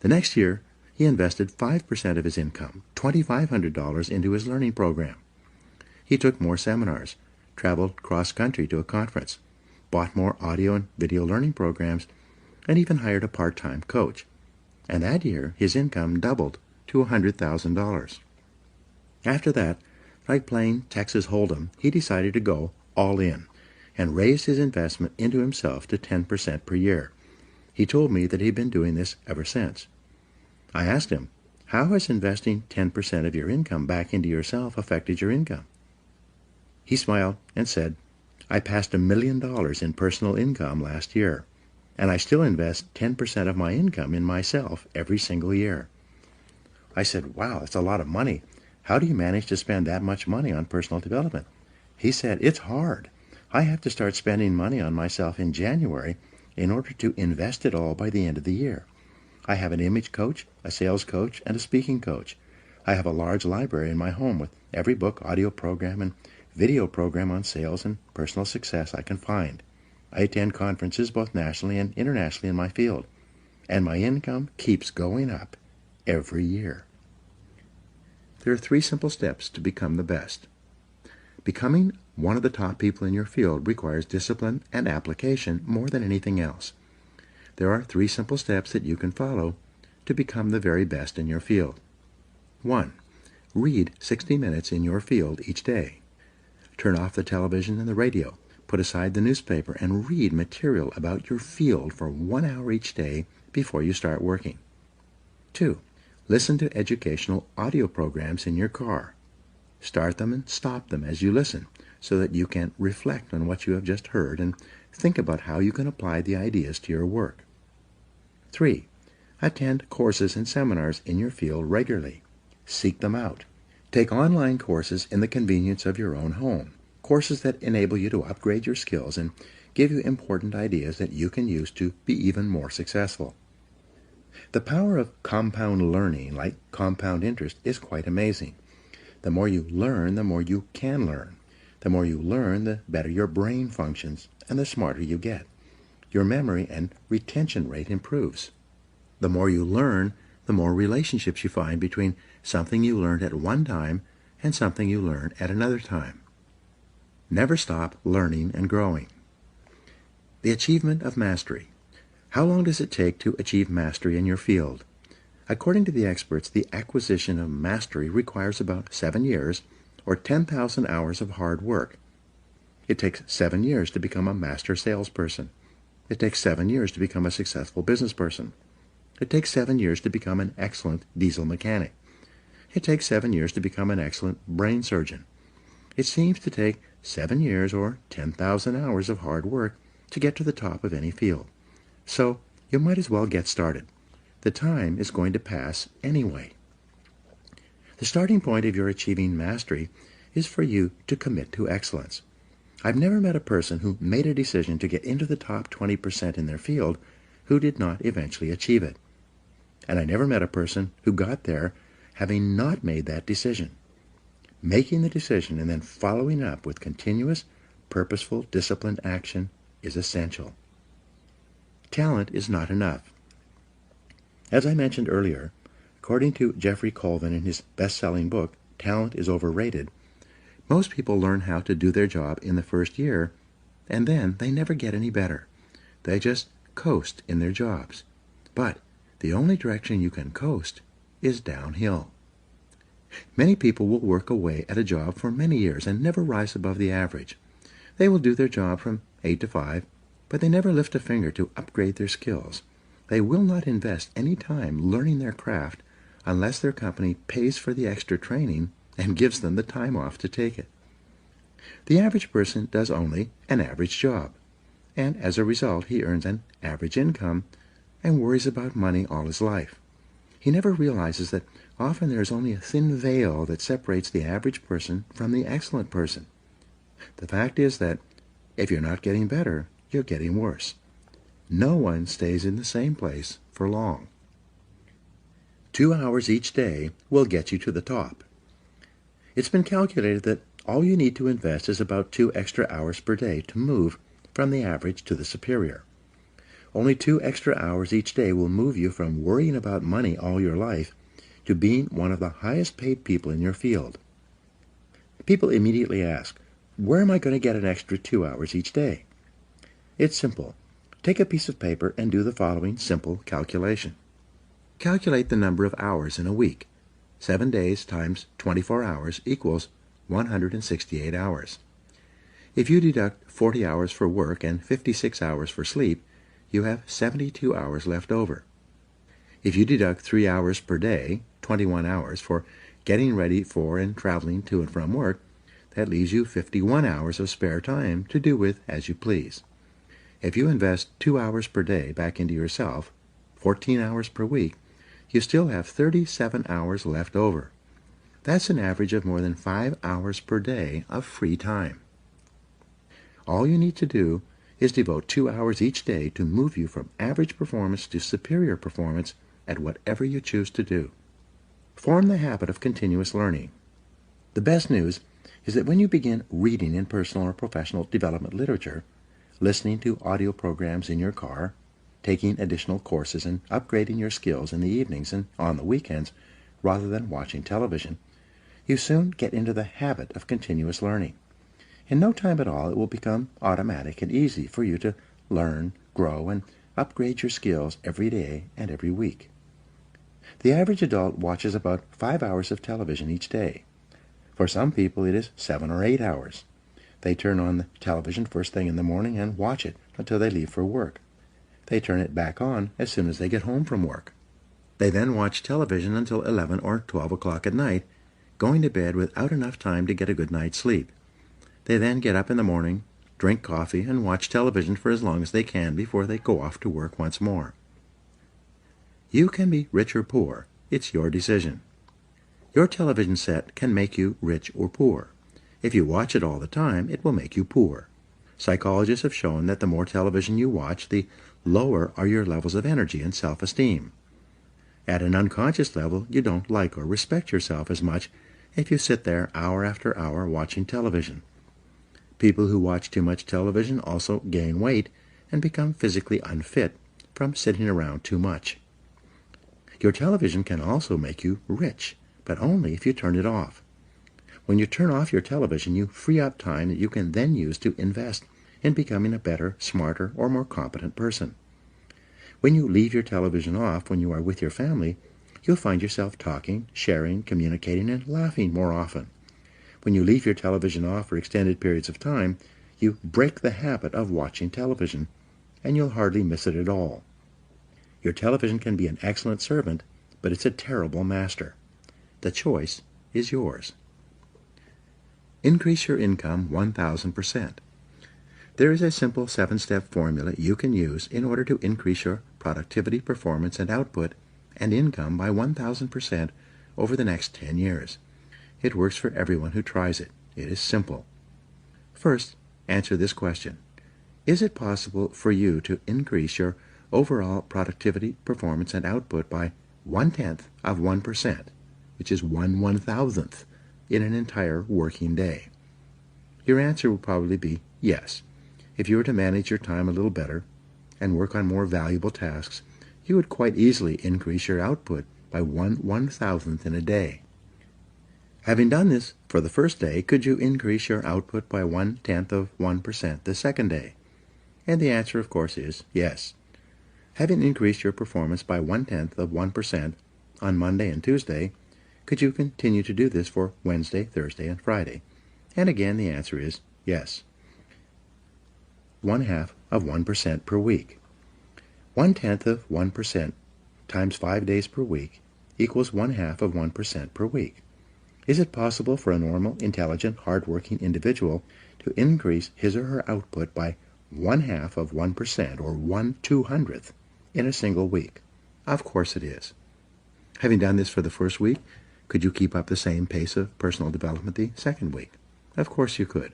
The next year, he invested 5% of his income, $2,500, into his learning program. He took more seminars, traveled cross-country to a conference, bought more audio and video learning programs, and even hired a part-time coach. And that year, his income doubled to $100,000. After that, Like playing Texas Hold'em, he decided to go all in and raised his investment into himself to 10% per year. He told me that he'd been doing this ever since. I asked him, how has investing 10% of your income back into yourself affected your income? He smiled and said, I passed $1 million in personal income last year, and I still invest 10% of my income in myself every single year. I said, wow, that's a lot of money. How do you manage to spend that much money on personal development? He said, it's hard. I have to start spending money on myself in January in order to invest it all by the end of the year. I have an image coach, a sales coach, and a speaking coach. I have a large library in my home with every book, audio program, and video program on sales and personal success I can find. I attend conferences both nationally and internationally in my field, and my income keeps going up every year. There are 3 simple steps to become the best. Becoming one of the top people in your field requires discipline and application more than anything else. There are 3 simple steps that you can follow to become the very best in your field. 1. Read 60 minutes in your field each day. Turn off the television and the radio. Put aside the newspaper and read material about your field for 1 hour each day before you start working. 2. Listen to educational audio programs in your car. Start them and stop them as you listen so that you can reflect on what you have just heard and think about how you can apply the ideas to your work. 3. Attend courses and seminars in your field regularly. Seek them out. Take online courses in the convenience of your own home, courses that enable you to upgrade your skills and give you important ideas that you can use to be even more successful. The power of compound learning, like compound interest, is quite amazing. The more you learn, the more you can learn. The more you learn, the better your brain functions and the smarter you get. Your memory and retention rate improves. The more you learn, the more relationships you find between something you learned at one time and something you learn at another time. Never stop learning and growing. The achievement of mastery. How long does it take to achieve mastery in your field? According to the experts, the acquisition of mastery requires about 7 years or 10,000 hours of hard work. It takes 7 years to become a master salesperson. It takes 7 years to become a successful business person. It takes 7 years to become an excellent diesel mechanic. It takes 7 years to become an excellent brain surgeon. It seems to take 7 years or 10,000 hours of hard work to get to the top of any field. So you might as well get started. The time is going to pass anyway. The starting point of your achieving mastery is for you to commit to excellence. I've never met a person who made a decision to get into the top 20% in their field who did not eventually achieve it. And I never met a person who got there having not made that decision. Making the decision and then following up with continuous, purposeful, disciplined action is essential. Talent is not enough. As I mentioned earlier, according to Jeffrey Colvin in his best-selling book, Talent is Overrated, most people learn how to do their job in the first year, and then they never get any better. They just coast in their jobs. But the only direction you can coast is downhill. Many people will work away at a job for many years and never rise above the average. They will do their job from 8 to 5, but they never lift a finger to upgrade their skills. They will not invest any time learning their craft unless their company pays for the extra training and gives them the time off to take it. The average person does only an average job, and as a result he earns an average income and worries about money all his life. He never realizes that often there is only a thin veil that separates the average person from the excellent person. The fact is that if you're not getting better, you're getting worse. No one stays in the same place for long. 2 hours each day will get you to the top. It's been calculated that all you need to invest is about 2 extra hours per day to move from the average to the superior. Only 2 extra hours each day will move you from worrying about money all your life to being one of the highest paid people in your field. People immediately ask, where am I going to get an extra 2 hours each day? It's simple. Take a piece of paper and do the following simple calculation. Calculate the number of hours in a week. 7 days times 24 hours equals 168 hours. If you deduct 40 hours for work and 56 hours for sleep, you have 72 hours left over. If you deduct 3 hours per day, 21 hours, for getting ready for and traveling to and from work, that leaves you 51 hours of spare time to do with as you please. If you invest 2 hours per day back into yourself, 14 hours per week, you still have 37 hours left over. That's an average of more than 5 hours per day of free time. All you need to do is devote 2 hours each day to move you from average performance to superior performance at whatever you choose to do. Form the habit of continuous learning. The best news is that when you begin reading in personal or professional development literature, listening to audio programs in your car, taking additional courses, and upgrading your skills in the evenings and on the weekends rather than watching television, you soon get into the habit of continuous learning. In no time at all, it will become automatic and easy for you to learn, grow, and upgrade your skills every day and every week. The average adult watches about 5 hours of television each day. For some people, it is 7 or 8 hours. They turn on the television first thing in the morning and watch it until they leave for work. They turn it back on as soon as they get home from work. They then watch television until 11 or 12 o'clock at night, going to bed without enough time to get a good night's sleep. They then get up in the morning, drink coffee, and watch television for as long as they can before they go off to work once more. You can be rich or poor. It's your decision. Your television set can make you rich or poor. If you watch it all the time, it will make you poor. Psychologists have shown that the more television you watch, the lower are your levels of energy and self-esteem. At an unconscious level, you don't like or respect yourself as much if you sit there hour after hour watching television. People who watch too much television also gain weight and become physically unfit from sitting around too much. Your television can also make you rich, but only if you turn it off. When you turn off your television, you free up time that you can then use to invest in becoming a better, smarter, or more competent person. When you leave your television off when you are with your family, you'll find yourself talking, sharing, communicating, and laughing more often. When you leave your television off for extended periods of time, you break the habit of watching television, and you'll hardly miss it at all. Your television can be an excellent servant, but it's a terrible master. The choice is yours. Increase your income 1,000%. There is a simple 7-step formula you can use in order to increase your productivity, performance, and output and income by 1,000% over the next 10 years. It works for everyone who tries it. It is simple. First, answer this question. Is it possible for you to increase your overall productivity, performance, and output by 0.1%, which is 1/1000th, in an entire working day? Your answer will probably be yes. If you were to manage your time a little better and work on more valuable tasks, you would quite easily increase your output by 1/1000th in a day. Having done this for the first day, could you increase your output by 0.1% the second day? And the answer, of course, is yes. Having increased your performance by 0.1% on Monday and Tuesday, could you continue to do this for Wednesday, Thursday, and Friday? And again, the answer is yes. 0.1% per week. 0.1% times 5 days per week equals 0.1% per week. Is it possible for a normal, intelligent, hard-working individual to increase his or her output by 0.1% or 1/200th in a single week? Of course it is. Having done this for the first week, could you keep up the same pace of personal development the second week? Of course you could.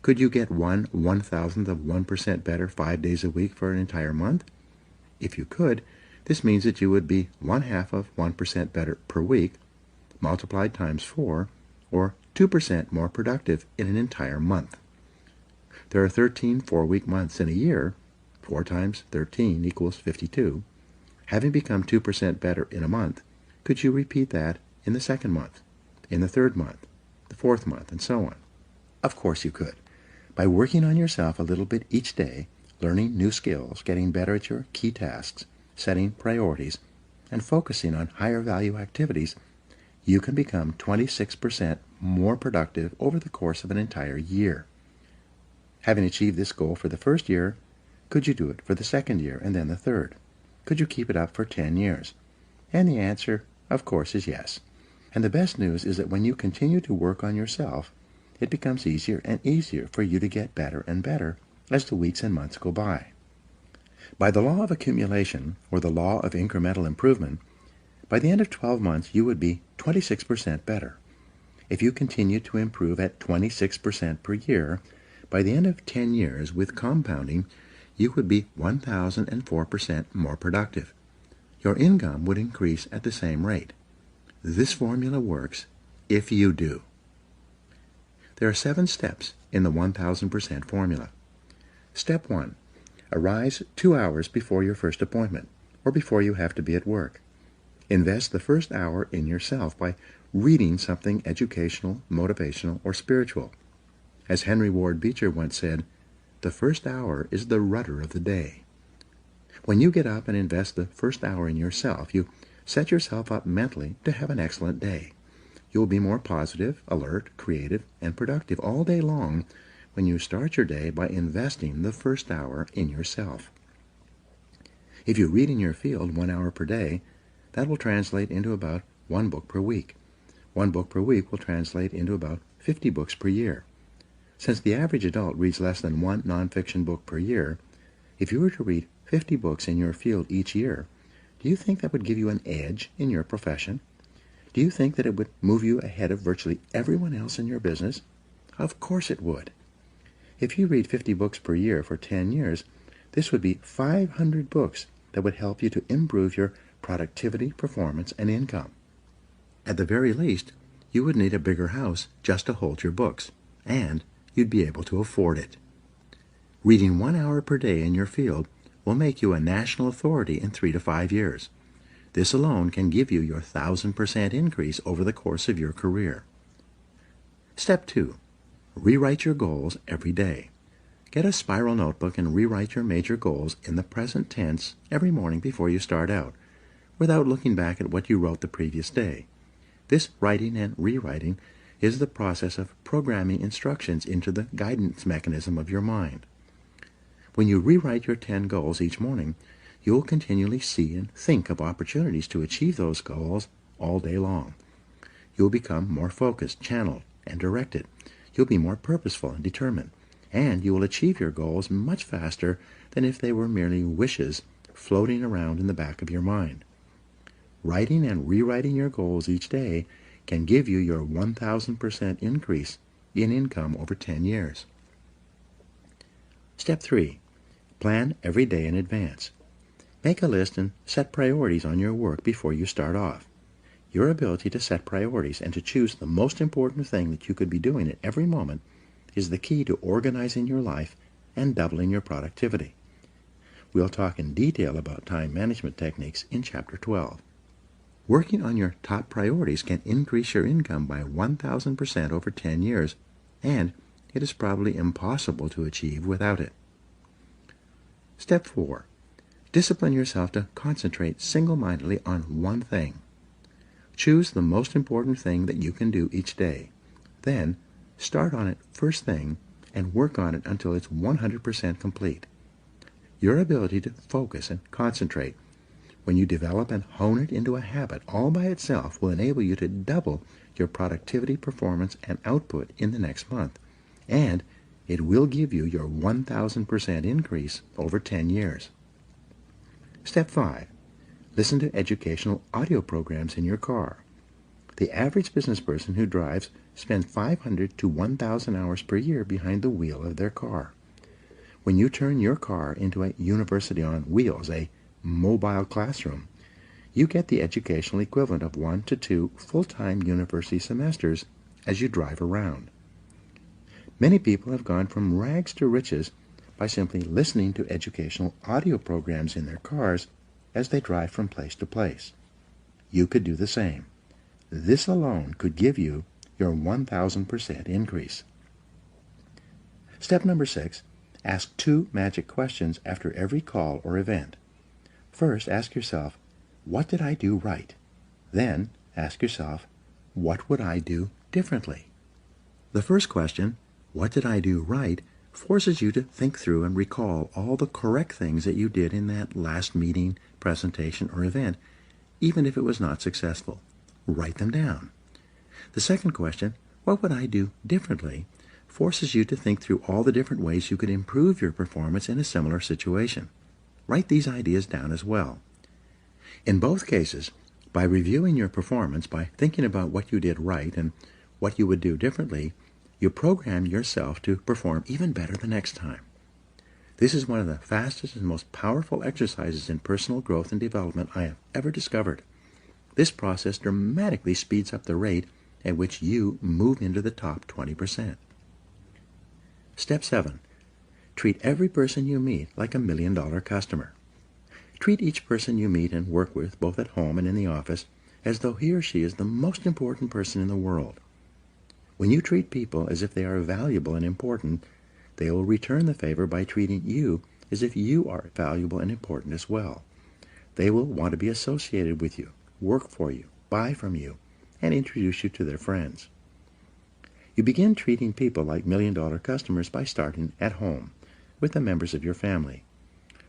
Could you get 1/1000th% better 5 days a week for an entire month? If you could, this means that you would be 0.5% better per week, multiplied times 4, or 2% more productive in an entire month. There are 13 4-week months in a year. 4 times 13 equals 52. Having become 2% better in a month, could you repeat that in the second month, in the third month, the fourth month, and so on? Of course you could. By working on yourself a little bit each day, learning new skills, getting better at your key tasks, setting priorities, and focusing on higher value activities, you can become 26% more productive over the course of an entire year. Having achieved this goal for the first year, could you do it for the second year and then the third? Could you keep it up for 10 years? And the answer, of course, is yes. And the best news is that when you continue to work on yourself, it becomes easier and easier for you to get better and better as the weeks and months go by. By the law of accumulation, or the law of incremental improvement, by the end of 12 months you would be 26% better. If you continue to improve at 26% per year, by the end of 10 years with compounding, you would be 1,004% more productive. Your income would increase at the same rate. This formula works if you do. There are 7 steps in the 1,000% formula. Step 1. Arise 2 hours before your first appointment, or before you have to be at work. Invest the first hour in yourself by reading something educational, motivational, or spiritual. As Henry Ward Beecher once said, the first hour is the rudder of the day. When you get up and invest the first hour in yourself, you set yourself up mentally to have an excellent day. You will be more positive, alert, creative, and productive all day long when you start your day by investing the first hour in yourself. If you read in your field 1 hour per day, that will translate into about 1 book per week. 1 book per week will translate into about 50 books per year. Since the average adult reads less than 1 nonfiction book per year, if you were to read 50 books in your field each year, do you think that would give you an edge in your profession? Do you think that it would move you ahead of virtually everyone else in your business? Of course it would. If you read 50 books per year for 10 years, this would be 500 books that would help you to improve your productivity, performance, and income. At the very least, you would need a bigger house just to hold your books, and you'd be able to afford it. Reading 1 hour per day in your field will make you a national authority in 3 to 5 years. This alone can give you your 1,000% increase over the course of your career. Step 2. Rewrite your goals every day. Get a spiral notebook and rewrite your major goals in the present tense every morning before you start out, without looking back at what you wrote the previous day. This writing and rewriting is the process of programming instructions into the guidance mechanism of your mind. When you rewrite your 10 goals each morning, you will continually see and think of opportunities to achieve those goals all day long. You will become more focused, channeled, and directed. You'll be more purposeful and determined, and you will achieve your goals much faster than if they were merely wishes floating around in the back of your mind. Writing and rewriting your goals each day can give you your 1,000% increase in income over 10 years. Step 3. Plan every day in advance. Make a list and set priorities on your work before you start off. Your ability to set priorities and to choose the most important thing that you could be doing at every moment is the key to organizing your life and doubling your productivity. We'll talk in detail about time management techniques in Chapter 12. Working on your top priorities can increase your income by 1,000% over 10 years, and it is probably impossible to achieve without it. Step 4. Discipline yourself to concentrate single-mindedly on one thing. Choose the most important thing that you can do each day. Then, start on it first thing and work on it until it's 100% complete. Your ability to focus and concentrate when you develop and hone it into a habit all by itself will enable you to double your productivity, performance, and output in the next month, and it will give you your 1,000% increase over 10 years. Step 5. Listen to educational audio programs in your car. The average business person who drives spends 500 to 1,000 hours per year behind the wheel of their car. When you turn your car into a university on wheels, a mobile classroom, you get the educational equivalent of 1 to 2 full-time university semesters as you drive around. Many people have gone from rags to riches by simply listening to educational audio programs in their cars as they drive from place to place. You could do the same. This alone could give you your 1,000% increase. Step number 6. Ask 2 magic questions after every call or event. First, ask yourself, what did I do right? Then, ask yourself, what would I do differently? The first question, what did I do right, forces you to think through and recall all the correct things that you did in that last meeting, presentation, or event, even if it was not successful. Write them down. The second question, what would I do differently, forces you to think through all the different ways you could improve your performance in a similar situation. Write these ideas down as well. In both cases, by reviewing your performance, by thinking about what you did right and what you would do differently, you program yourself to perform even better the next time. This is one of the fastest and most powerful exercises in personal growth and development I have ever discovered. This process dramatically speeds up the rate at which you move into the top 20%. Step 7. Treat every person you meet like a $1 million customer. Treat each person you meet and work with, both at home and in the office, as though he or she is the most important person in the world. When you treat people as if they are valuable and important, they will return the favor by treating you as if you are valuable and important as well. They will want to be associated with you, work for you, buy from you, and introduce you to their friends. You begin treating people like $1 million customers by starting at home, with the members of your family.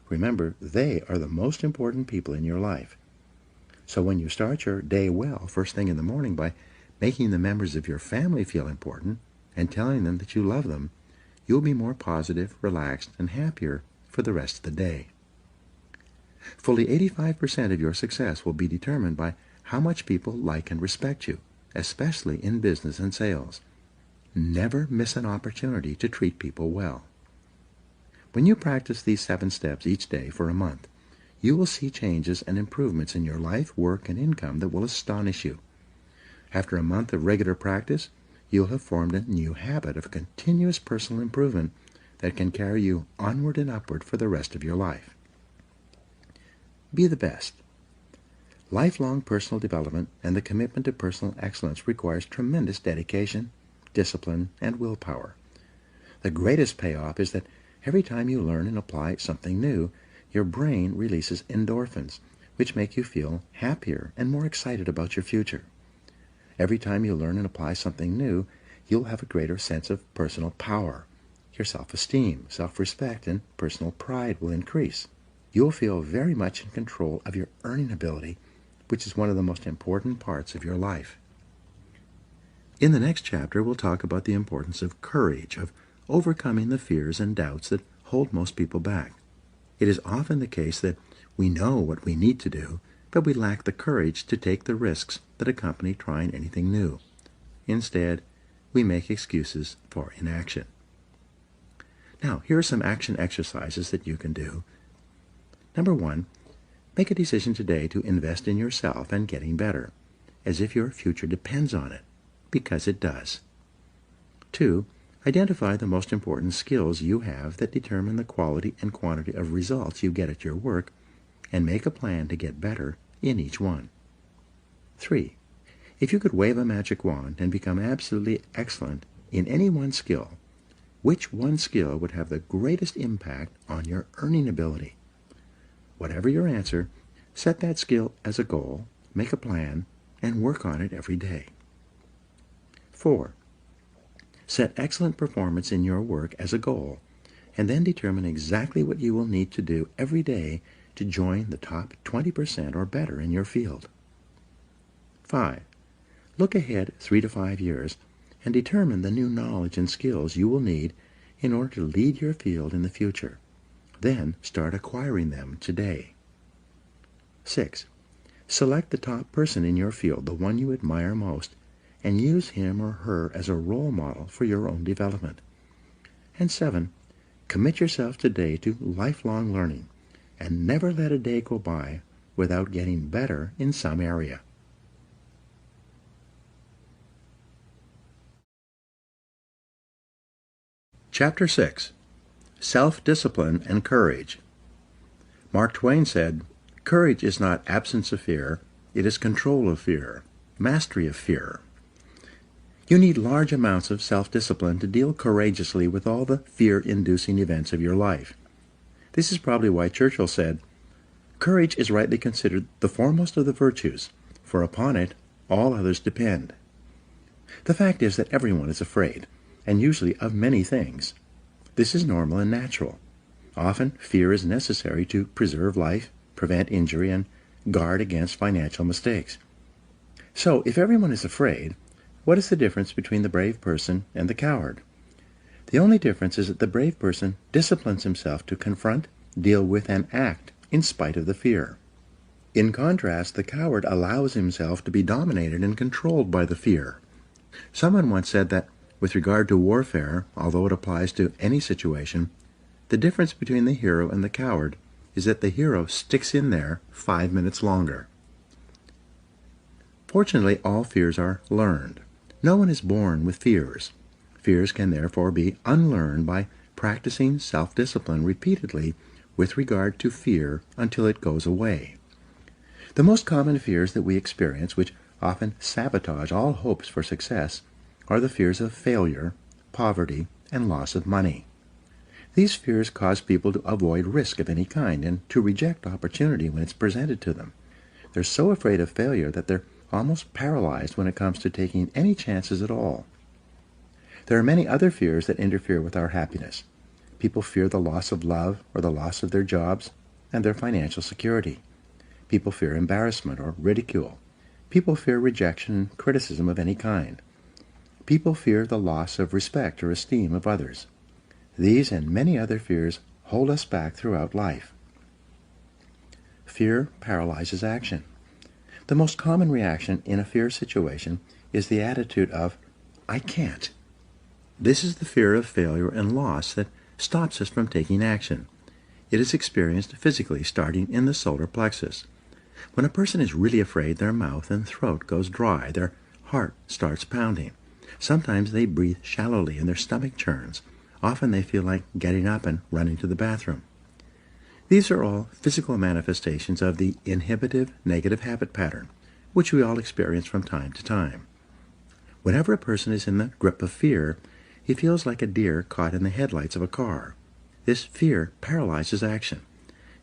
Remember, they are the most important people in your life. So when you start your day well, first thing in the morning, by making the members of your family feel important and telling them that you love them, you'll be more positive, relaxed, and happier for the rest of the day. Fully 85% of your success will be determined by how much people like and respect you, especially in business and sales. Never miss an opportunity to treat people well. When you practice these 7 steps each day for a month, you will see changes and improvements in your life, work, and income that will astonish you. After a month of regular practice, you'll have formed a new habit of continuous personal improvement that can carry you onward and upward for the rest of your life. Be the best. Lifelong personal development and the commitment to personal excellence requires tremendous dedication, discipline, and willpower. The greatest payoff is that every time you learn and apply something new, your brain releases endorphins, which make you feel happier and more excited about your future. Every time you learn and apply something new, you'll have a greater sense of personal power. Your self-esteem, self-respect, and personal pride will increase. You'll feel very much in control of your earning ability, which is one of the most important parts of your life. In the next chapter, we'll talk about the importance of courage, of overcoming the fears and doubts that hold most people back. It is often the case that we know what we need to do, but we lack the courage to take the risks that accompany trying anything new. Instead, we make excuses for inaction. Now, here are some action exercises that you can do. Number 1, make a decision today to invest in yourself and getting better, as if your future depends on it, because it does. 2, identify the most important skills you have that determine the quality and quantity of results you get at your work, and make a plan to get better in each one. 3, if you could wave a magic wand and become absolutely excellent in any one skill, which one skill would have the greatest impact on your earning ability? Whatever your answer, set that skill as a goal, make a plan, and work on it every day. 4, set excellent performance in your work as a goal, and then determine exactly what you will need to do every day to join the top 20% or better in your field. 5, look ahead 3 to 5 years and determine the new knowledge and skills you will need in order to lead your field in the future. Then start acquiring them today. 6, select the top person in your field, the one you admire most, and use him or her as a role model for your own development. And 7, commit yourself today to lifelong learning, and never let a day go by without getting better in some area. Chapter 6. Self-Discipline and Courage. Mark Twain said, "Courage is not absence of fear, it is control of fear, mastery of fear." You need large amounts of self-discipline to deal courageously with all the fear-inducing events of your life. This is probably why Churchill said, "Courage is rightly considered the foremost of the virtues, for upon it all others depend." The fact is that everyone is afraid, and usually of many things. This is normal and natural. Often, fear is necessary to preserve life, prevent injury, and guard against financial mistakes. So, if everyone is afraid, what is the difference between the brave person and the coward? The only difference is that the brave person disciplines himself to confront, deal with, and act in spite of the fear. In contrast, the coward allows himself to be dominated and controlled by the fear. Someone once said that, with regard to warfare, although it applies to any situation, the difference between the hero and the coward is that the hero sticks in there 5 minutes longer. Fortunately, all fears are learned. No one is born with fears. Fears can therefore be unlearned by practicing self-discipline repeatedly with regard to fear until it goes away. The most common fears that we experience, which often sabotage all hopes for success, are the fears of failure, poverty, and loss of money. These fears cause people to avoid risk of any kind and to reject opportunity when it's presented to them. They're so afraid of failure that they're almost paralyzed when it comes to taking any chances at all. There are many other fears that interfere with our happiness. People fear the loss of love or the loss of their jobs and their financial security. People fear embarrassment or ridicule. People fear rejection and criticism of any kind. People fear the loss of respect or esteem of others. These and many other fears hold us back throughout life. Fear paralyzes action. The most common reaction in a fear situation is the attitude of, "I can't." This is the fear of failure and loss that stops us from taking action. It is experienced physically, starting in the solar plexus. When a person is really afraid, their mouth and throat goes dry, their heart starts pounding. Sometimes they breathe shallowly and their stomach churns. Often they feel like getting up and running to the bathroom. These are all physical manifestations of the inhibitive negative habit pattern, which we all experience from time to time. Whenever a person is in the grip of fear, he feels like a deer caught in the headlights of a car. This fear paralyzes action.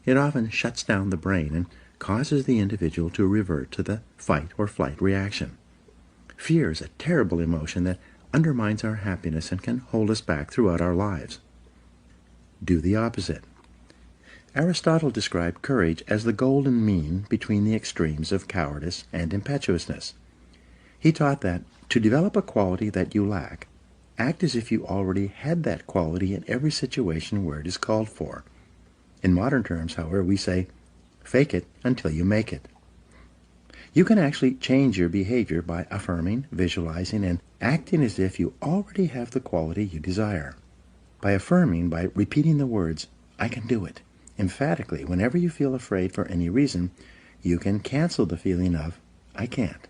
It often shuts down the brain and causes the individual to revert to the fight or flight reaction. Fear is a terrible emotion that undermines our happiness and can hold us back throughout our lives. Do the opposite. Aristotle described courage as the golden mean between the extremes of cowardice and impetuousness. He taught that to develop a quality that you lack, act as if you already had that quality in every situation where it is called for. In modern terms, however, we say, fake it until you make it. You can actually change your behavior by affirming, visualizing, and acting as if you already have the quality you desire. By affirming, by repeating the words, "I can do it," emphatically, whenever you feel afraid for any reason, you can cancel the feeling of, "I can't."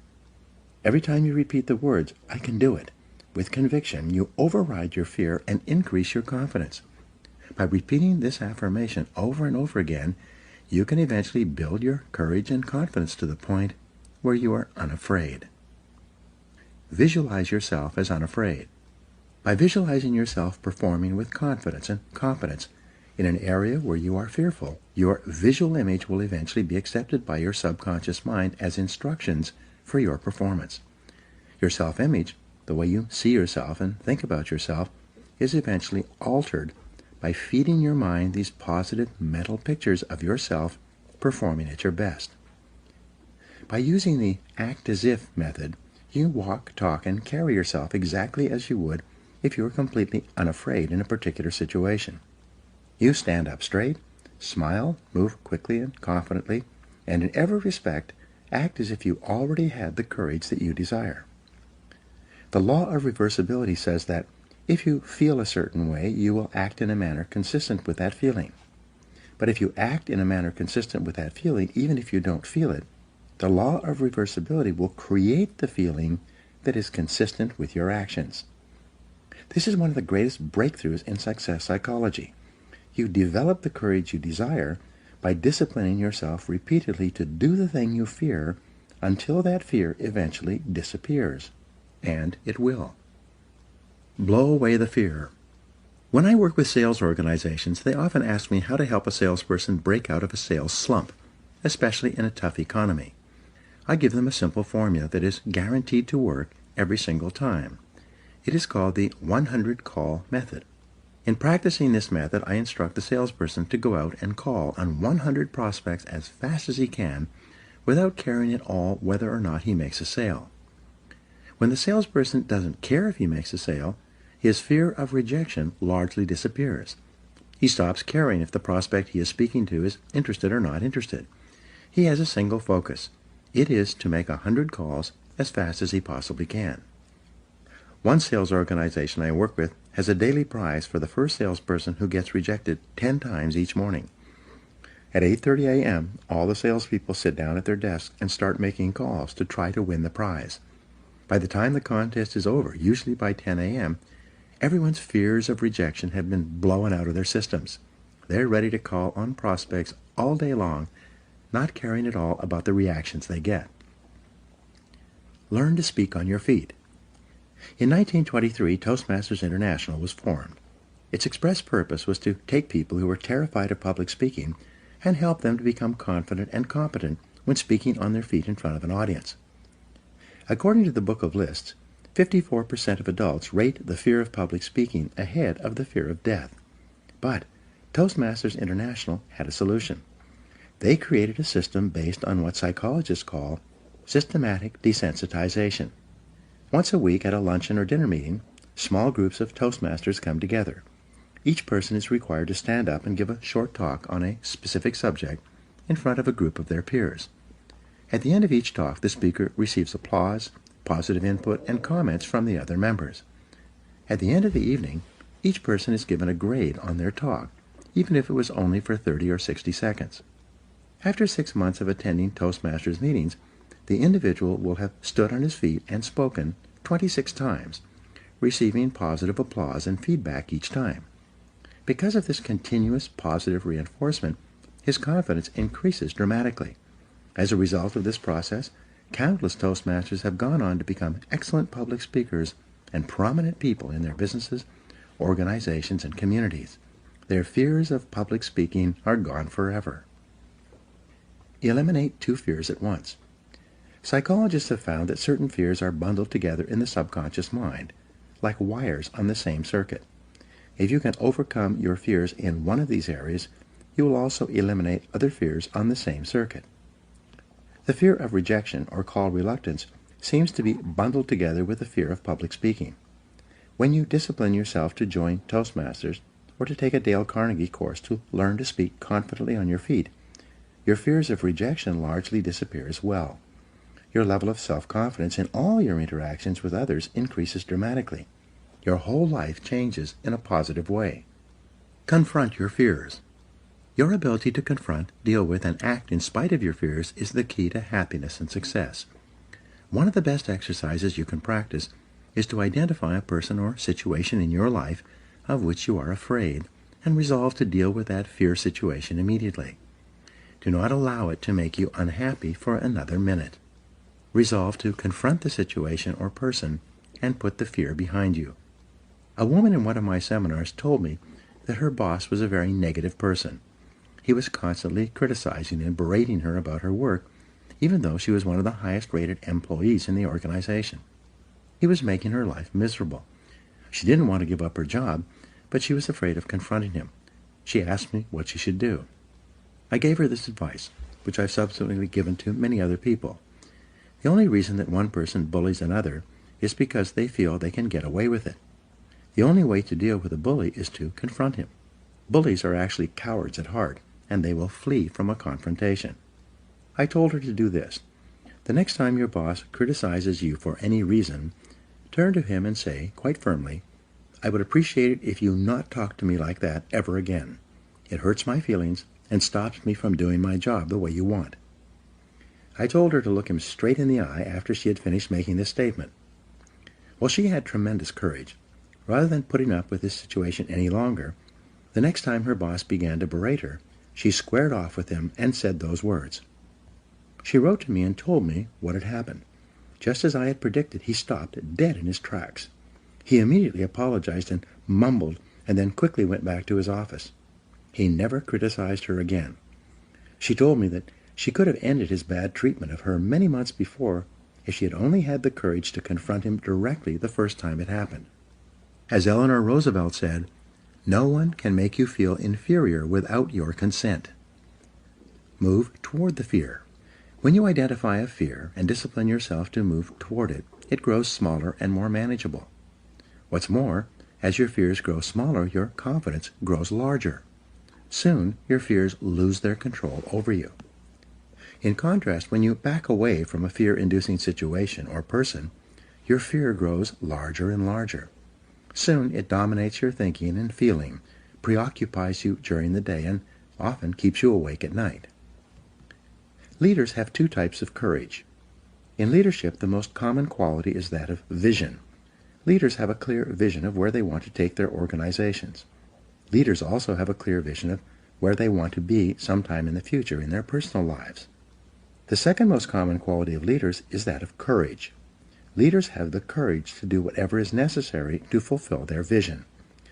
Every time you repeat the words, "I can do it," with conviction, you override your fear and increase your confidence. By repeating this affirmation over and over again, you can eventually build your courage and confidence to the point where you are unafraid. Visualize yourself as unafraid. By visualizing yourself performing with confidence and competence in an area where you are fearful, your visual image will eventually be accepted by your subconscious mind as instructions for your performance. Your self-image, the way you see yourself and think about yourself, is eventually altered by feeding your mind these positive mental pictures of yourself performing at your best. By using the act as if method, you walk, talk, and carry yourself exactly as you would if you were completely unafraid in a particular situation. You stand up straight, smile, move quickly and confidently, and in every respect, act as if you already had the courage that you desire. The law of reversibility says that if you feel a certain way, you will act in a manner consistent with that feeling. But if you act in a manner consistent with that feeling, even if you don't feel it, the law of reversibility will create the feeling that is consistent with your actions. This is one of the greatest breakthroughs in success psychology. You develop the courage you desire by disciplining yourself repeatedly to do the thing you fear until that fear eventually disappears. And it will. Blow away the fear. When I work with sales organizations, they often ask me how to help a salesperson break out of a sales slump, especially in a tough economy. I give them a simple formula that is guaranteed to work every single time. It is called the 100-call method. In practicing this method, I instruct the salesperson to go out and call on 100 prospects as fast as he can without caring at all whether or not he makes a sale. When the salesperson doesn't care if he makes a sale, his fear of rejection largely disappears. He stops caring if the prospect he is speaking to is interested or not interested. He has a single focus. It is to make 100 calls as fast as he possibly can. One sales organization I work with has a daily prize for the first salesperson who gets rejected 10 times each morning. At 8:30 a.m., all the salespeople sit down at their desks and start making calls to try to win the prize. By the time the contest is over, usually by 10 a.m., everyone's fears of rejection have been blown out of their systems. They're ready to call on prospects all day long, not caring at all about the reactions they get. Learn to speak on your feet. In 1923, Toastmasters International was formed. Its express purpose was to take people who were terrified of public speaking and help them to become confident and competent when speaking on their feet in front of an audience. According to the Book of Lists, 54% of adults rate the fear of public speaking ahead of the fear of death. But Toastmasters International had a solution. They created a system based on what psychologists call systematic desensitization. Once a week at a luncheon or dinner meeting, small groups of Toastmasters come together. Each person is required to stand up and give a short talk on a specific subject in front of a group of their peers. At the end of each talk, the speaker receives applause, positive input, and comments from the other members. At the end of the evening, each person is given a grade on their talk, even if it was only for 30 or 60 seconds. After 6 months of attending Toastmasters meetings, the individual will have stood on his feet and spoken 26 times, receiving positive applause and feedback each time. Because of this continuous positive reinforcement, his confidence increases dramatically. As a result of this process, countless Toastmasters have gone on to become excellent public speakers and prominent people in their businesses, organizations, and communities. Their fears of public speaking are gone forever. Eliminate 2 fears at once. Psychologists have found that certain fears are bundled together in the subconscious mind, like wires on the same circuit. If you can overcome your fears in one of these areas, you will also eliminate other fears on the same circuit. The fear of rejection, or call reluctance, seems to be bundled together with the fear of public speaking. When you discipline yourself to join Toastmasters or to take a Dale Carnegie course to learn to speak confidently on your feet, your fears of rejection largely disappear as well. Your level of self-confidence in all your interactions with others increases dramatically. Your whole life changes in a positive way. Confront your fears. Your ability to confront, deal with, and act in spite of your fears is the key to happiness and success. One of the best exercises you can practice is to identify a person or situation in your life of which you are afraid and resolve to deal with that fear situation immediately. Do not allow it to make you unhappy for another minute. Resolve to confront the situation or person and put the fear behind you. A woman in one of my seminars told me that her boss was a very negative person. He was constantly criticizing and berating her about her work, even though she was one of the highest-rated employees in the organization. He was making her life miserable. She didn't want to give up her job, but she was afraid of confronting him. She asked me what she should do. I gave her this advice, which I've subsequently given to many other people. The only reason that one person bullies another is because they feel they can get away with it. The only way to deal with a bully is to confront him. Bullies are actually cowards at heart, and they will flee from a confrontation. I told her to do this. The next time your boss criticizes you for any reason, turn to him and say, quite firmly, "I would appreciate it if you not talk to me like that ever again. It hurts my feelings and stops me from doing my job the way you want." I told her to look him straight in the eye after she had finished making this statement. Well, she had tremendous courage. Rather than putting up with this situation any longer, the next time her boss began to berate her, she squared off with him and said those words. She wrote to me and told me what had happened. Just as I had predicted, he stopped dead in his tracks. He immediately apologized and mumbled, and then quickly went back to his office. He never criticized her again. She told me that she could have ended his bad treatment of her many months before, if she had only had the courage to confront him directly the first time it happened. As Eleanor Roosevelt said, "No one can make you feel inferior without your consent." Move toward the fear. When you identify a fear and discipline yourself to move toward it, it grows smaller and more manageable. What's more, as your fears grow smaller, your confidence grows larger. Soon, your fears lose their control over you. In contrast, when you back away from a fear-inducing situation or person, your fear grows larger and larger. Soon, it dominates your thinking and feeling, preoccupies you during the day, and often keeps you awake at night. Leaders have two types of courage. In leadership, the most common quality is that of vision. Leaders have a clear vision of where they want to take their organizations. Leaders also have a clear vision of where they want to be sometime in the future in their personal lives. The second most common quality of leaders is that of courage. Leaders have the courage to do whatever is necessary to fulfill their vision.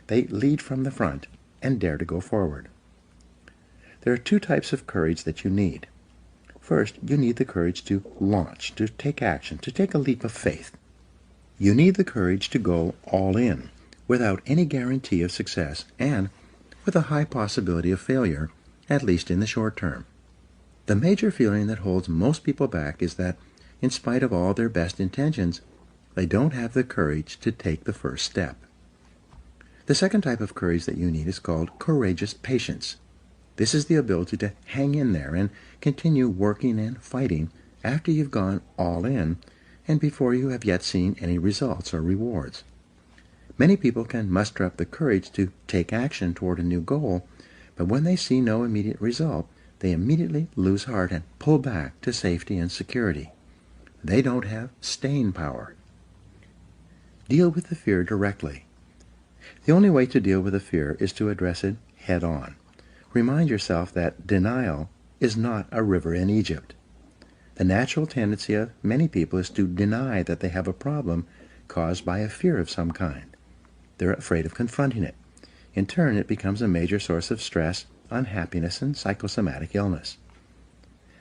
They lead from the front and dare to go forward. There are two types of courage that you need. First, you need the courage to launch, to take action, to take a leap of faith. You need the courage to go all in, without any guarantee of success and with a high possibility of failure, at least in the short term. The major feeling that holds most people back is that, in spite of all their best intentions, they don't have the courage to take the first step. The second type of courage that you need is called courageous patience. This is the ability to hang in there and continue working and fighting after you've gone all in and before you have yet seen any results or rewards. Many people can muster up the courage to take action toward a new goal, but when they see no immediate result, they immediately lose heart and pull back to safety and security. They don't have staying power. Deal with the fear directly. The only way to deal with a fear is to address it head on. Remind yourself that denial is not a river in Egypt. The natural tendency of many people is to deny that they have a problem caused by a fear of some kind. They're afraid of confronting it. In turn, it becomes a major source of stress, unhappiness, and psychosomatic illness.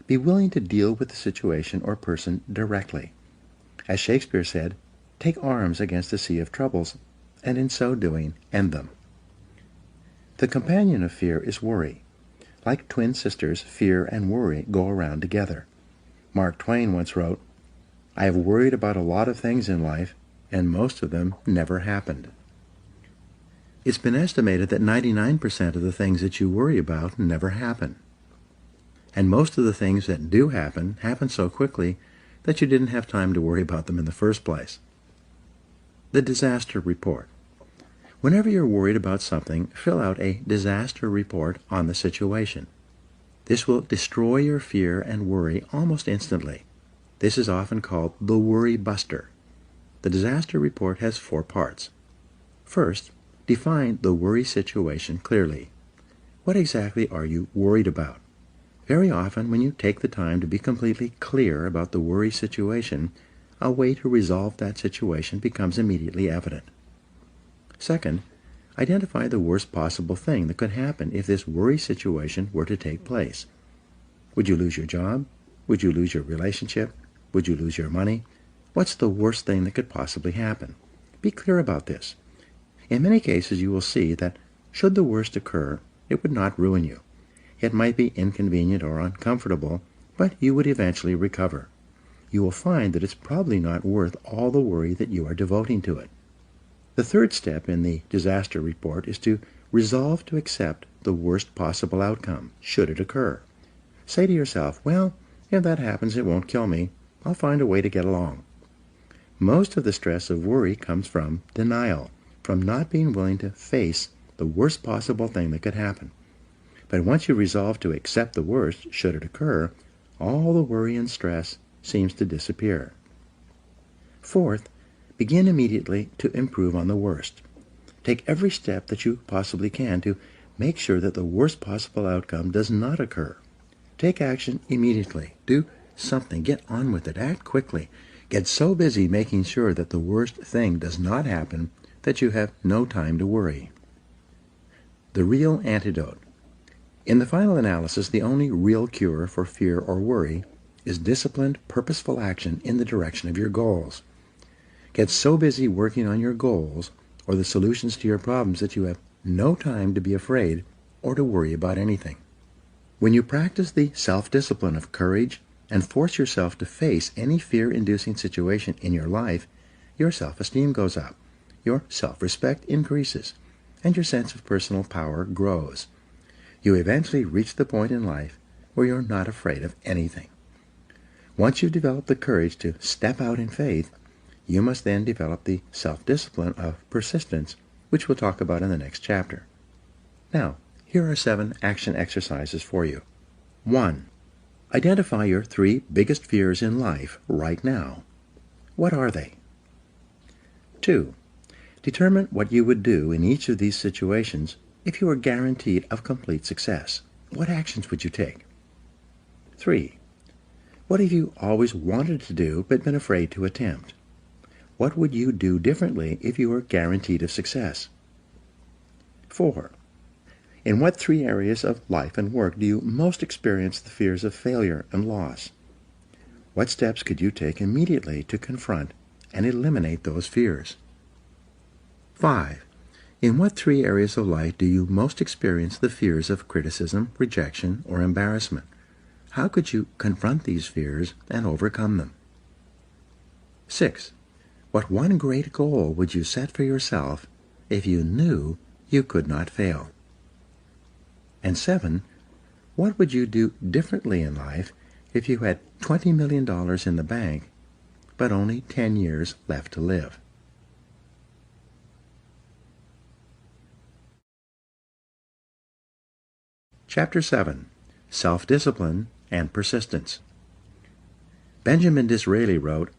Be willing to deal with the situation or person directly. As Shakespeare said, take arms against a sea of troubles, and in so doing, end them. The companion of fear is worry. Like twin sisters, fear and worry go around together. Mark Twain once wrote, "I have worried about a lot of things in life, and most of them never happened." It's been estimated that 99% of the things that you worry about never happen. And most of the things that do happen so quickly that you didn't have time to worry about them in the first place. The disaster report. Whenever you're worried about something, fill out a disaster report on the situation. This will destroy your fear and worry almost instantly. This is often called the worry buster. The disaster report has 4 parts. First, define the worry situation clearly. What exactly are you worried about? Very often, when you take the time to be completely clear about the worry situation, a way to resolve that situation becomes immediately evident. Second, identify the worst possible thing that could happen if this worry situation were to take place. Would you lose your job? Would you lose your relationship? Would you lose your money? What's the worst thing that could possibly happen? Be clear about this. In many cases, you will see that should the worst occur, it would not ruin you. It might be inconvenient or uncomfortable, but you would eventually recover. You will find that it's probably not worth all the worry that you are devoting to it. The third step in the disaster report is to resolve to accept the worst possible outcome, should it occur. Say to yourself, well, if that happens, it won't kill me. I'll find a way to get along. Most of the stress of worry comes from denial, from not being willing to face the worst possible thing that could happen. But once you resolve to accept the worst, should it occur, all the worry and stress seems to disappear. Fourth, begin immediately to improve on the worst. Take every step that you possibly can to make sure that the worst possible outcome does not occur. Take action immediately. Do something. Get on with it. Act quickly. Get so busy making sure that the worst thing does not happen that you have no time to worry. The real antidote. In the final analysis, the only real cure for fear or worry is disciplined, purposeful action in the direction of your goals. Get so busy working on your goals or the solutions to your problems that you have no time to be afraid or to worry about anything. When you practice the self-discipline of courage and force yourself to face any fear-inducing situation in your life, your self-esteem goes up, your self-respect increases, and your sense of personal power grows. You eventually reach the point in life where you're not afraid of anything. Once you've developed the courage to step out in faith, you must then develop the self-discipline of persistence, which we'll talk about in the next chapter. Now, here are 7 action exercises for you. 1. Identify your 3 biggest fears in life right now. What are they? 2. Determine what you would do in each of these situations if you were guaranteed of complete success. What actions would you take? 3. What have you always wanted to do but been afraid to attempt? What would you do differently if you were guaranteed of success? 4. In what 3 areas of life and work do you most experience the fears of failure and loss? What steps could you take immediately to confront and eliminate those fears? 5. In what 3 areas of life do you most experience the fears of criticism, rejection, or embarrassment? How could you confront these fears and overcome them? 6. What 1 great goal would you set for yourself if you knew you could not fail? And 7. What would you do differently in life if you had $20 million in the bank, but only 10 years left to live? Chapter 7. Self-Discipline and Persistence. Benjamin Disraeli wrote,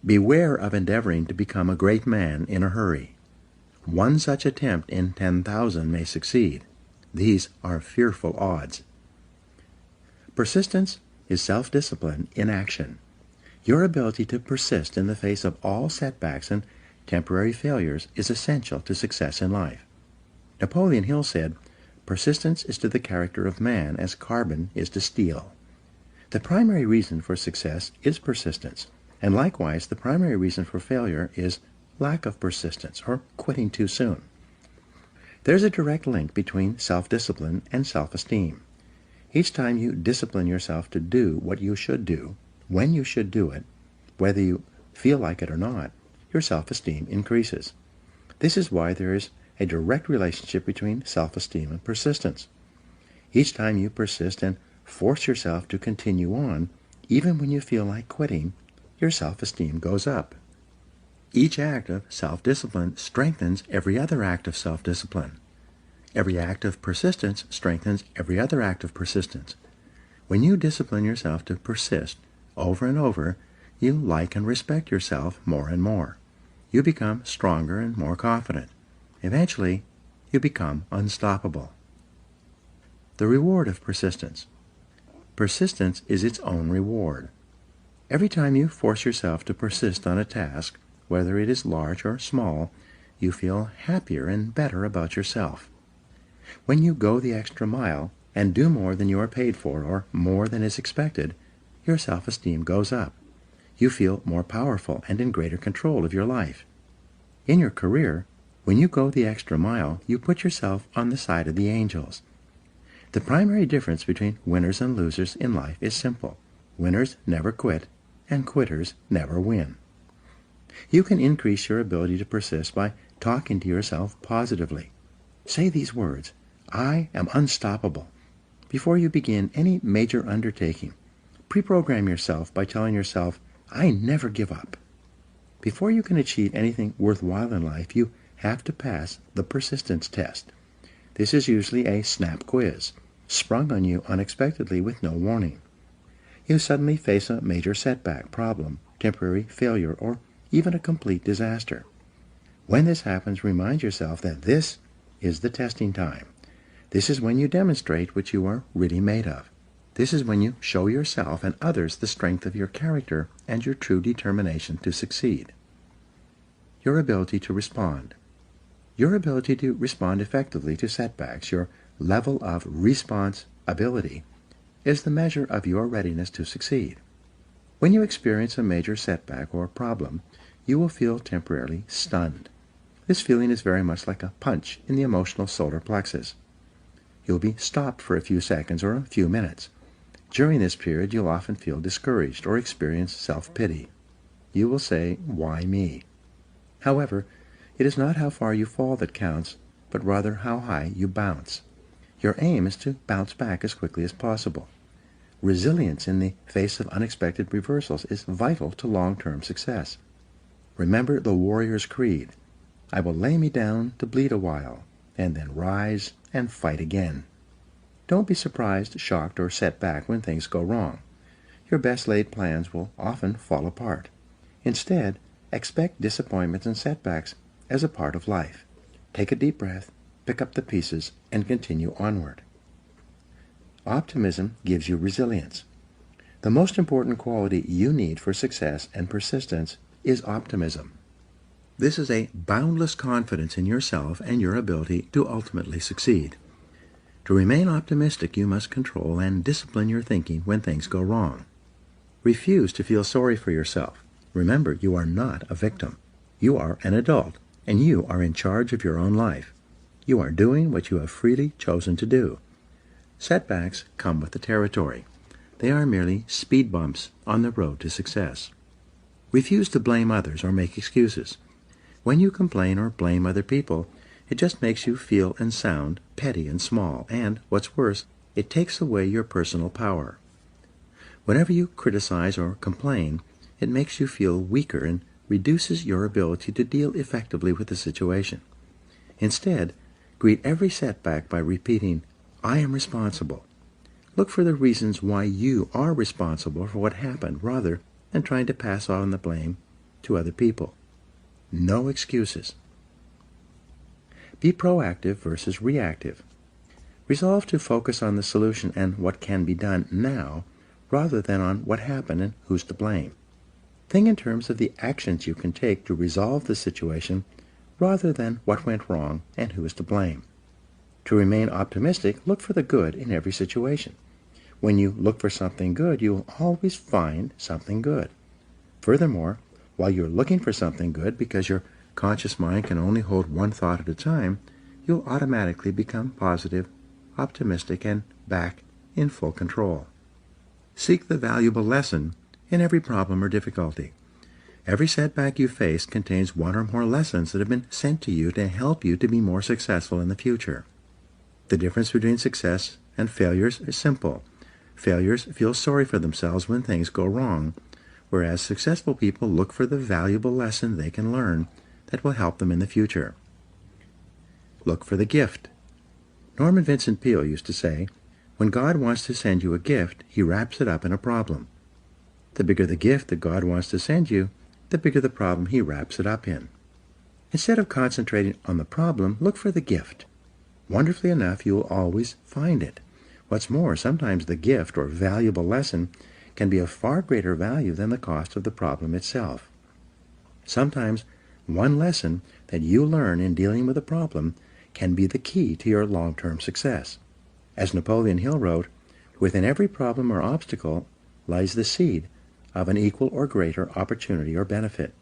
"Beware of endeavoring to become a great man in a hurry. 1 such attempt in 10,000 may succeed. These are fearful odds." Persistence is self-discipline in action. Your ability to persist in the face of all setbacks and temporary failures is essential to success in life. Napoleon Hill said, "Persistence is to the character of man as carbon is to steel." The primary reason for success is persistence, and likewise the primary reason for failure is lack of persistence or quitting too soon. There's a direct link between self-discipline and self-esteem. Each time you discipline yourself to do what you should do, when you should do it, whether you feel like it or not, your self-esteem increases. This is why there is a direct relationship between self-esteem and persistence. Each time you persist and force yourself to continue on, even when you feel like quitting, your self-esteem goes up. Each act of self-discipline strengthens every other act of self-discipline. Every act of persistence strengthens every other act of persistence. When you discipline yourself to persist over and over, you like and respect yourself more and more. You become stronger and more confident. Eventually, you become unstoppable. The reward of persistence. Persistence is its own reward. Every time you force yourself to persist on a task, whether it is large or small, you feel happier and better about yourself. When you go the extra mile and do more than you are paid for or more than is expected, your self-esteem goes up. You feel more powerful and in greater control of your life. In your career, when you go the extra mile, you put yourself on the side of the angels. The primary difference between winners and losers in life is simple. Winners never quit, and quitters never win. You can increase your ability to persist by talking to yourself positively. Say these words, "I am unstoppable." Before you begin any major undertaking, pre-program yourself by telling yourself, "I never give up." Before you can achieve anything worthwhile in life, you have to pass the persistence test. This is usually a snap quiz, sprung on you unexpectedly with no warning. You suddenly face a major setback, problem, temporary failure, or even a complete disaster. When this happens, remind yourself that this is the testing time. This is when you demonstrate what you are really made of. This is when you show yourself and others the strength of your character and your true determination to succeed. Your ability to respond. Your ability to respond effectively to setbacks, your level of response ability, is the measure of your readiness to succeed. When you experience a major setback or problem, you will feel temporarily stunned. This feeling is very much like a punch in the emotional solar plexus. You'll be stopped for a few seconds or a few minutes. During this period, you'll often feel discouraged or experience self-pity. You will say, "Why me?" However, it is not how far you fall that counts, but rather how high you bounce. Your aim is to bounce back as quickly as possible. Resilience in the face of unexpected reversals is vital to long-term success. Remember the warrior's creed: "I will lay me down to bleed a while, and then rise and fight again." Don't be surprised, shocked, or set back when things go wrong. Your best laid plans will often fall apart. Instead, expect disappointments and setbacks as a part of life. Take a deep breath, pick up the pieces, and continue onward. Optimism gives you resilience. The most important quality you need for success and persistence is optimism. This is a boundless confidence in yourself and your ability to ultimately succeed. To remain optimistic, you must control and discipline your thinking when things go wrong. Refuse to feel sorry for yourself. Remember, you are not a victim. You are an adult, and you are in charge of your own life. You are doing what you have freely chosen to do. Setbacks come with the territory. They are merely speed bumps on the road to success. Refuse to blame others or make excuses. When you complain or blame other people, it just makes you feel and sound petty and small, and, what's worse, it takes away your personal power. Whenever you criticize or complain, it makes you feel weaker and reduces your ability to deal effectively with the situation. Instead, greet every setback by repeating, "I am responsible." Look for the reasons why you are responsible for what happened rather than trying to pass on the blame to other people. No excuses. Be proactive versus reactive. Resolve to focus on the solution and what can be done now rather than on what happened and who's to blame. Think in terms of the actions you can take to resolve the situation rather than what went wrong and who is to blame. To remain optimistic, look for the good in every situation. When you look for something good, you will always find something good. Furthermore, while you're looking for something good, because your conscious mind can only hold one thought at a time, you'll automatically become positive, optimistic, and back in full control. Seek the valuable lesson in every problem or difficulty. Every setback you face contains one or more lessons that have been sent to you to help you to be more successful in the future. The difference between success and failures is simple. Failures feel sorry for themselves when things go wrong, whereas successful people look for the valuable lesson they can learn that will help them in the future. Look for the gift. Norman Vincent Peale used to say, "When God wants to send you a gift, he wraps it up in a problem." The bigger the gift that God wants to send you, the bigger the problem he wraps it up in. Instead of concentrating on the problem, look for the gift. Wonderfully enough, you will always find it. What's more, sometimes the gift or valuable lesson can be of far greater value than the cost of the problem itself. Sometimes one lesson that you learn in dealing with a problem can be the key to your long-term success. As Napoleon Hill wrote, "Within every problem or obstacle lies the seed of an equal or greater opportunity or benefit.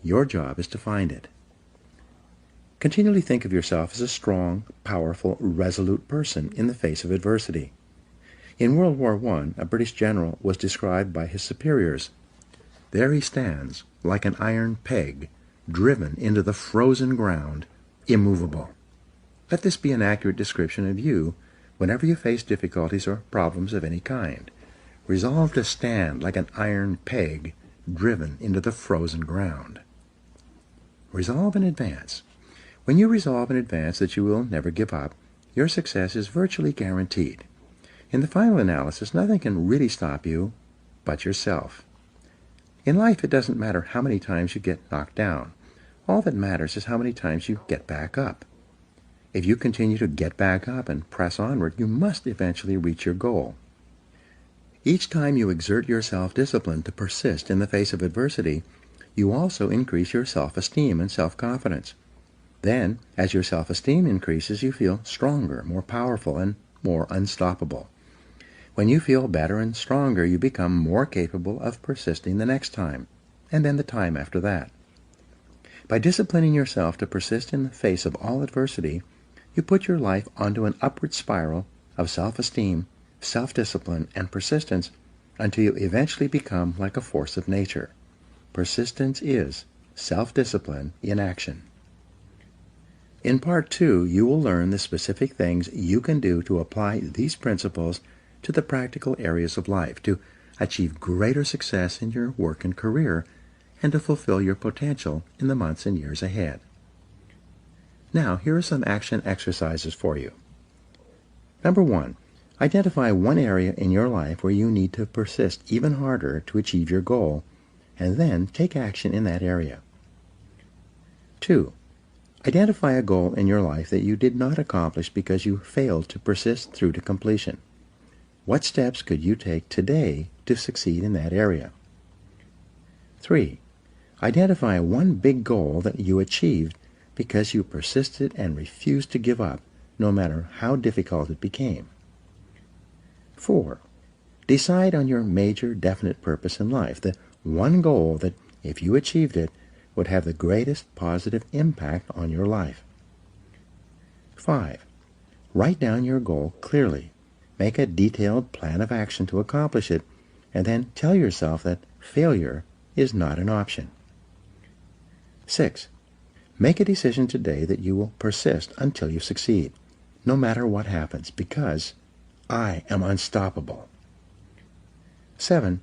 Your job is to find it." Continually think of yourself as a strong, powerful, resolute person in the face of adversity. In World War I, a British general was described by his superiors. "There he stands, like an iron peg, driven into the frozen ground, immovable." Let this be an accurate description of you whenever you face difficulties or problems of any kind. Resolve to stand like an iron peg, driven into the frozen ground. Resolve in advance. When you resolve in advance that you will never give up, your success is virtually guaranteed. In the final analysis, nothing can really stop you but yourself. In life, it doesn't matter how many times you get knocked down. All that matters is how many times you get back up. If you continue to get back up and press onward, you must eventually reach your goal. Each time you exert your self-discipline to persist in the face of adversity, you also increase your self-esteem and self-confidence. Then, as your self-esteem increases, you feel stronger, more powerful, and more unstoppable. When you feel better and stronger, you become more capable of persisting the next time, and then the time after that. By disciplining yourself to persist in the face of all adversity, you put your life onto an upward spiral of self-esteem, self-discipline, and persistence until you eventually become like a force of nature. Persistence is self-discipline in action. In Part 2, you will learn the specific things you can do to apply these principles to the practical areas of life, to achieve greater success in your work and career, and to fulfill your potential in the months and years ahead. Now, here are some action exercises for you. Number 1, identify one area in your life where you need to persist even harder to achieve your goal, and then take action in that area. 2, identify a goal in your life that you did not accomplish because you failed to persist through to completion. What steps could you take today to succeed in that area? 3, identify one big goal that you achieved because you persisted and refused to give up, no matter how difficult it became. 4, decide on your major definite purpose in life, the one goal that, if you achieved it, would have the greatest positive impact on your life. 5, write down your goal clearly. Make a detailed plan of action to accomplish it, and then tell yourself that failure is not an option. 6, make a decision today that you will persist until you succeed, no matter what happens, because I am unstoppable. 7,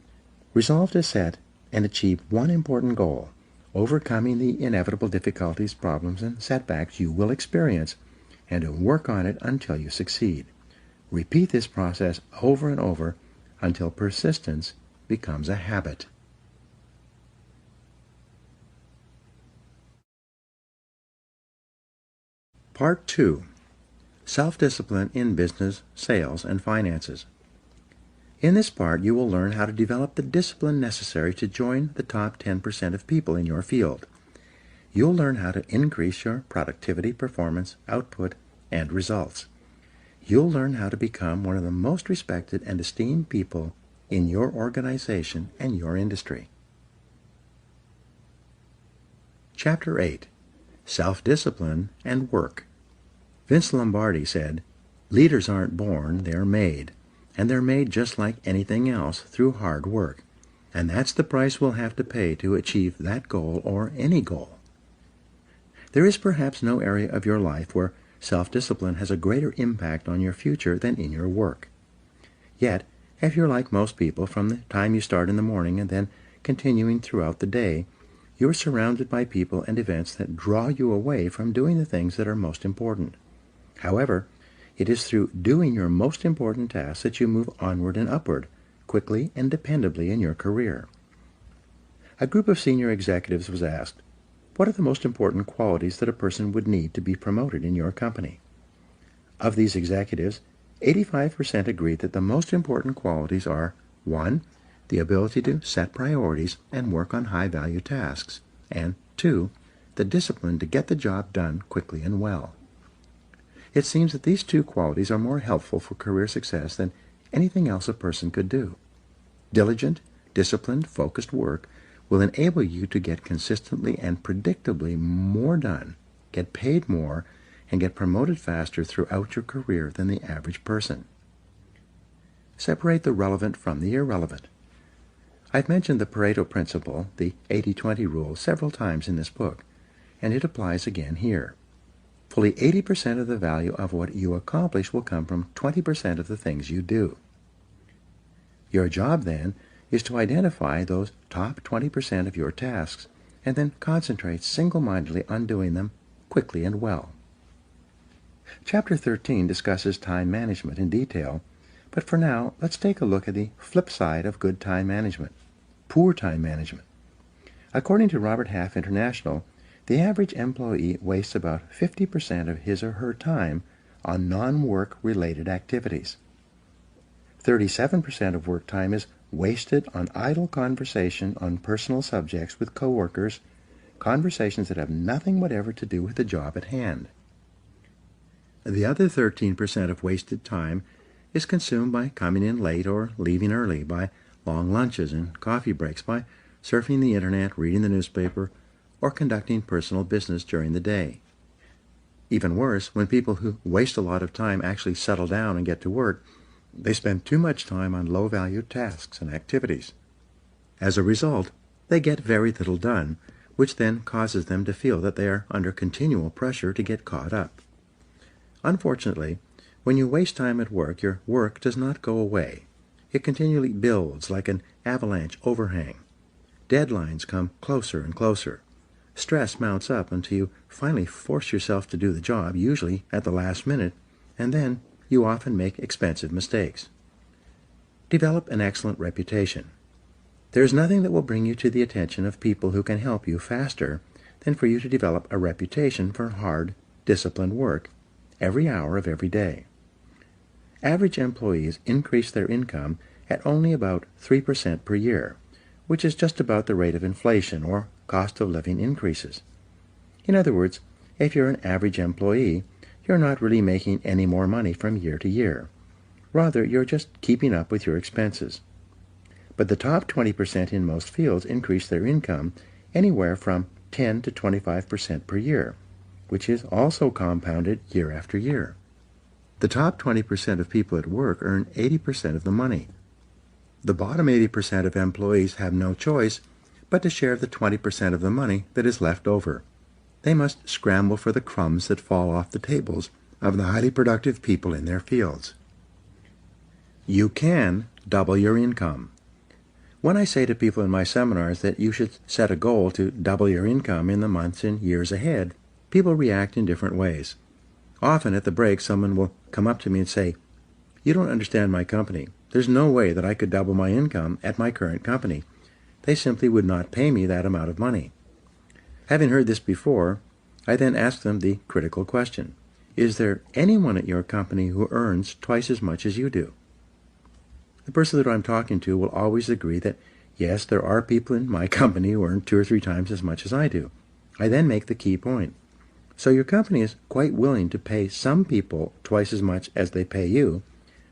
resolve to set and achieve one important goal, overcoming the inevitable difficulties, problems, and setbacks you will experience, and to work on it until you succeed. Repeat this process over and over until persistence becomes a habit. Part 2. Self-discipline in business, sales, and finances. In this part, you will learn how to develop the discipline necessary to join the top 10% of people in your field. You'll learn how to increase your productivity, performance, output, and results. You'll learn how to become one of the most respected and esteemed people in your organization and your industry. Chapter 8. Self-discipline and work. Vince Lombardi said, "Leaders aren't born, they're made. And they're made just like anything else, through hard work. And that's the price we'll have to pay to achieve that goal or any goal." There is perhaps no area of your life where self-discipline has a greater impact on your future than in your work. Yet, if you're like most people, from the time you start in the morning and then continuing throughout the day, you're surrounded by people and events that draw you away from doing the things that are most important. However, it is through doing your most important tasks that you move onward and upward, quickly and dependably in your career. A group of senior executives was asked, "What are the most important qualities that a person would need to be promoted in your company?" Of these executives, 85% agreed that the most important qualities are 1. The ability to set priorities and work on high-value tasks, and 2. The discipline to get the job done quickly and well. It seems that these two qualities are more helpful for career success than anything else a person could do. Diligent, disciplined, focused work will enable you to get consistently and predictably more done, get paid more, and get promoted faster throughout your career than the average person. Separate the relevant from the irrelevant. I've mentioned the Pareto principle, the 80-20 rule, several times in this book, and it applies again here. Fully 80% of the value of what you accomplish will come from 20% of the things you do. Your job, then, is to identify those top 20% of your tasks and then concentrate single-mindedly on doing them quickly and well. Chapter 13 discusses time management in detail, but for now, let's take a look at the flip side of good time management, poor time management. According to Robert Half International, the average employee wastes about 50% of his or her time on non-work-related activities. 37% of work time is wasted on idle conversation on personal subjects with coworkers, conversations that have nothing whatever to do with the job at hand. The other 13% of wasted time is consumed by coming in late or leaving early, by long lunches and coffee breaks, by surfing the internet, reading the newspaper, or conducting personal business during the day. Even worse, when people who waste a lot of time actually settle down and get to work, they spend too much time on low-value tasks and activities. As a result, they get very little done, which then causes them to feel that they are under continual pressure to get caught up. Unfortunately, when you waste time at work, your work does not go away. It continually builds like an avalanche overhang. Deadlines come closer and closer. Stress mounts up until you finally force yourself to do the job, usually at the last minute, and then you often make expensive mistakes. Develop an excellent reputation. There is nothing that will bring you to the attention of people who can help you faster than for you to develop a reputation for hard, disciplined work every hour of every day. Average employees increase their income at only about 3% per year, which is just about the rate of inflation or cost of living increases. In other words, if you're an average employee, you're not really making any more money from year to year. Rather, you're just keeping up with your expenses. But the top 20% in most fields increase their income anywhere from 10 to 25% per year, which is also compounded year after year. The top 20% of people at work earn 80% of the money. The bottom 80% of employees have no choice but to share the 20% of the money that is left over. They must scramble for the crumbs that fall off the tables of the highly productive people in their fields. You can double your income. When I say to people in my seminars that you should set a goal to double your income in the months and years ahead, people react in different ways. Often at the break, someone will come up to me and say, "You don't understand my company. There's no way that I could double my income at my current company. They simply would not pay me that amount of money." Having heard this before, I then ask them the critical question: is there anyone at your company who earns twice as much as you do? The person that I'm talking to will always agree that, yes, there are people in my company who earn 2 or 3 times as much as I do. I then make the key point. So your company is quite willing to pay some people twice as much as they pay you.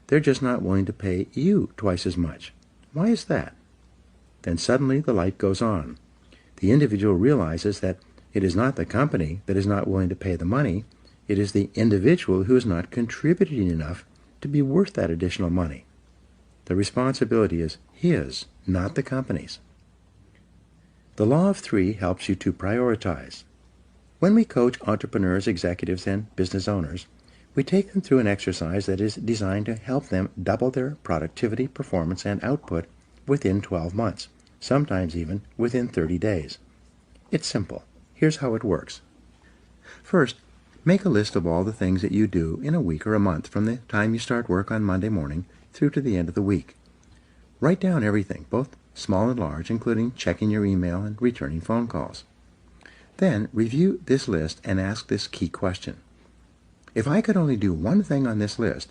They're just not willing to pay you twice as much. Why is that? Then suddenly the light goes on. The individual realizes that it is not the company that is not willing to pay the money. It is the individual who is not contributing enough to be worth that additional money. The responsibility is his, not the company's. The law of 3 helps you to prioritize. When we coach entrepreneurs, executives, and business owners, we take them through an exercise that is designed to help them double their productivity, performance, and output within 12 months, sometimes even within 30 days. It's simple. Here's how it works. First, make a list of all the things that you do in a week or a month from the time you start work on Monday morning through to the end of the week. Write down everything, both small and large, including checking your email and returning phone calls. Then review this list and ask this key question. If I could only do one thing on this list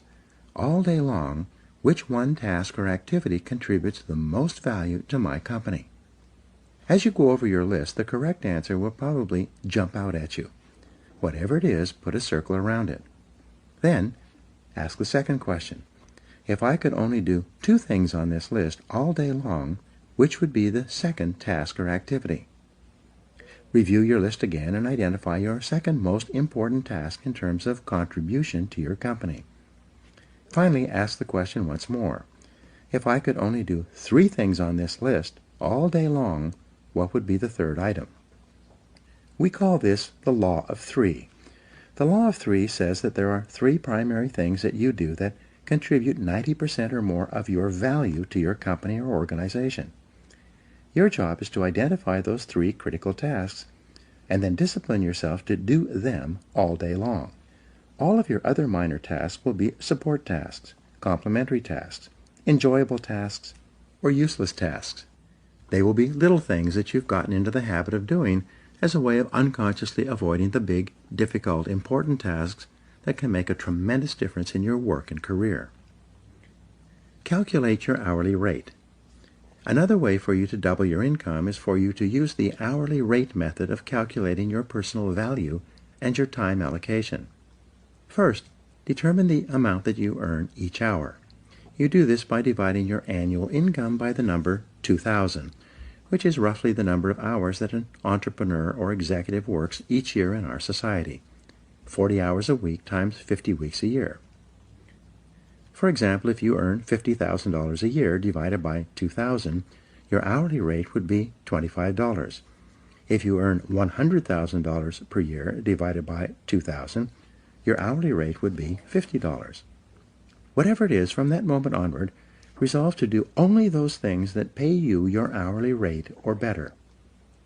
all day long, which one task or activity contributes the most value to my company? As you go over your list, the correct answer will probably jump out at you. Whatever it is, put a circle around it. Then ask the second question. If I could only do 2 things on this list all day long, which would be the second task or activity? Review your list again and identify your second most important task in terms of contribution to your company. Finally, ask the question once more. If I could only do 3 things on this list all day long, what would be the third item? We call this the law of 3. The law of 3 says that there are 3 primary things that you do that contribute 90% or more of your value to your company or organization. Your job is to identify those 3 critical tasks and then discipline yourself to do them all day long. All of your other minor tasks will be support tasks, complementary tasks, enjoyable tasks, or useless tasks. They will be little things that you've gotten into the habit of doing as a way of unconsciously avoiding the big, difficult, important tasks that can make a tremendous difference in your work and career. Calculate your hourly rate. Another way for you to double your income is for you to use the hourly rate method of calculating your personal value and your time allocation. First, Determine the amount that you earn each hour. You do this by dividing your annual income by the number 2,000, which is roughly the number of hours that an entrepreneur or executive works each year in our society. 40 hours a week times 50 weeks a year. For example, if you earn $50,000 a year divided by 2,000, your hourly rate would be $25. If you earn $100,000 per year divided by 2,000, your hourly rate would be $50. Whatever it is, from that moment onward, resolve to do only those things that pay you your hourly rate or better.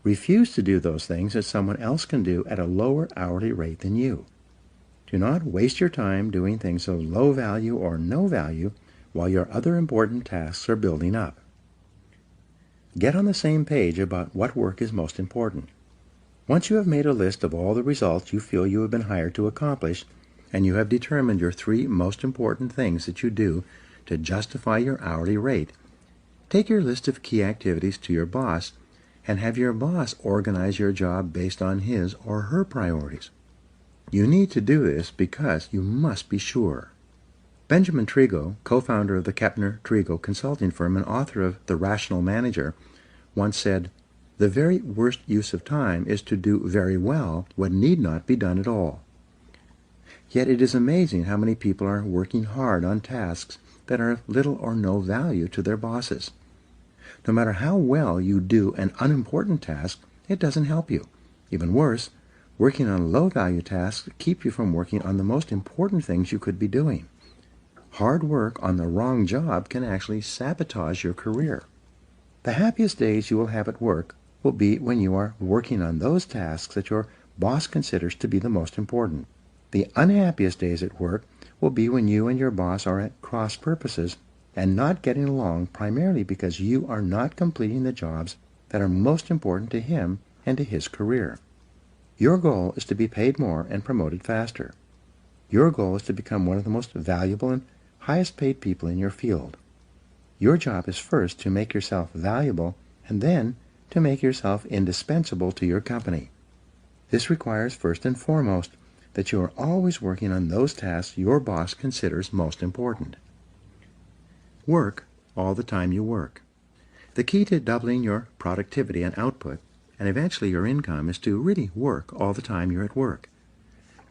Refuse to do those things that someone else can do at a lower hourly rate than you. Do not waste your time doing things of low value or no value while your other important tasks are building up. Get on the same page about what work is most important. Once you have made a list of all the results you feel you have been hired to accomplish, and you have determined your 3 most important things that you do to justify your hourly rate, take your list of key activities to your boss and have your boss organize your job based on his or her priorities. You need to do this because you must be sure. Benjamin Trigo, co-founder of the Kepner-Trigo consulting firm and author of The Rational Manager, once said, "The very worst use of time is to do very well what need not be done at all." Yet it is amazing how many people are working hard on tasks that are of little or no value to their bosses. No matter how well you do an unimportant task, it doesn't help you. Even worse, working on low-value tasks keep you from working on the most important things you could be doing. Hard work on the wrong job can actually sabotage your career. The happiest days you will have at work will be when you are working on those tasks that your boss considers to be the most important. The unhappiest days at work will be when you and your boss are at cross purposes and not getting along, primarily because you are not completing the jobs that are most important to him and to his career. Your goal is to be paid more and promoted faster. Your goal is to become one of the most valuable and highest paid people in your field. Your job is first to make yourself valuable and then to make yourself indispensable to your company. This requires first and foremost that you are always working on those tasks your boss considers most important. Work all the time you work. The key to doubling your productivity and output, and eventually your income, is to really work all the time you're at work.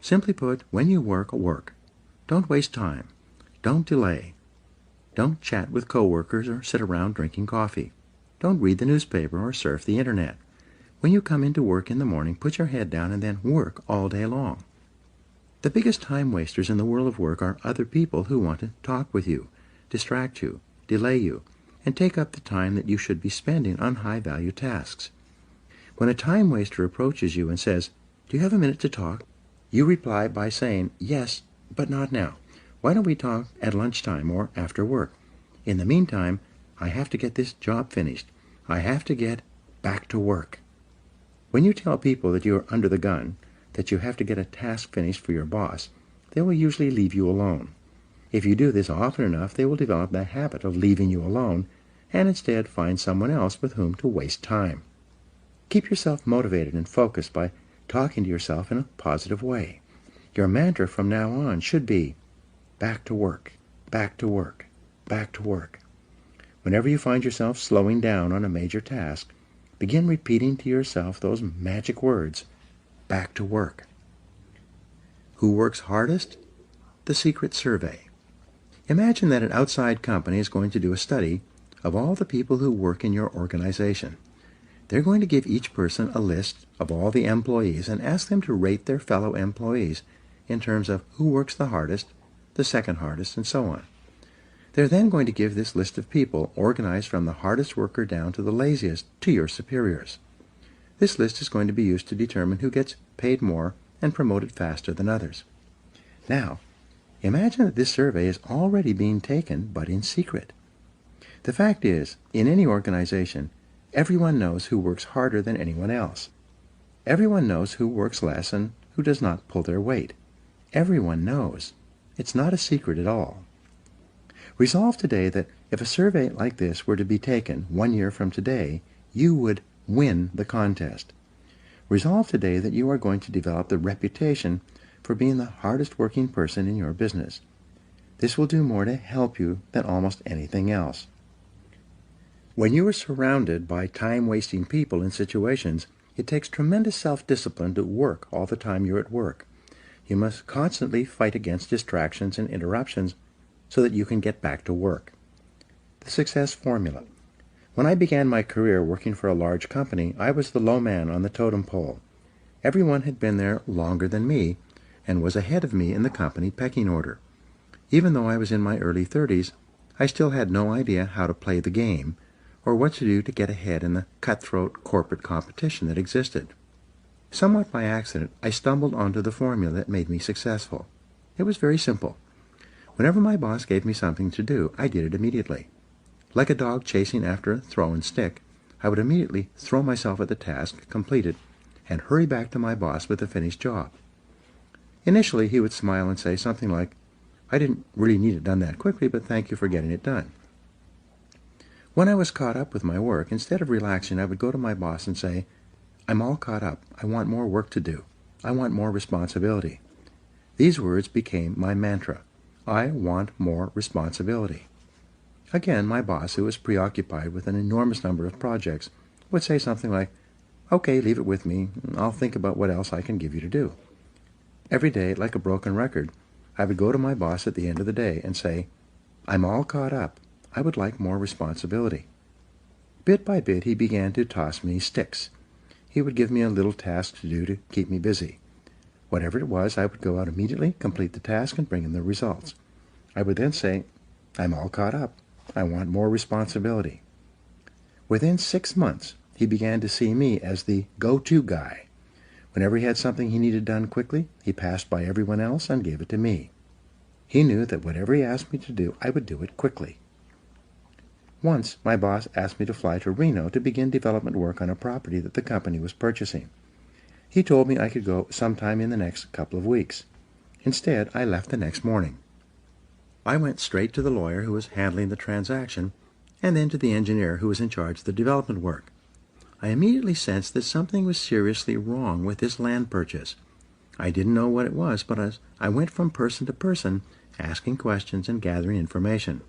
Simply put, when you work, work. Don't waste time. Don't delay. Don't chat with coworkers or sit around drinking coffee. Don't read the newspaper or surf the internet. When you come into work in the morning, put your head down and then work all day long. The biggest time wasters in the world of work are other people who want to talk with you, distract you, delay you, and take up the time that you should be spending on high-value tasks. When a time waster approaches you and says, "Do you have a minute to talk?" you reply by saying, "Yes, but not now. Why don't we talk at lunchtime or after work? In the meantime, I have to get this job finished. I have to get back to work." When you tell people that you are under the gun, that you have to get a task finished for your boss, they will usually leave you alone. If you do this often enough, they will develop the habit of leaving you alone and instead find someone else with whom to waste time. Keep yourself motivated and focused by talking to yourself in a positive way. Your mantra from now on should be, back to work, back to work, back to work. Whenever you find yourself slowing down on a major task, begin repeating to yourself those magic words, back to work. Who works hardest? The Secret Survey. Imagine that an outside company is going to do a study of all the people who work in your organization. They're going to give each person a list of all the employees and ask them to rate their fellow employees in terms of who works the hardest, the second hardest, and so on. They're then going to give this list of people, organized from the hardest worker down to the laziest, to your superiors. This list is going to be used to determine who gets paid more and promoted faster than others. Now, imagine that this survey is already being taken, but in secret. The fact is, in any organization, everyone knows who works harder than anyone else. Everyone knows who works less and who does not pull their weight. Everyone knows. It's not a secret at all. Resolve today that if a survey like this were to be taken 1 year from today, you would win the contest. Resolve today that you are going to develop the reputation for being the hardest working person in your business. This will do more to help you than almost anything else. When you are surrounded by time-wasting people and situations, it takes tremendous self-discipline to work all the time you're at work. You must constantly fight against distractions and interruptions so that you can get back to work. The success formula. When I began my career working for a large company, I was the low man on the totem pole. Everyone had been there longer than me and was ahead of me in the company pecking order. Even though I was in my early 30s, I still had no idea how to play the game or what to do to get ahead in the cutthroat corporate competition that existed. Somewhat by accident, I stumbled onto the formula that made me successful. It was very simple. Whenever my boss gave me something to do, I did it immediately. Like a dog chasing after a thrown stick, I would immediately throw myself at the task, complete it, and hurry back to my boss with the finished job. Initially, he would smile and say something like, "I didn't really need it done that quickly, but thank you for getting it done." When I was caught up with my work, instead of relaxing, I would go to my boss and say, "I'm all caught up. I want more work to do. I want more responsibility." These words became my mantra. I want more responsibility. Again, my boss, who was preoccupied with an enormous number of projects, would say something like, "Okay, leave it with me. I'll think about what else I can give you to do." Every day, like a broken record, I would go to my boss at the end of the day and say, "I'm all caught up. I would like more responsibility." Bit by bit, he began to toss me sticks. He would give me a little task to do to keep me busy. Whatever it was, I would go out immediately, complete the task, and bring in the results. I would then say, "I'm all caught up. I want more responsibility." Within 6 months, he began to see me as the go-to guy. Whenever he had something he needed done quickly, he passed by everyone else and gave it to me. He knew that whatever he asked me to do, I would do it quickly. Once, my boss asked me to fly to Reno to begin development work on a property that the company was purchasing. He told me I could go sometime in the next couple of weeks. Instead, I left the next morning. I went straight to the lawyer who was handling the transaction, and then to the engineer who was in charge of the development work. I immediately sensed that something was seriously wrong with this land purchase. I didn't know what it was, but as I went from person to person, asking questions and gathering information.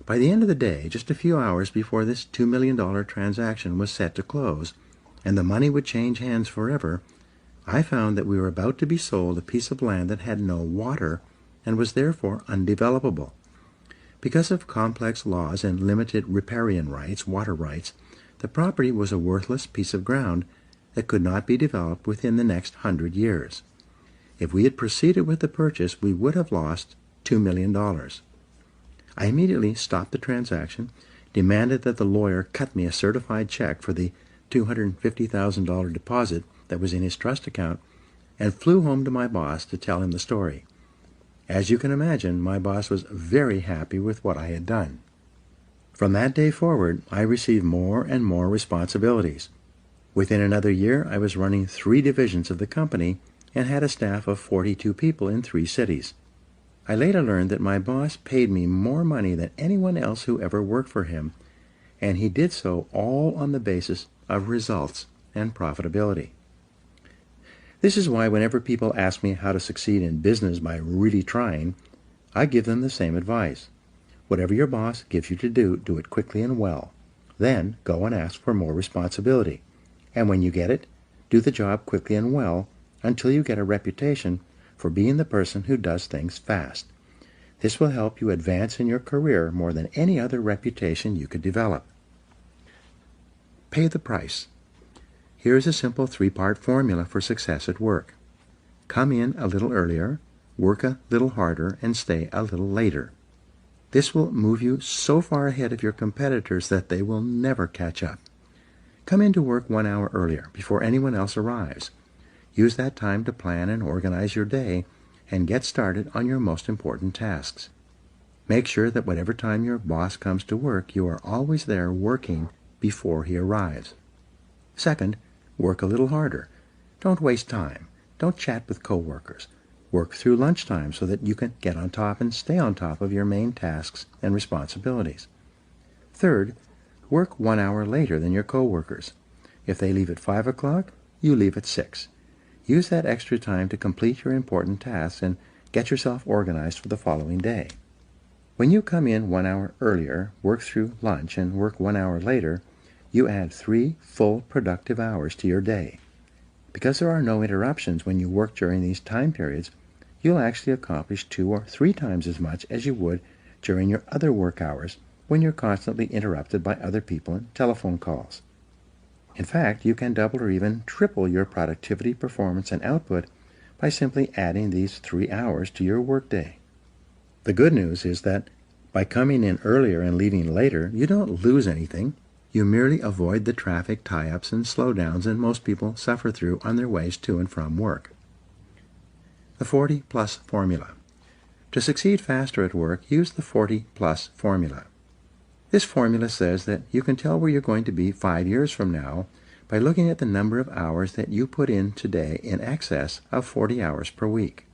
By the end of the day, just a few hours before this $2 million transaction was set to close, and the money would change hands forever, I found that we were about to be sold a piece of land that had no water and was therefore undevelopable. Because of complex laws and limited riparian rights, water rights, the property was a worthless piece of ground that could not be developed within the next 100 years. If we had proceeded with the purchase, we would have lost $2 million. I immediately stopped the transaction, demanded that the lawyer cut me a certified check for the $250,000 deposit that was in his trust account, and flew home to my boss to tell him the story. As you can imagine, my boss was very happy with what I had done. From that day forward, I received more and more responsibilities. Within another year, I was running 3 divisions of the company and had a staff of 42 people in 3 cities. I later learned that my boss paid me more money than anyone else who ever worked for him, and he did so all on the basis of results and profitability. This is why whenever people ask me how to succeed in business by really trying, I give them the same advice. Whatever your boss gives you to do, do it quickly and well. Then go and ask for more responsibility. And when you get it, do the job quickly and well until you get a reputation for being the person who does things fast. This will help you advance in your career more than any other reputation you could develop. Pay the price. Here is a simple 3-part formula for success at work. Come in a little earlier, work a little harder, and stay a little later. This will move you so far ahead of your competitors that they will never catch up. Come into work 1 hour earlier, before anyone else arrives. Use that time to plan and organize your day, and get started on your most important tasks. Make sure that whatever time your boss comes to work, you are always there working before he arrives. Second, work a little harder. Don't waste time. Don't chat with coworkers. Work through lunchtime so that you can get on top and stay on top of your main tasks and responsibilities. Third, work 1 hour later than your coworkers. If they leave at 5 o'clock, you leave at 6. Use that extra time to complete your important tasks and get yourself organized for the following day. When you come in 1 hour earlier, work through lunch, and work 1 hour later, you add 3 full productive hours to your day. Because there are no interruptions when you work during these time periods, you'll actually accomplish 2 or 3 times as much as you would during your other work hours when you're constantly interrupted by other people and telephone calls. In fact, you can double or even triple your productivity, performance, and output by simply adding these 3 hours to your workday. The good news is that by coming in earlier and leaving later, you don't lose anything. You merely avoid the traffic tie-ups and slowdowns that most people suffer through on their ways to and from work. The 40-plus formula. To succeed faster at work, use the 40-plus formula. This formula says that you can tell where you're going to be 5 years from now by looking at the number of hours that you put in today in excess of 40 hours per week.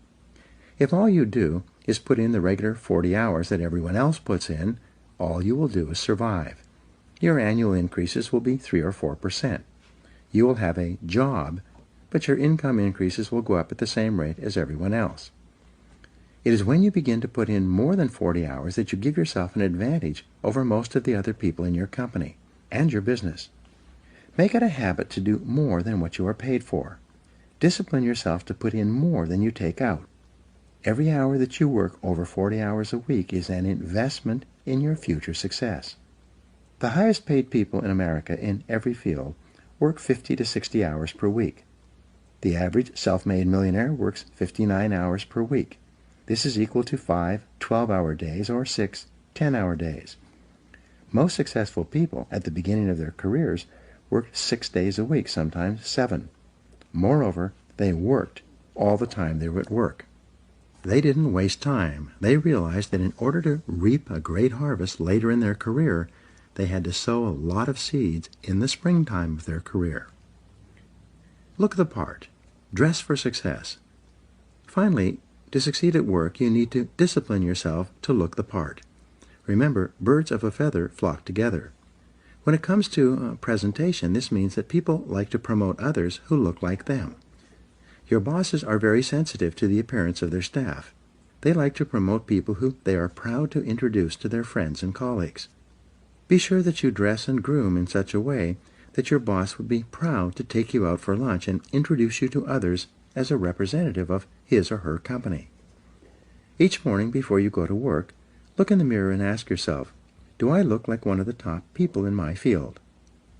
If all you do is put in the regular 40 hours that everyone else puts in, all you will do is survive. Your annual increases will be 3 or 4%. You will have a job, but your income increases will go up at the same rate as everyone else. It is when you begin to put in more than 40 hours that you give yourself an advantage over most of the other people in your company and your business. Make it a habit to do more than what you are paid for. Discipline yourself to put in more than you take out. Every hour that you work over 40 hours a week is an investment in your future success. The highest paid people in America in every field work 50 to 60 hours per week. The average self-made millionaire works 59 hours per week. This is equal to 5 12-hour days or 6 10-hour days. Most successful people at the beginning of their careers worked 6 days a week, sometimes 7. Moreover, they worked all the time they were at work. They didn't waste time. They realized that in order to reap a great harvest later in their career, they had to sow a lot of seeds in the springtime of their career. Look the part. Dress for success. Finally, to succeed at work, you need to discipline yourself to look the part. Remember, birds of a feather flock together. When it comes to presentation, this means that people like to promote others who look like them. Your bosses are very sensitive to the appearance of their staff. They like to promote people who they are proud to introduce to their friends and colleagues. Be sure that you dress and groom in such a way that your boss would be proud to take you out for lunch and introduce you to others as a representative of his or her company. Each morning before you go to work, look in the mirror and ask yourself, do I look like one of the top people in my field?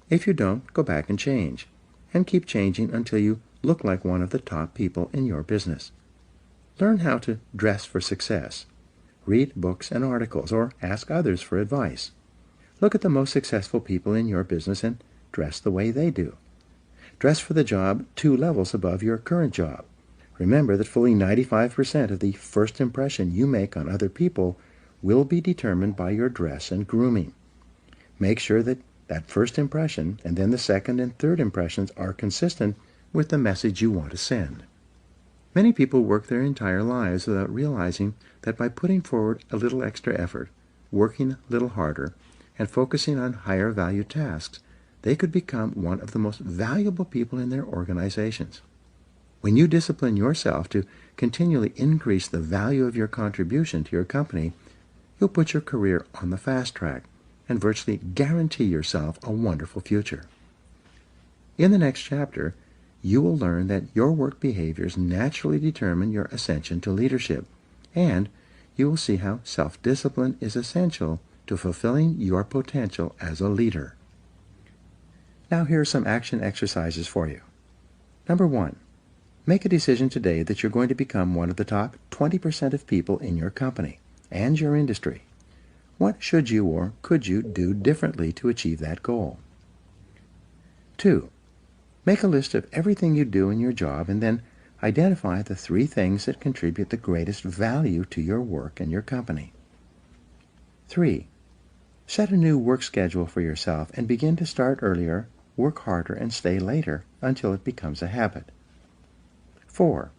If you don't, go back and change, and keep changing until you look like one of the top people in your business. Learn how to dress for success. Read books and articles, or ask others for advice. Look at the most successful people in your business and dress the way they do. Dress for the job 2 levels above your current job. Remember that fully 95% of the first impression you make on other people will be determined by your dress and grooming. Make sure that first impression and then the second and third impressions are consistent with the message you want to send. Many people work their entire lives without realizing that by putting forward a little extra effort, working a little harder, and focusing on higher value tasks, they could become one of the most valuable people in their organizations. When you discipline yourself to continually increase the value of your contribution to your company, you'll put your career on the fast track and virtually guarantee yourself a wonderful future. In the next chapter, you will learn that your work behaviors naturally determine your ascension to leadership, and you will see how self-discipline is essential to fulfilling your potential as a leader. Now here are some action exercises for you. Number 1, make a decision today that you're going to become one of the top 20% of people in your company and your industry. What should you or could you do differently to achieve that goal? 2, make a list of everything you do in your job and then identify the 3 things that contribute the greatest value to your work and your company. 3, set a new work schedule for yourself and begin to start earlier, work harder, and stay later until it becomes a habit. 4,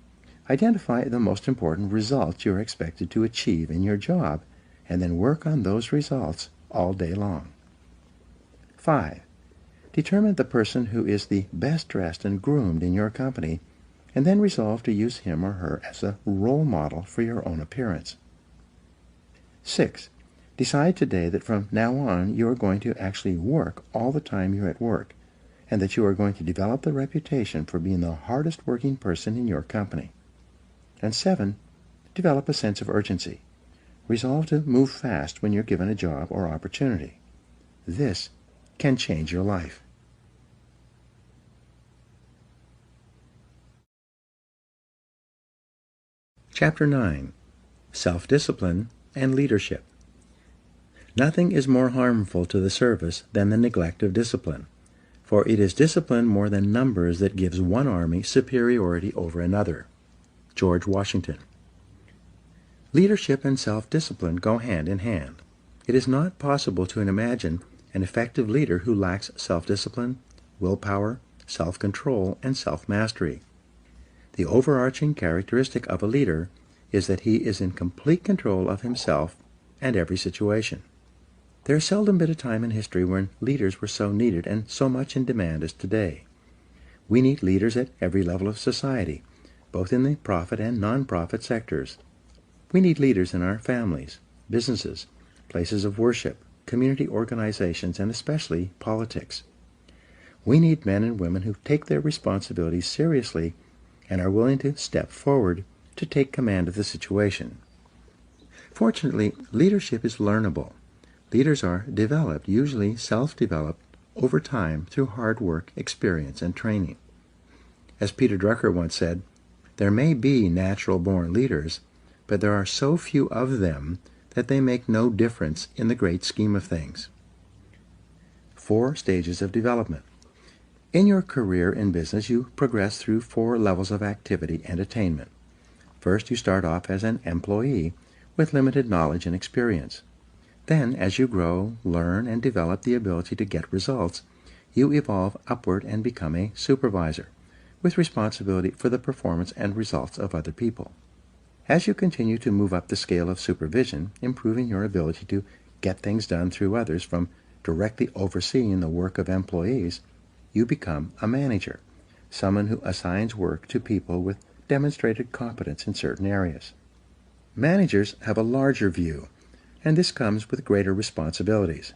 identify the most important results you're expected to achieve in your job and then work on those results all day long. 5, determine the person who is the best dressed and groomed in your company and then resolve to use him or her as a role model for your own appearance. 6. Decide today that from now on you are going to actually work all the time you're at work, and that you are going to develop the reputation for being the hardest working person in your company. And 7. Develop a sense of urgency. Resolve to move fast when you're given a job or opportunity. This can change your life. Chapter 9. Self-Discipline and Leadership. Nothing is more harmful to the service than the neglect of discipline, for it is discipline more than numbers that gives one army superiority over another. George Washington. Leadership and self-discipline go hand in hand. It is not possible to imagine an effective leader who lacks self-discipline, willpower, self-control, and self-mastery. The overarching characteristic of a leader is that he is in complete control of himself and every situation. There has seldom been a time in history when leaders were so needed and so much in demand as today. We need leaders at every level of society, both in the profit and non-profit sectors. We need leaders in our families, businesses, places of worship, community organizations, and especially politics. We need men and women who take their responsibilities seriously and are willing to step forward to take command of the situation. Fortunately, leadership is learnable. Leaders are developed, usually self-developed, over time through hard work, experience, and training. As Peter Drucker once said, there may be natural-born leaders, but there are so few of them that they make no difference in the great scheme of things. 4 stages of development. In your career in business, you progress through 4 levels of activity and attainment. First, you start off as an employee with limited knowledge and experience. Then, as you grow, learn, and develop the ability to get results, you evolve upward and become a supervisor, with responsibility for the performance and results of other people. As you continue to move up the scale of supervision, improving your ability to get things done through others from directly overseeing the work of employees, you become a manager, someone who assigns work to people with demonstrated competence in certain areas. Managers have a larger view, and this comes with greater responsibilities.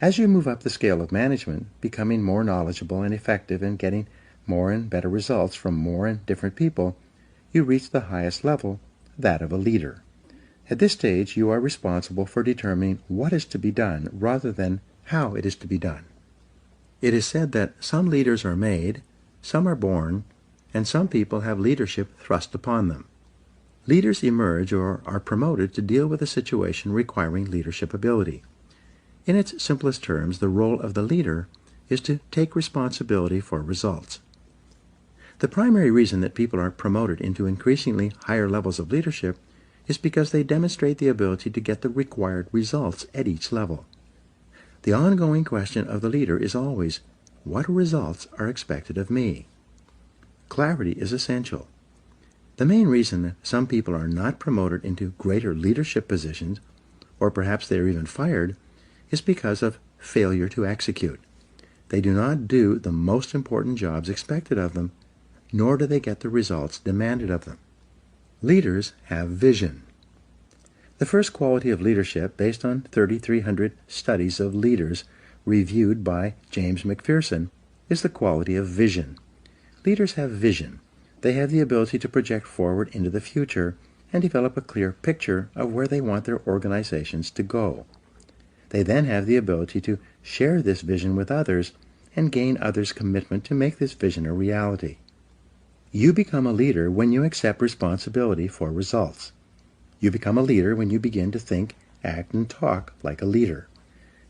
As you move up the scale of management, becoming more knowledgeable and effective and getting more and better results from more and different people, you reach the highest level, that of a leader. At this stage, you are responsible for determining what is to be done rather than how it is to be done. It is said that some leaders are made, some are born, and some people have leadership thrust upon them. Leaders emerge or are promoted to deal with a situation requiring leadership ability. In its simplest terms, the role of the leader is to take responsibility for results. The primary reason that people are promoted into increasingly higher levels of leadership is because they demonstrate the ability to get the required results at each level. The ongoing question of the leader is always, what results are expected of me? Clarity is essential. The main reason that some people are not promoted into greater leadership positions, or perhaps they are even fired, is because of failure to execute. They do not do the most important jobs expected of them, nor do they get the results demanded of them. Leaders have vision. The first quality of leadership, based on 3,300 studies of leaders reviewed by James McPherson, is the quality of vision. Leaders have vision. They have the ability to project forward into the future and develop a clear picture of where they want their organizations to go. They then have the ability to share this vision with others and gain others' commitment to make this vision a reality. You become a leader when you accept responsibility for results. You become a leader when you begin to think, act, and talk like a leader.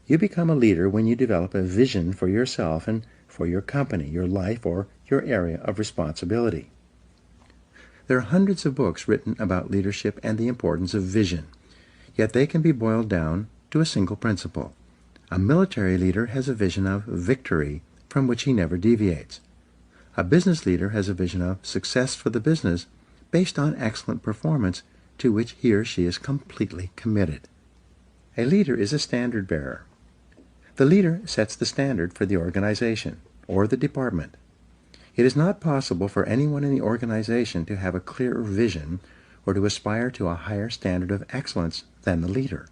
You become a leader when you develop a vision for yourself and for your company, your life, or your area of responsibility. There are hundreds of books written about leadership and the importance of vision, yet they can be boiled down to a single principle. A military leader has a vision of victory from which he never deviates. A business leader has a vision of success for the business based on excellent performance to which he or she is completely committed. A leader is a standard bearer. The leader sets the standard for the organization or the department. It is not possible for anyone in the organization to have a clearer vision or to aspire to a higher standard of excellence than the leader.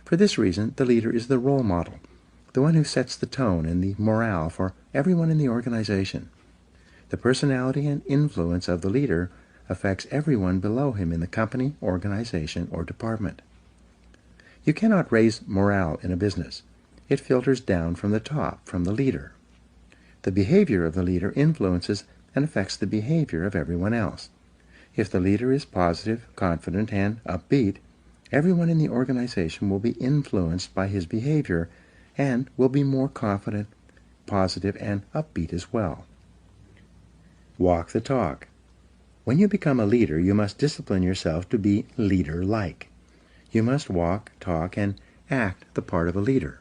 For this reason, the leader is the role model, the one who sets the tone and the morale for everyone in the organization. The personality and influence of the leader affects everyone below him in the company, organization, or department. You cannot raise morale in a business. It filters down from the top, from the leader. The behavior of the leader influences and affects the behavior of everyone else. If the leader is positive, confident, and upbeat, everyone in the organization will be influenced by his behavior and will be more confident, positive, and upbeat as well. Walk the talk. When you become a leader, you must discipline yourself to be leader-like. You must walk, talk, and act the part of a leader.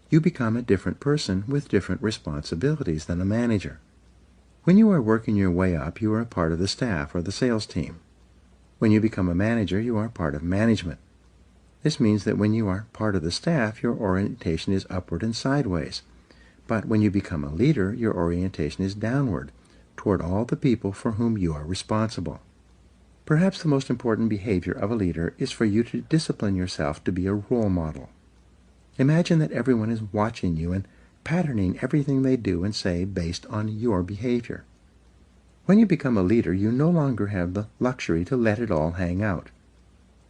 You become a different person with different responsibilities than a manager. When you are working your way up, you are a part of the staff or the sales team. When you become a manager, you are part of management. This means that when you are part of the staff, your orientation is upward and sideways. But when you become a leader, your orientation is downward, toward all the people for whom you are responsible. Perhaps the most important behavior of a leader is for you to discipline yourself to be a role model. Imagine that everyone is watching you and patterning everything they do and say based on your behavior. When you become a leader, you no longer have the luxury to let it all hang out.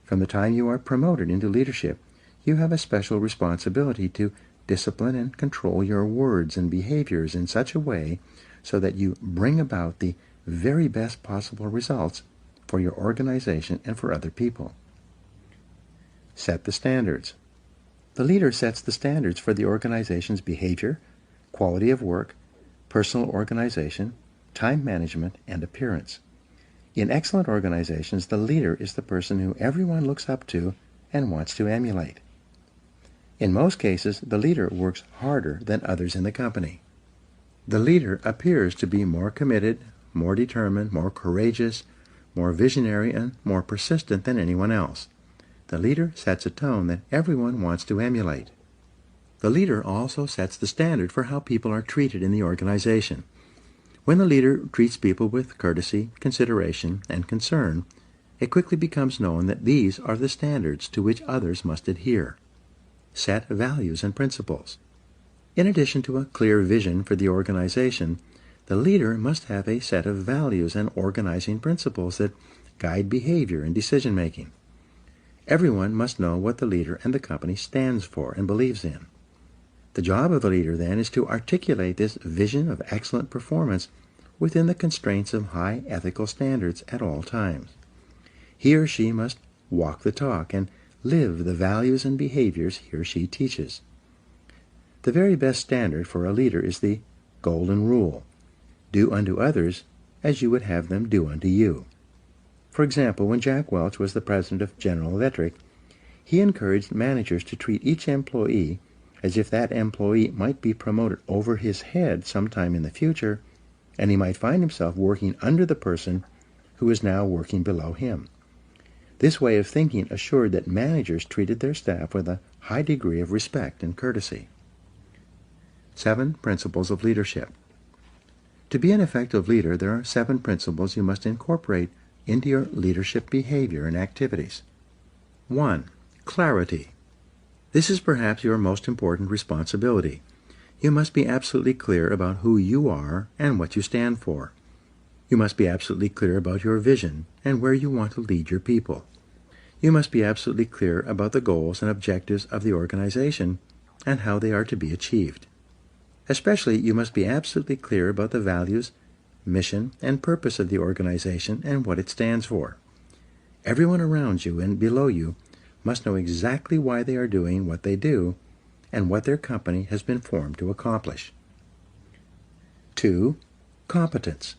From the time you are promoted into leadership, you have a special responsibility to discipline and control your words and behaviors in such a way so that you bring about the very best possible results for your organization and for other people. Set the standards. The leader sets the standards for the organization's behavior, quality of work, personal organization, time management, and appearance. In excellent organizations, the leader is the person who everyone looks up to and wants to emulate. In most cases, the leader works harder than others in the company. The leader appears to be more committed, more determined, more courageous, more visionary, and more persistent than anyone else. The leader sets a tone that everyone wants to emulate. The leader also sets the standard for how people are treated in the organization. When the leader treats people with courtesy, consideration, and concern, it quickly becomes known that these are the standards to which others must adhere. Set values and principles. In addition to a clear vision for the organization, the leader must have a set of values and organizing principles that guide behavior and decision-making. Everyone must know what the leader and the company stands for and believes in. The job of the leader, then, is to articulate this vision of excellent performance within the constraints of high ethical standards at all times. He or she must walk the talk and live the values and behaviors he or she teaches. The very best standard for a leader is the golden rule: do unto others as you would have them do unto you. For example, when Jack Welch was the president of General Electric, he encouraged managers to treat each employee as if that employee might be promoted over his head sometime in the future, and he might find himself working under the person who is now working below him. This way of thinking assured that managers treated their staff with a high degree of respect and courtesy. 7 principles of leadership. To be an effective leader, there are 7 principles you must incorporate into your leadership behavior and activities. 1. Clarity. This is perhaps your most important responsibility. You must be absolutely clear about who you are and what you stand for. You must be absolutely clear about your vision and where you want to lead your people. You must be absolutely clear about the goals and objectives of the organization and how they are to be achieved. Especially, you must be absolutely clear about the values, mission, and purpose of the organization and what it stands for. Everyone around you and below you must know exactly why they are doing what they do and what their company has been formed to accomplish. 2. Competence.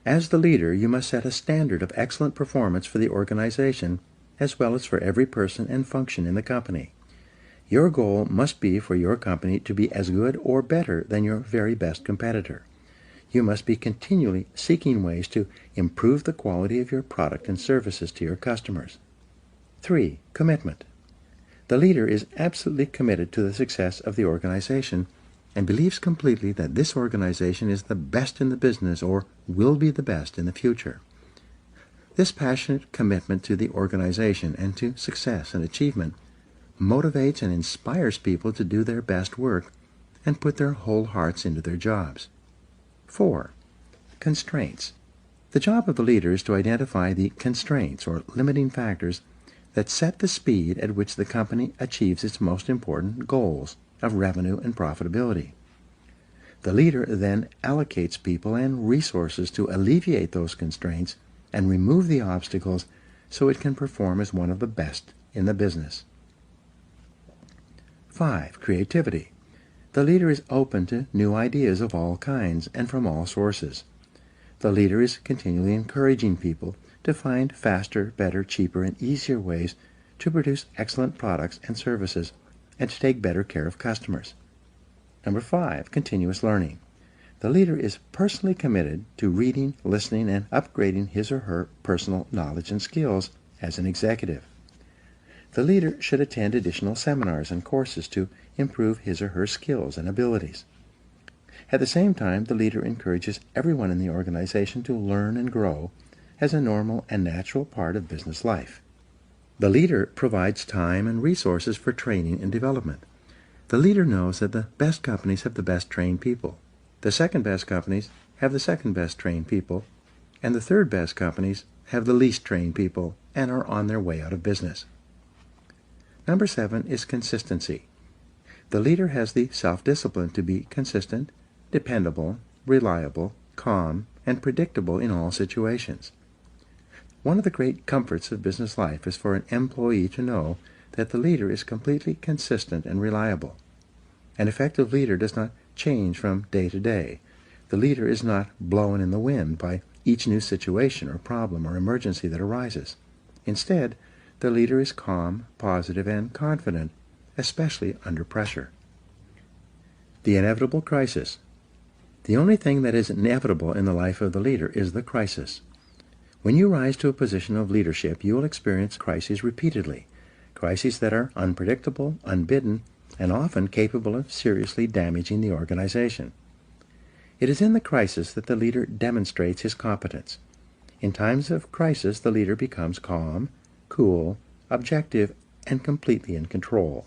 As the leader, you must set a standard of excellent performance for the organization as well as for every person and function in the company. Your goal must be for your company to be as good or better than your very best competitor. You must be continually seeking ways to improve the quality of your product and services to your customers. 3. Commitment. The leader is absolutely committed to the success of the organization and believes completely that this organization is the best in the business or will be the best in the future. This passionate commitment to the organization and to success and achievement motivates and inspires people to do their best work and put their whole hearts into their jobs. 4. Constraints. The job of the leader is to identify the constraints or limiting factors that set the speed at which the company achieves its most important goals of revenue and profitability. The leader then allocates people and resources to alleviate those constraints and remove the obstacles so it can perform as one of the best in the business. 5. Creativity. The leader is open to new ideas of all kinds and from all sources. The leader is continually encouraging people to find faster, better, cheaper, and easier ways to produce excellent products and services and to take better care of customers. Number 5, continuous learning. The leader is personally committed to reading, listening, and upgrading his or her personal knowledge and skills as an executive. The leader should attend additional seminars and courses to improve his or her skills and abilities. At the same time, the leader encourages everyone in the organization to learn and grow as a normal and natural part of business life. The leader provides time and resources for training and development. The leader knows that the best companies have the best trained people. The second best companies have the second best trained people, and the third best companies have the least trained people and are on their way out of business. Number 7 is consistency. The leader has the self-discipline to be consistent, dependable, reliable, calm, and predictable in all situations. One of the great comforts of business life is for an employee to know that the leader is completely consistent and reliable. An effective leader does not change from day to day. The leader is not blown in the wind by each new situation or problem or emergency that arises. Instead, the leader is calm, positive, and confident, especially under pressure. The inevitable crisis. The only thing that is inevitable in the life of the leader is the crisis. When you rise to a position of leadership, you will experience crises repeatedly, crises that are unpredictable, unbidden, and often capable of seriously damaging the organization. It is in the crisis that the leader demonstrates his competence. In times of crisis, the leader becomes calm, cool, objective, and completely in control.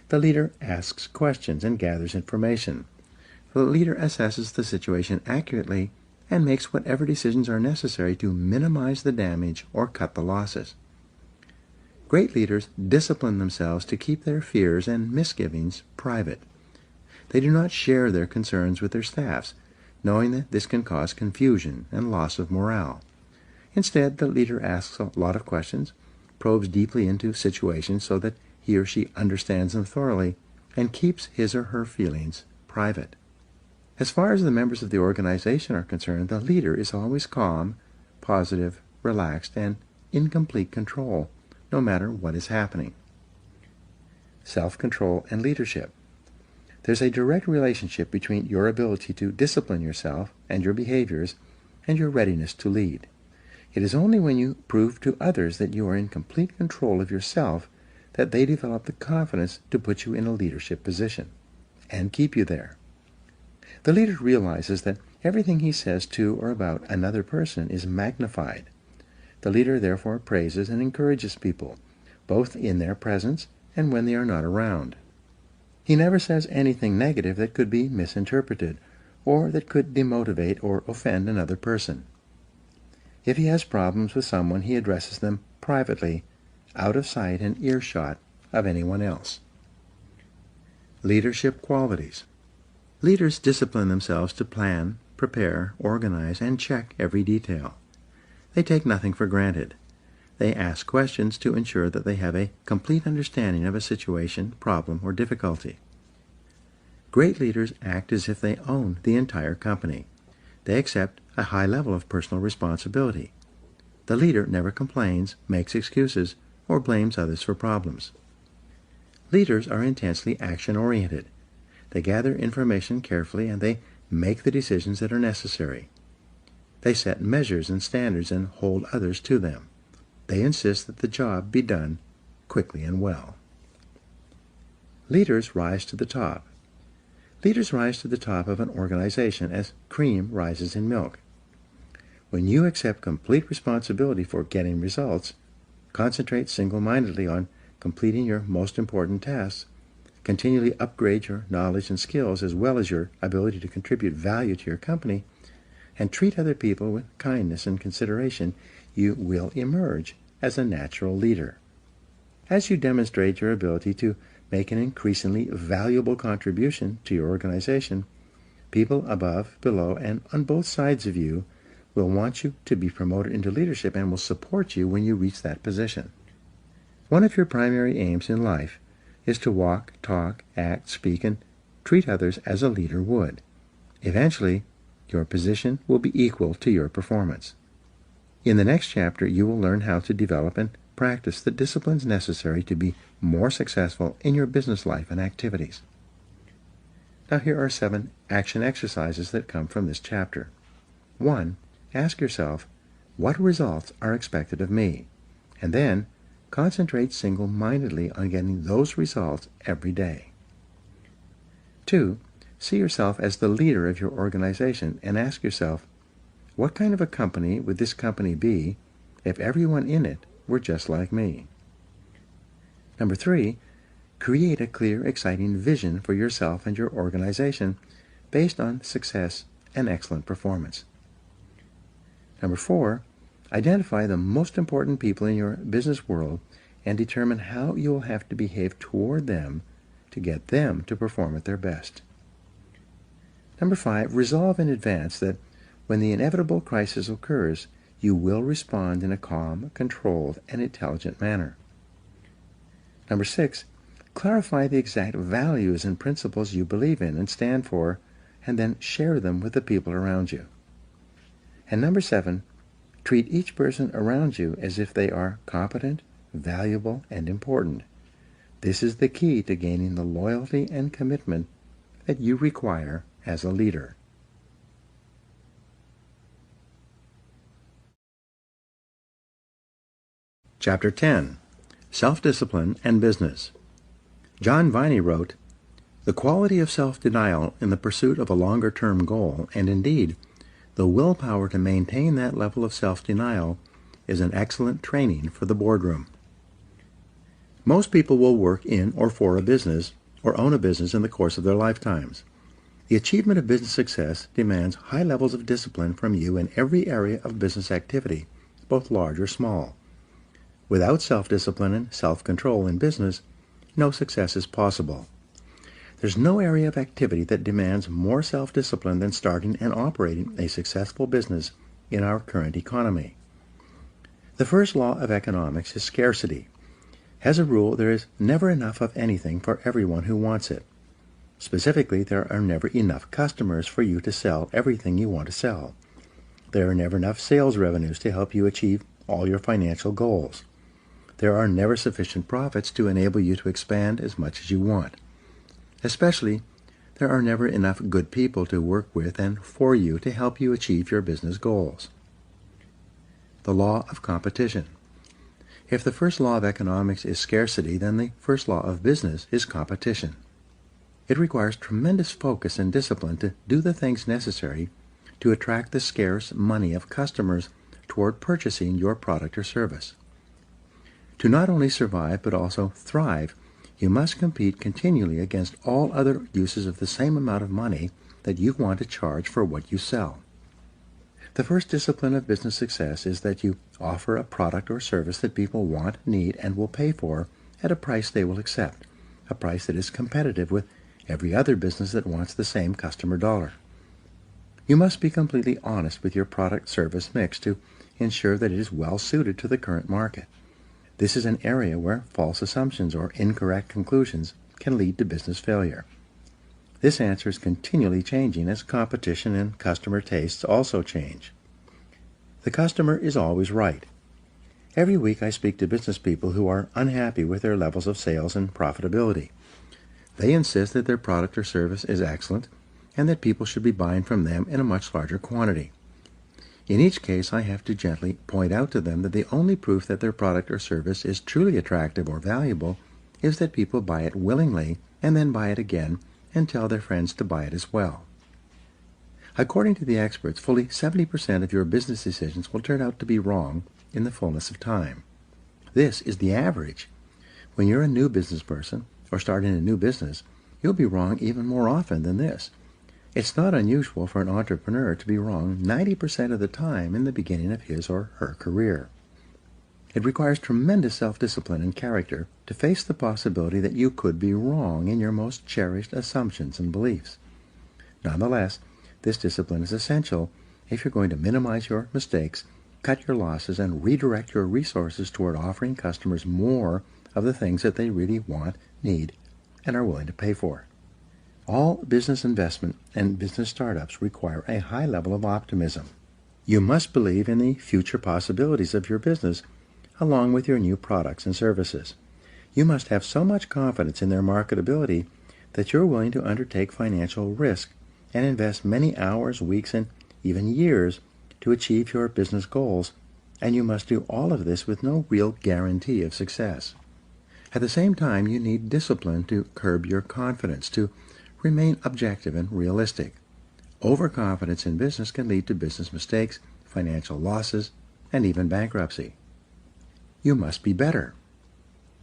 The leader asks questions and gathers information. The leader assesses the situation accurately and makes whatever decisions are necessary to minimize the damage or cut the losses. Great leaders discipline themselves to keep their fears and misgivings private. They do not share their concerns with their staffs, knowing that this can cause confusion and loss of morale. Instead, the leader asks a lot of questions, probes deeply into situations so that he or she understands them thoroughly, and keeps his or her feelings private. As far as the members of the organization are concerned, the leader is always calm, positive, relaxed, and in complete control, no matter what is happening. Self-control and leadership. There's a direct relationship between your ability to discipline yourself and your behaviors and your readiness to lead. It is only when you prove to others that you are in complete control of yourself that they develop the confidence to put you in a leadership position and keep you there. The leader realizes that everything he says to or about another person is magnified. The leader therefore praises and encourages people, both in their presence and when they are not around. He never says anything negative that could be misinterpreted or that could demotivate or offend another person. If he has problems with someone, he addresses them privately, out of sight and earshot of anyone else. Leadership qualities. Leaders discipline themselves to plan, prepare, organize, and check every detail. They take nothing for granted. They ask questions to ensure that they have a complete understanding of a situation, problem, or difficulty. Great leaders act as if they own the entire company. They accept a high level of personal responsibility. The leader never complains, makes excuses, or blames others for problems. Leaders are intensely action-oriented. They gather information carefully and they make the decisions that are necessary. They set measures and standards and hold others to them. They insist that the job be done quickly and well. Leaders rise to the top. Leaders rise to the top of an organization as cream rises in milk. When you accept complete responsibility for getting results, concentrate single-mindedly on completing your most important tasks, continually upgrade your knowledge and skills as well as your ability to contribute value to your company, and treat other people with kindness and consideration, you will emerge as a natural leader. As you demonstrate your ability to make an increasingly valuable contribution to your organization, people above, below, and on both sides of you will want you to be promoted into leadership and will support you when you reach that position. One of your primary aims in life is to walk, talk, act, speak, and treat others as a leader would. Eventually, your position will be equal to your performance. In the next chapter, you will learn how to develop and practice the disciplines necessary to be more successful in your business life and activities. Now here are 7 action exercises that come from this chapter. 1. Ask yourself, what results are expected of me? And then, concentrate single-mindedly on getting those results every day. 2. See yourself as the leader of your organization and ask yourself, what kind of a company would this company be if everyone in it were just like me? 3. Create a clear, exciting vision for yourself and your organization based on success and excellent performance. 4. Identify the most important people in your business world and determine how you will have to behave toward them to get them to perform at their best. 5. Resolve in advance that when the inevitable crisis occurs, you will respond in a calm, controlled, and intelligent manner. 6. Clarify the exact values and principles you believe in and stand for, and then share them with the people around you. And 7. Treat each person around you as if they are competent, valuable, and important. This is the key to gaining the loyalty and commitment that you require as a leader. Chapter 10. Self-Discipline and Business. John Viney wrote, "The quality of self-denial in the pursuit of a longer-term goal, and indeed, the willpower to maintain that level of self-denial, is an excellent training for the boardroom." Most people will work in or for a business or own a business in the course of their lifetimes. The achievement of business success demands high levels of discipline from you in every area of business activity, both large or small. Without self-discipline and self-control in business, no success is possible. There's no area of activity that demands more self-discipline than starting and operating a successful business in our current economy. The first law of economics is scarcity. As a rule, there is never enough of anything for everyone who wants it. Specifically, there are never enough customers for you to sell everything you want to sell. There are never enough sales revenues to help you achieve all your financial goals. There are never sufficient profits to enable you to expand as much as you want. Especially, there are never enough good people to work with and for you to help you achieve your business goals. The law of competition. If the first law of economics is scarcity, then the first law of business is competition. It requires tremendous focus and discipline to do the things necessary to attract the scarce money of customers toward purchasing your product or service. To not only survive but also thrive, you must compete continually against all other uses of the same amount of money that you want to charge for what you sell. The first discipline of business success is that you offer a product or service that people want, need, and will pay for at a price they will accept, a price that is competitive with every other business that wants the same customer dollar. You must be completely honest with your product-service mix to ensure that it is well suited to the current market. This is an area where false assumptions or incorrect conclusions can lead to business failure. This answer is continually changing as competition and customer tastes also change. The customer is always right. Every week I speak to business people who are unhappy with their levels of sales and profitability. They insist that their product or service is excellent and that people should be buying from them in a much larger quantity. In each case, I have to gently point out to them that the only proof that their product or service is truly attractive or valuable is that people buy it willingly and then buy it again and tell their friends to buy it as well. According to the experts, fully 70% of your business decisions will turn out to be wrong in the fullness of time. This is the average. When you're a new business person or starting a new business, you'll be wrong even more often than this. It's not unusual for an entrepreneur to be wrong 90% of the time in the beginning of his or her career. It requires tremendous self-discipline and character to face the possibility that you could be wrong in your most cherished assumptions and beliefs. Nonetheless, this discipline is essential if you're going to minimize your mistakes, cut your losses, and redirect your resources toward offering customers more of the things that they really want, need, and are willing to pay for. All business investment and business startups require a high level of optimism. You must believe in the future possibilities of your business along with your new products and services. You must have so much confidence in their marketability that you're willing to undertake financial risk and invest many hours, weeks, and even years to achieve your business goals, and you must do all of this with no real guarantee of success. At the same time, you need discipline to curb your confidence, to remain objective and realistic. Overconfidence in business can lead to business mistakes, financial losses, and even bankruptcy. You must be better.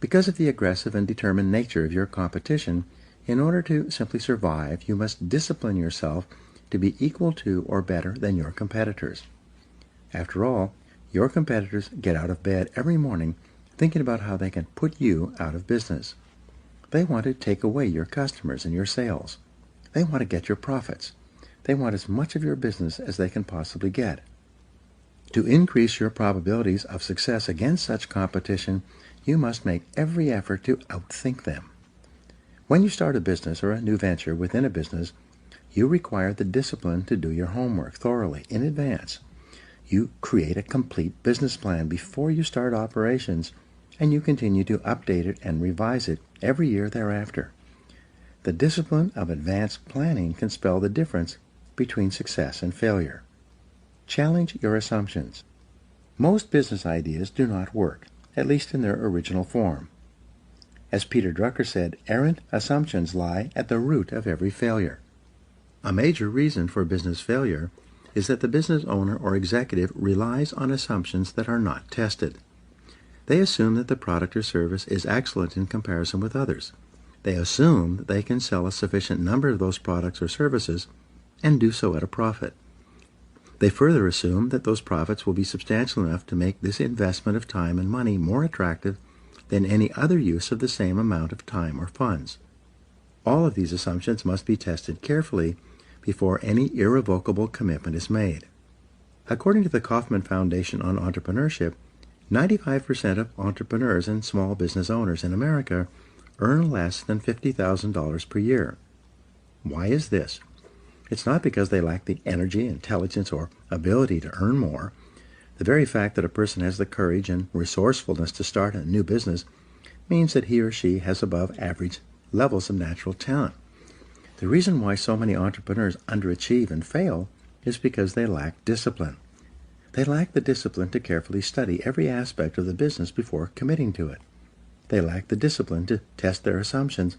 Because of the aggressive and determined nature of your competition, in order to simply survive, you must discipline yourself to be equal to or better than your competitors. After all, your competitors get out of bed every morning thinking about how they can put you out of business. They want to take away your customers and your sales. They want to get your profits. They want as much of your business as they can possibly get. To increase your probabilities of success against such competition, you must make every effort to outthink them. When you start a business or a new venture within a business, you require the discipline to do your homework thoroughly in advance. You create a complete business plan before you start operations, and you continue to update it and revise it every year thereafter. The discipline of advanced planning can spell the difference between success and failure. Challenge your assumptions. Most business ideas do not work, at least in their original form. As Peter Drucker said, errant assumptions lie at the root of every failure. A major reason for business failure is that the business owner or executive relies on assumptions that are not tested. They assume that the product or service is excellent in comparison with others. They assume that they can sell a sufficient number of those products or services and do so at a profit. They further assume that those profits will be substantial enough to make this investment of time and money more attractive than any other use of the same amount of time or funds. All of these assumptions must be tested carefully before any irrevocable commitment is made. According to the Kauffman Foundation on Entrepreneurship, 95% of entrepreneurs and small business owners in America earn less than $50,000 per year. Why is this? It's not because they lack the energy, intelligence, or ability to earn more. The very fact that a person has the courage and resourcefulness to start a new business means that he or she has above average levels of natural talent. The reason why so many entrepreneurs underachieve and fail is because they lack discipline. They lack the discipline to carefully study every aspect of the business before committing to it. They lack the discipline to test their assumptions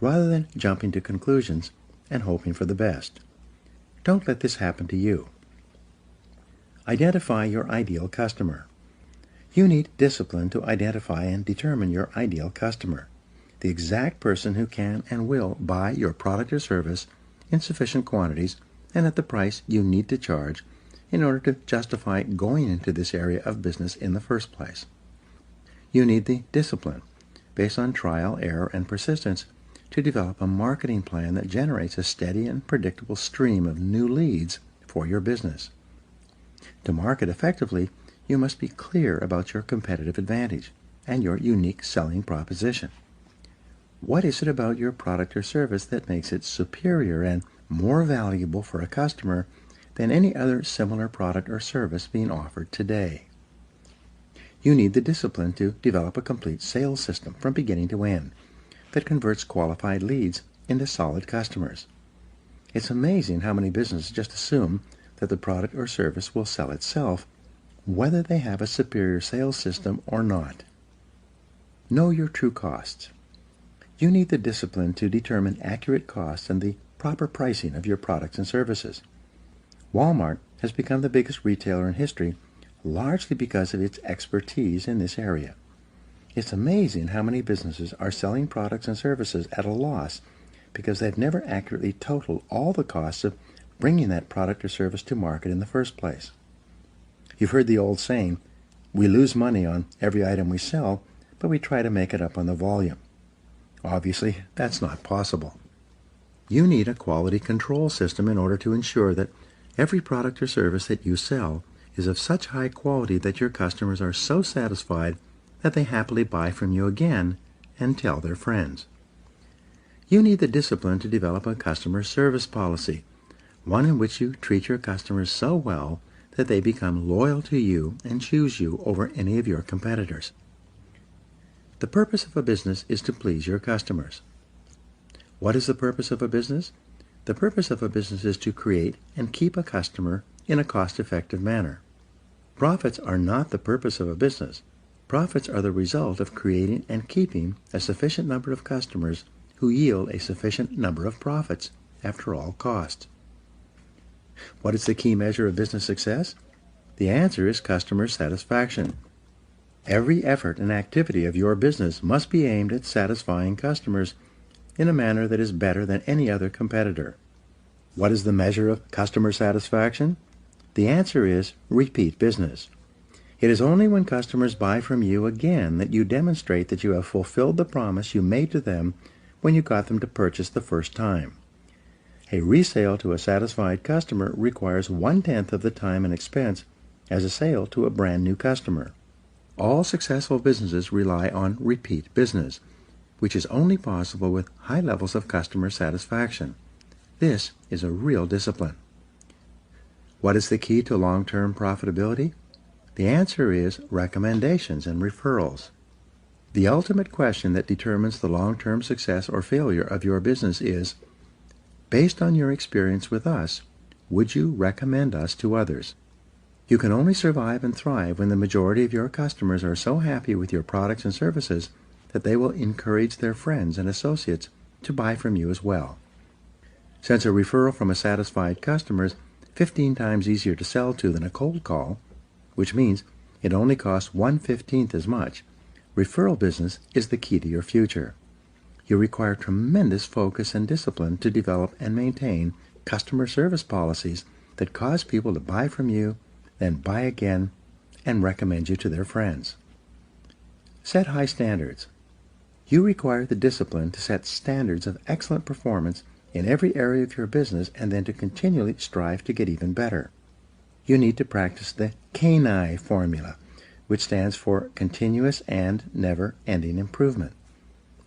rather than jumping to conclusions and hoping for the best. Don't let this happen to you. Identify your ideal customer. You need discipline to identify and determine your ideal customer, the exact person who can and will buy your product or service in sufficient quantities and at the price you need to charge in order to justify going into this area of business in the first place. You need the discipline, based on trial, error, and persistence, to develop a marketing plan that generates a steady and predictable stream of new leads for your business. To market effectively, you must be clear about your competitive advantage and your unique selling proposition. What is it about your product or service that makes it superior and more valuable for a customer than any other similar product or service being offered today? You need the discipline to develop a complete sales system from beginning to end that converts qualified leads into solid customers. It's amazing how many businesses just assume that the product or service will sell itself, whether they have a superior sales system or not. Know your true costs. You need the discipline to determine accurate costs and the proper pricing of your products and services. Walmart has become the biggest retailer in history largely because of its expertise in this area. It's amazing how many businesses are selling products and services at a loss because they've never accurately totaled all the costs of bringing that product or service to market in the first place. You've heard the old saying, we lose money on every item we sell, but we try to make it up on the volume. Obviously, that's not possible. You need a quality control system in order to ensure that every product or service that you sell is of such high quality that your customers are so satisfied that they happily buy from you again and tell their friends. You need the discipline to develop a customer service policy, one in which you treat your customers so well that they become loyal to you and choose you over any of your competitors. The purpose of a business is to please your customers. What is the purpose of a business? The purpose of a business is to create and keep a customer in a cost-effective manner. Profits are not the purpose of a business. Profits are the result of creating and keeping a sufficient number of customers who yield a sufficient number of profits after all costs. What is the key measure of business success? The answer is customer satisfaction. Every effort and activity of your business must be aimed at satisfying customers in a manner that is better than any other competitor. What is the measure of customer satisfaction? The answer is repeat business. It is only when customers buy from you again that you demonstrate that you have fulfilled the promise you made to them when you got them to purchase the first time. A resale to a satisfied customer requires 1/10 of the time and expense as a sale to a brand new customer. All successful businesses rely on repeat business, which is only possible with high levels of customer satisfaction. This is a real discipline. What is the key to long-term profitability? The answer is recommendations and referrals. The ultimate question that determines the long-term success or failure of your business is, based on your experience with us, would you recommend us to others? You can only survive and thrive when the majority of your customers are so happy with your products and services that they will encourage their friends and associates to buy from you as well. Since a referral from a satisfied customer is 15 times easier to sell to than a cold call, which means it only costs 1/15 as much, referral business is the key to your future. You require tremendous focus and discipline to develop and maintain customer service policies that cause people to buy from you, then buy again, and recommend you to their friends. Set high standards. You require the discipline to set standards of excellent performance in every area of your business and then to continually strive to get even better. You need to practice the CANI formula, which stands for continuous and never-ending improvement.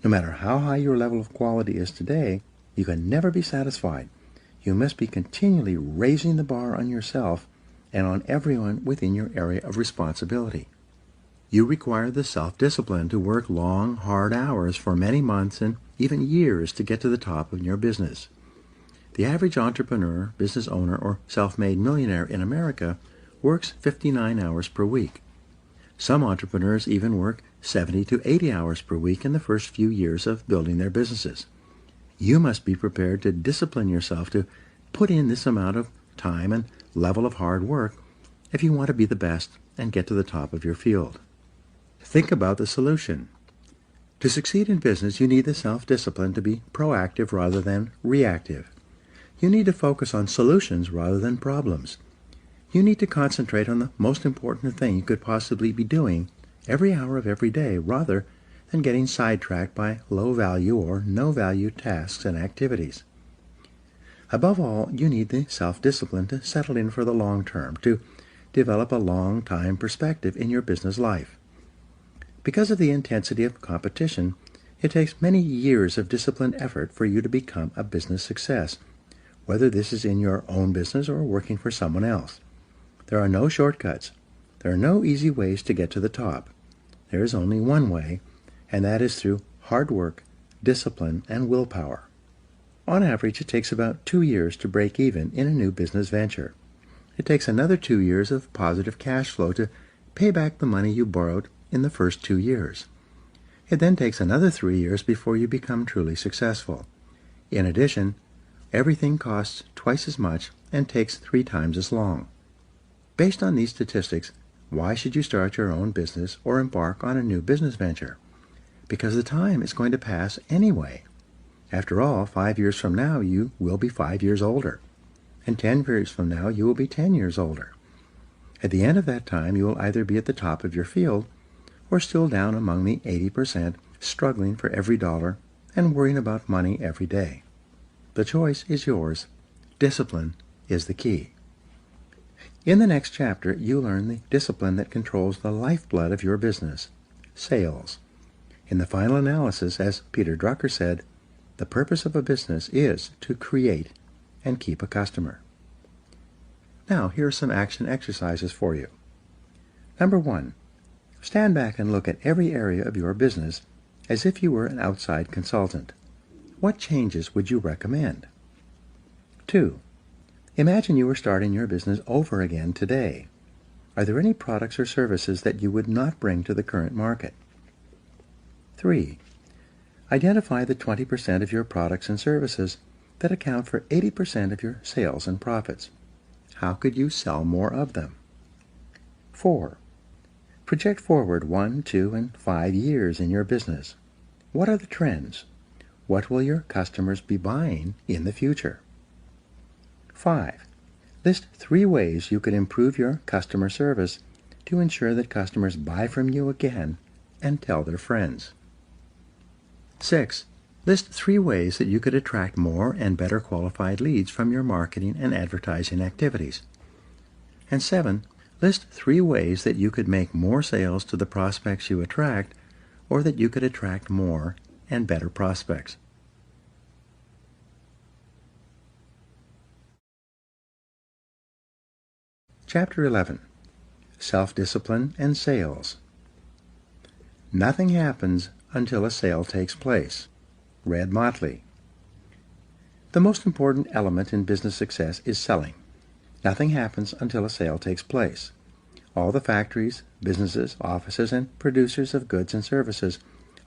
No matter how high your level of quality is today, you can never be satisfied. You must be continually raising the bar on yourself and on everyone within your area of responsibility. You require the self-discipline to work long, hard hours for many months and even years to get to the top of your business. The average entrepreneur, business owner, or self-made millionaire in America works 59 hours per week. Some entrepreneurs even work 70 to 80 hours per week in the first few years of building their businesses. You must be prepared to discipline yourself to put in this amount of time and level of hard work if you want to be the best and get to the top of your field. Think about the solution. To succeed in business, you need the self-discipline to be proactive rather than reactive. You need to focus on solutions rather than problems. You need to concentrate on the most important thing you could possibly be doing every hour of every day rather than getting sidetracked by low-value or no-value tasks and activities. Above all, you need the self-discipline to settle in for the long term, to develop a long-time perspective in your business life. Because of the intensity of competition, it takes many years of disciplined effort for you to become a business success, whether this is in your own business or working for someone else. There are no shortcuts. There are no easy ways to get to the top. There is only one way, and that is through hard work, discipline, and willpower. On average, it takes about 2 years to break even in a new business venture. It takes another 2 years of positive cash flow to pay back the money you borrowed in the first 2 years. It then takes another 3 years before you become truly successful. In addition, everything costs twice as much and takes 3 times as long. Based on these statistics, why should you start your own business or embark on a new business venture? Because the time is going to pass anyway. After all, 5 years from now you will be 5 years older, and 10 years from now you will be 10 years older. At the end of that time you will either be at the top of your field or still down among the 80%, struggling for every dollar and worrying about money every day. The choice is yours. Discipline is the key. In the next chapter, you learn the discipline that controls the lifeblood of your business, sales. In the final analysis, as Peter Drucker said, the purpose of a business is to create and keep a customer. Now, here are some action exercises for you. Number 1, stand back and look at every area of your business as if you were an outside consultant. What changes would you recommend? 2, imagine you were starting your business over again today. Are there any products or services that you would not bring to the current market? 3, identify the 20% of your products and services that account for 80% of your sales and profits. How could you sell more of them? 4, project forward 1, 2, and 5 years in your business. What are the trends? What will your customers be buying in the future? 5, list 3 ways you could improve your customer service to ensure that customers buy from you again and tell their friends. 6, list 3 ways that you could attract more and better qualified leads from your marketing and advertising activities. And 7, list 3 ways that you could make more sales to the prospects you attract, or that you could attract more and better prospects. Chapter 11, Self-Discipline and Sales. Nothing happens until a sale takes place. Red Motley. The most important element in business success is selling. Nothing happens until a sale takes place. All the factories, businesses, offices, and producers of goods and services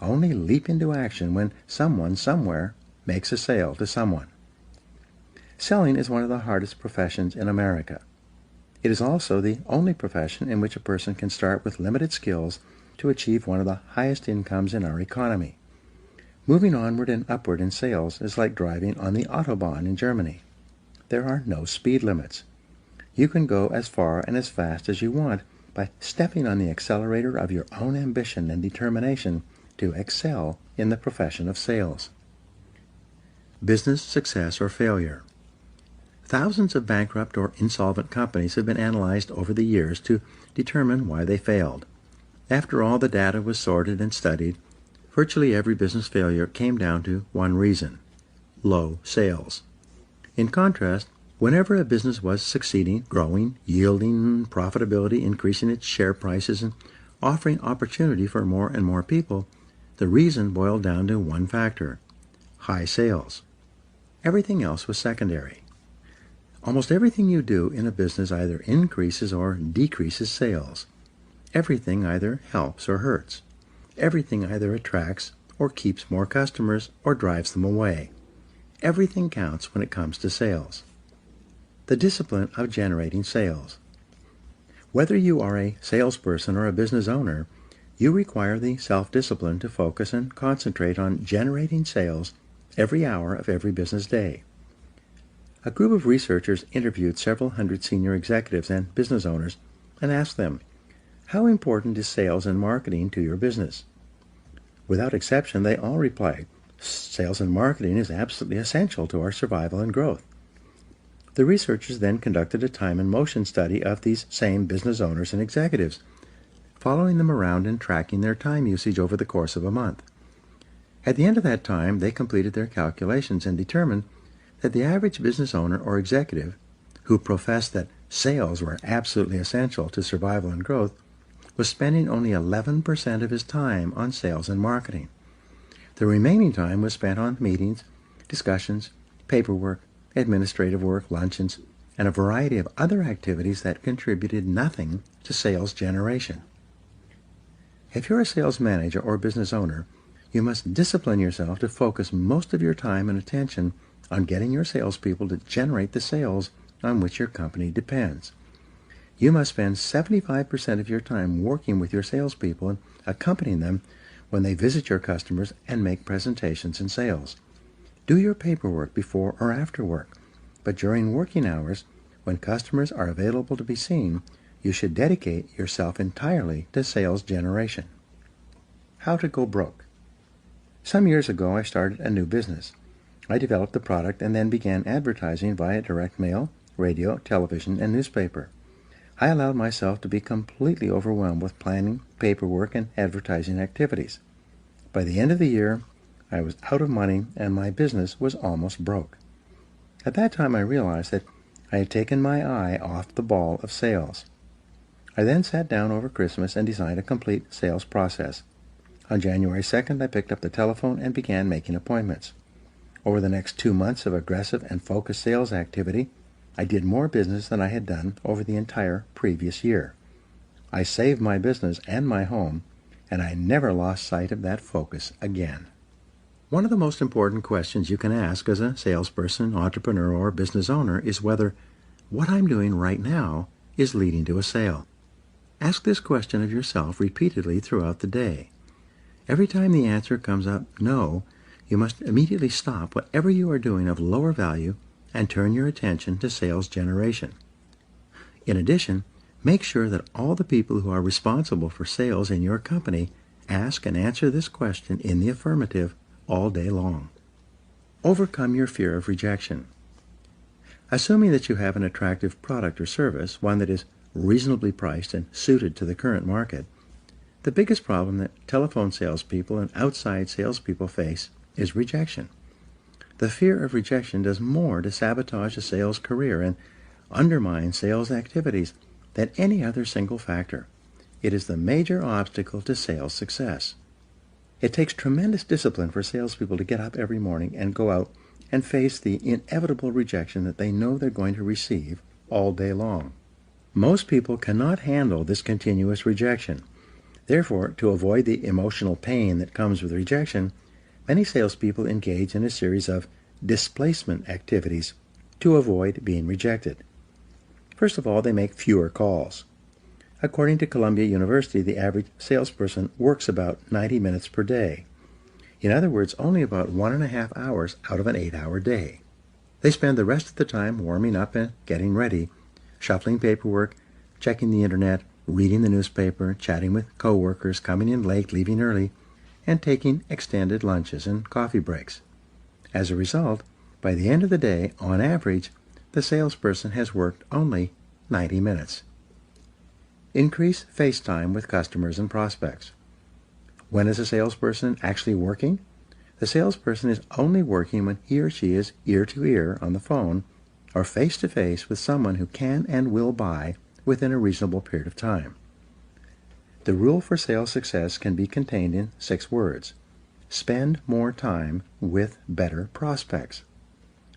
only leap into action when someone somewhere makes a sale to someone. Selling is one of the hardest professions in America. It is also the only profession in which a person can start with limited skills to achieve one of the highest incomes in our economy. Moving onward and upward in sales is like driving on the Autobahn in Germany. There are no speed limits. You can go as far and as fast as you want by stepping on the accelerator of your own ambition and determination to excel in the profession of sales. Business success or failure. Thousands of bankrupt or insolvent companies have been analyzed over the years to determine why they failed. After all the data was sorted and studied, virtually every business failure came down to one reason: low sales. In contrast, whenever a business was succeeding, growing, yielding profitability, increasing its share prices, and offering opportunity for more and more people, the reason boiled down to one factor: high sales. Everything else was secondary. Almost everything you do in a business either increases or decreases sales. Everything either helps or hurts. Everything either attracts or keeps more customers or drives them away. Everything counts when it comes to sales. The discipline of generating sales. Whether you are a salesperson or a business owner, you require the self-discipline to focus and concentrate on generating sales every hour of every business day. A group of researchers interviewed several hundred senior executives and business owners and asked them, "How important is sales and marketing to your business?" Without exception, they all replied, "Sales and marketing is absolutely essential to our survival and growth." The researchers then conducted a time and motion study of these same business owners and executives, following them around and tracking their time usage over the course of a month. At the end of that time, they completed their calculations and determined that the average business owner or executive who professed that sales were absolutely essential to survival and growth was spending only 11% of his time on sales and marketing. The remaining time was spent on meetings, discussions, paperwork, administrative work, luncheons, and a variety of other activities that contributed nothing to sales generation. If you're a sales manager or business owner, you must discipline yourself to focus most of your time and attention on getting your salespeople to generate the sales on which your company depends. You must spend 75% of your time working with your salespeople and accompanying them when they visit your customers and make presentations and sales. Do your paperwork before or after work, but during working hours, when customers are available to be seen, you should dedicate yourself entirely to sales generation. How to go broke. Some years ago, I started a new business. I developed the product and then began advertising via direct mail, radio, television, and newspaper. I allowed myself to be completely overwhelmed with planning, paperwork, and advertising activities. By the end of the year, I was out of money and my business was almost broke. At that time, I realized that I had taken my eye off the ball of sales. I then sat down over Christmas and designed a complete sales process. On January 2nd, I picked up the telephone and began making appointments. Over the next 2 months of aggressive and focused sales activity, I did more business than I had done over the entire previous year. I saved my business and my home, and I never lost sight of that focus again. One of the most important questions you can ask as a salesperson, entrepreneur, or business owner is whether what I'm doing right now is leading to a sale. Ask this question of yourself repeatedly throughout the day. Every time the answer comes up no, you must immediately stop whatever you are doing of lower value and turn your attention to sales generation. In addition, make sure that all the people who are responsible for sales in your company ask and answer this question in the affirmative all day long. Overcome your fear of rejection. Assuming that you have an attractive product or service, one that is reasonably priced and suited to the current market, the biggest problem that telephone salespeople and outside salespeople face is rejection. The fear of rejection does more to sabotage a sales career and undermine sales activities than any other single factor. It is the major obstacle to sales success. It takes tremendous discipline for salespeople to get up every morning and go out and face the inevitable rejection that they know they're going to receive all day long. Most people cannot handle this continuous rejection. Therefore, to avoid the emotional pain that comes with rejection, many salespeople engage in a series of displacement activities to avoid being rejected. First of all, they make fewer calls. According to Columbia University, the average salesperson works about 90 minutes per day. In other words, only about 1.5 hours out of an 8-hour day. They spend the rest of the time warming up and getting ready, shuffling paperwork, checking the internet, reading the newspaper, chatting with coworkers, coming in late, leaving early, and taking extended lunches and coffee breaks. As a result, by the end of the day, on average, the salesperson has worked only 90 minutes. Increase face time with customers and prospects. When is a salesperson actually working? The salesperson is only working when he or she is ear-to-ear on the phone or face-to-face with someone who can and will buy within a reasonable period of time. The rule for sales success can be contained in 6 words. Spend more time with better prospects.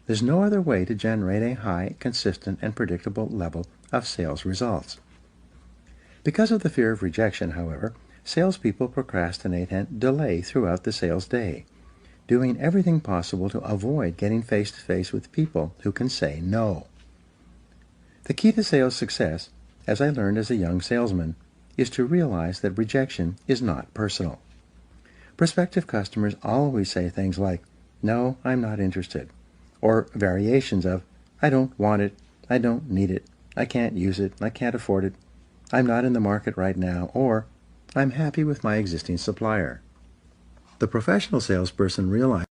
There's no other way to generate a high, consistent, and predictable level of sales results. Because of the fear of rejection, however, salespeople procrastinate and delay throughout the sales day, doing everything possible to avoid getting face-to-face with people who can say no. The key to sales success, as I learned as a young salesman, is to realize that rejection is not personal. Prospective customers always say things like, "No, I'm not interested," or variations of, "I don't want it, I don't need it, I can't use it, I can't afford it, I'm not in the market right now," or "I'm happy with my existing supplier." The professional salesperson realizes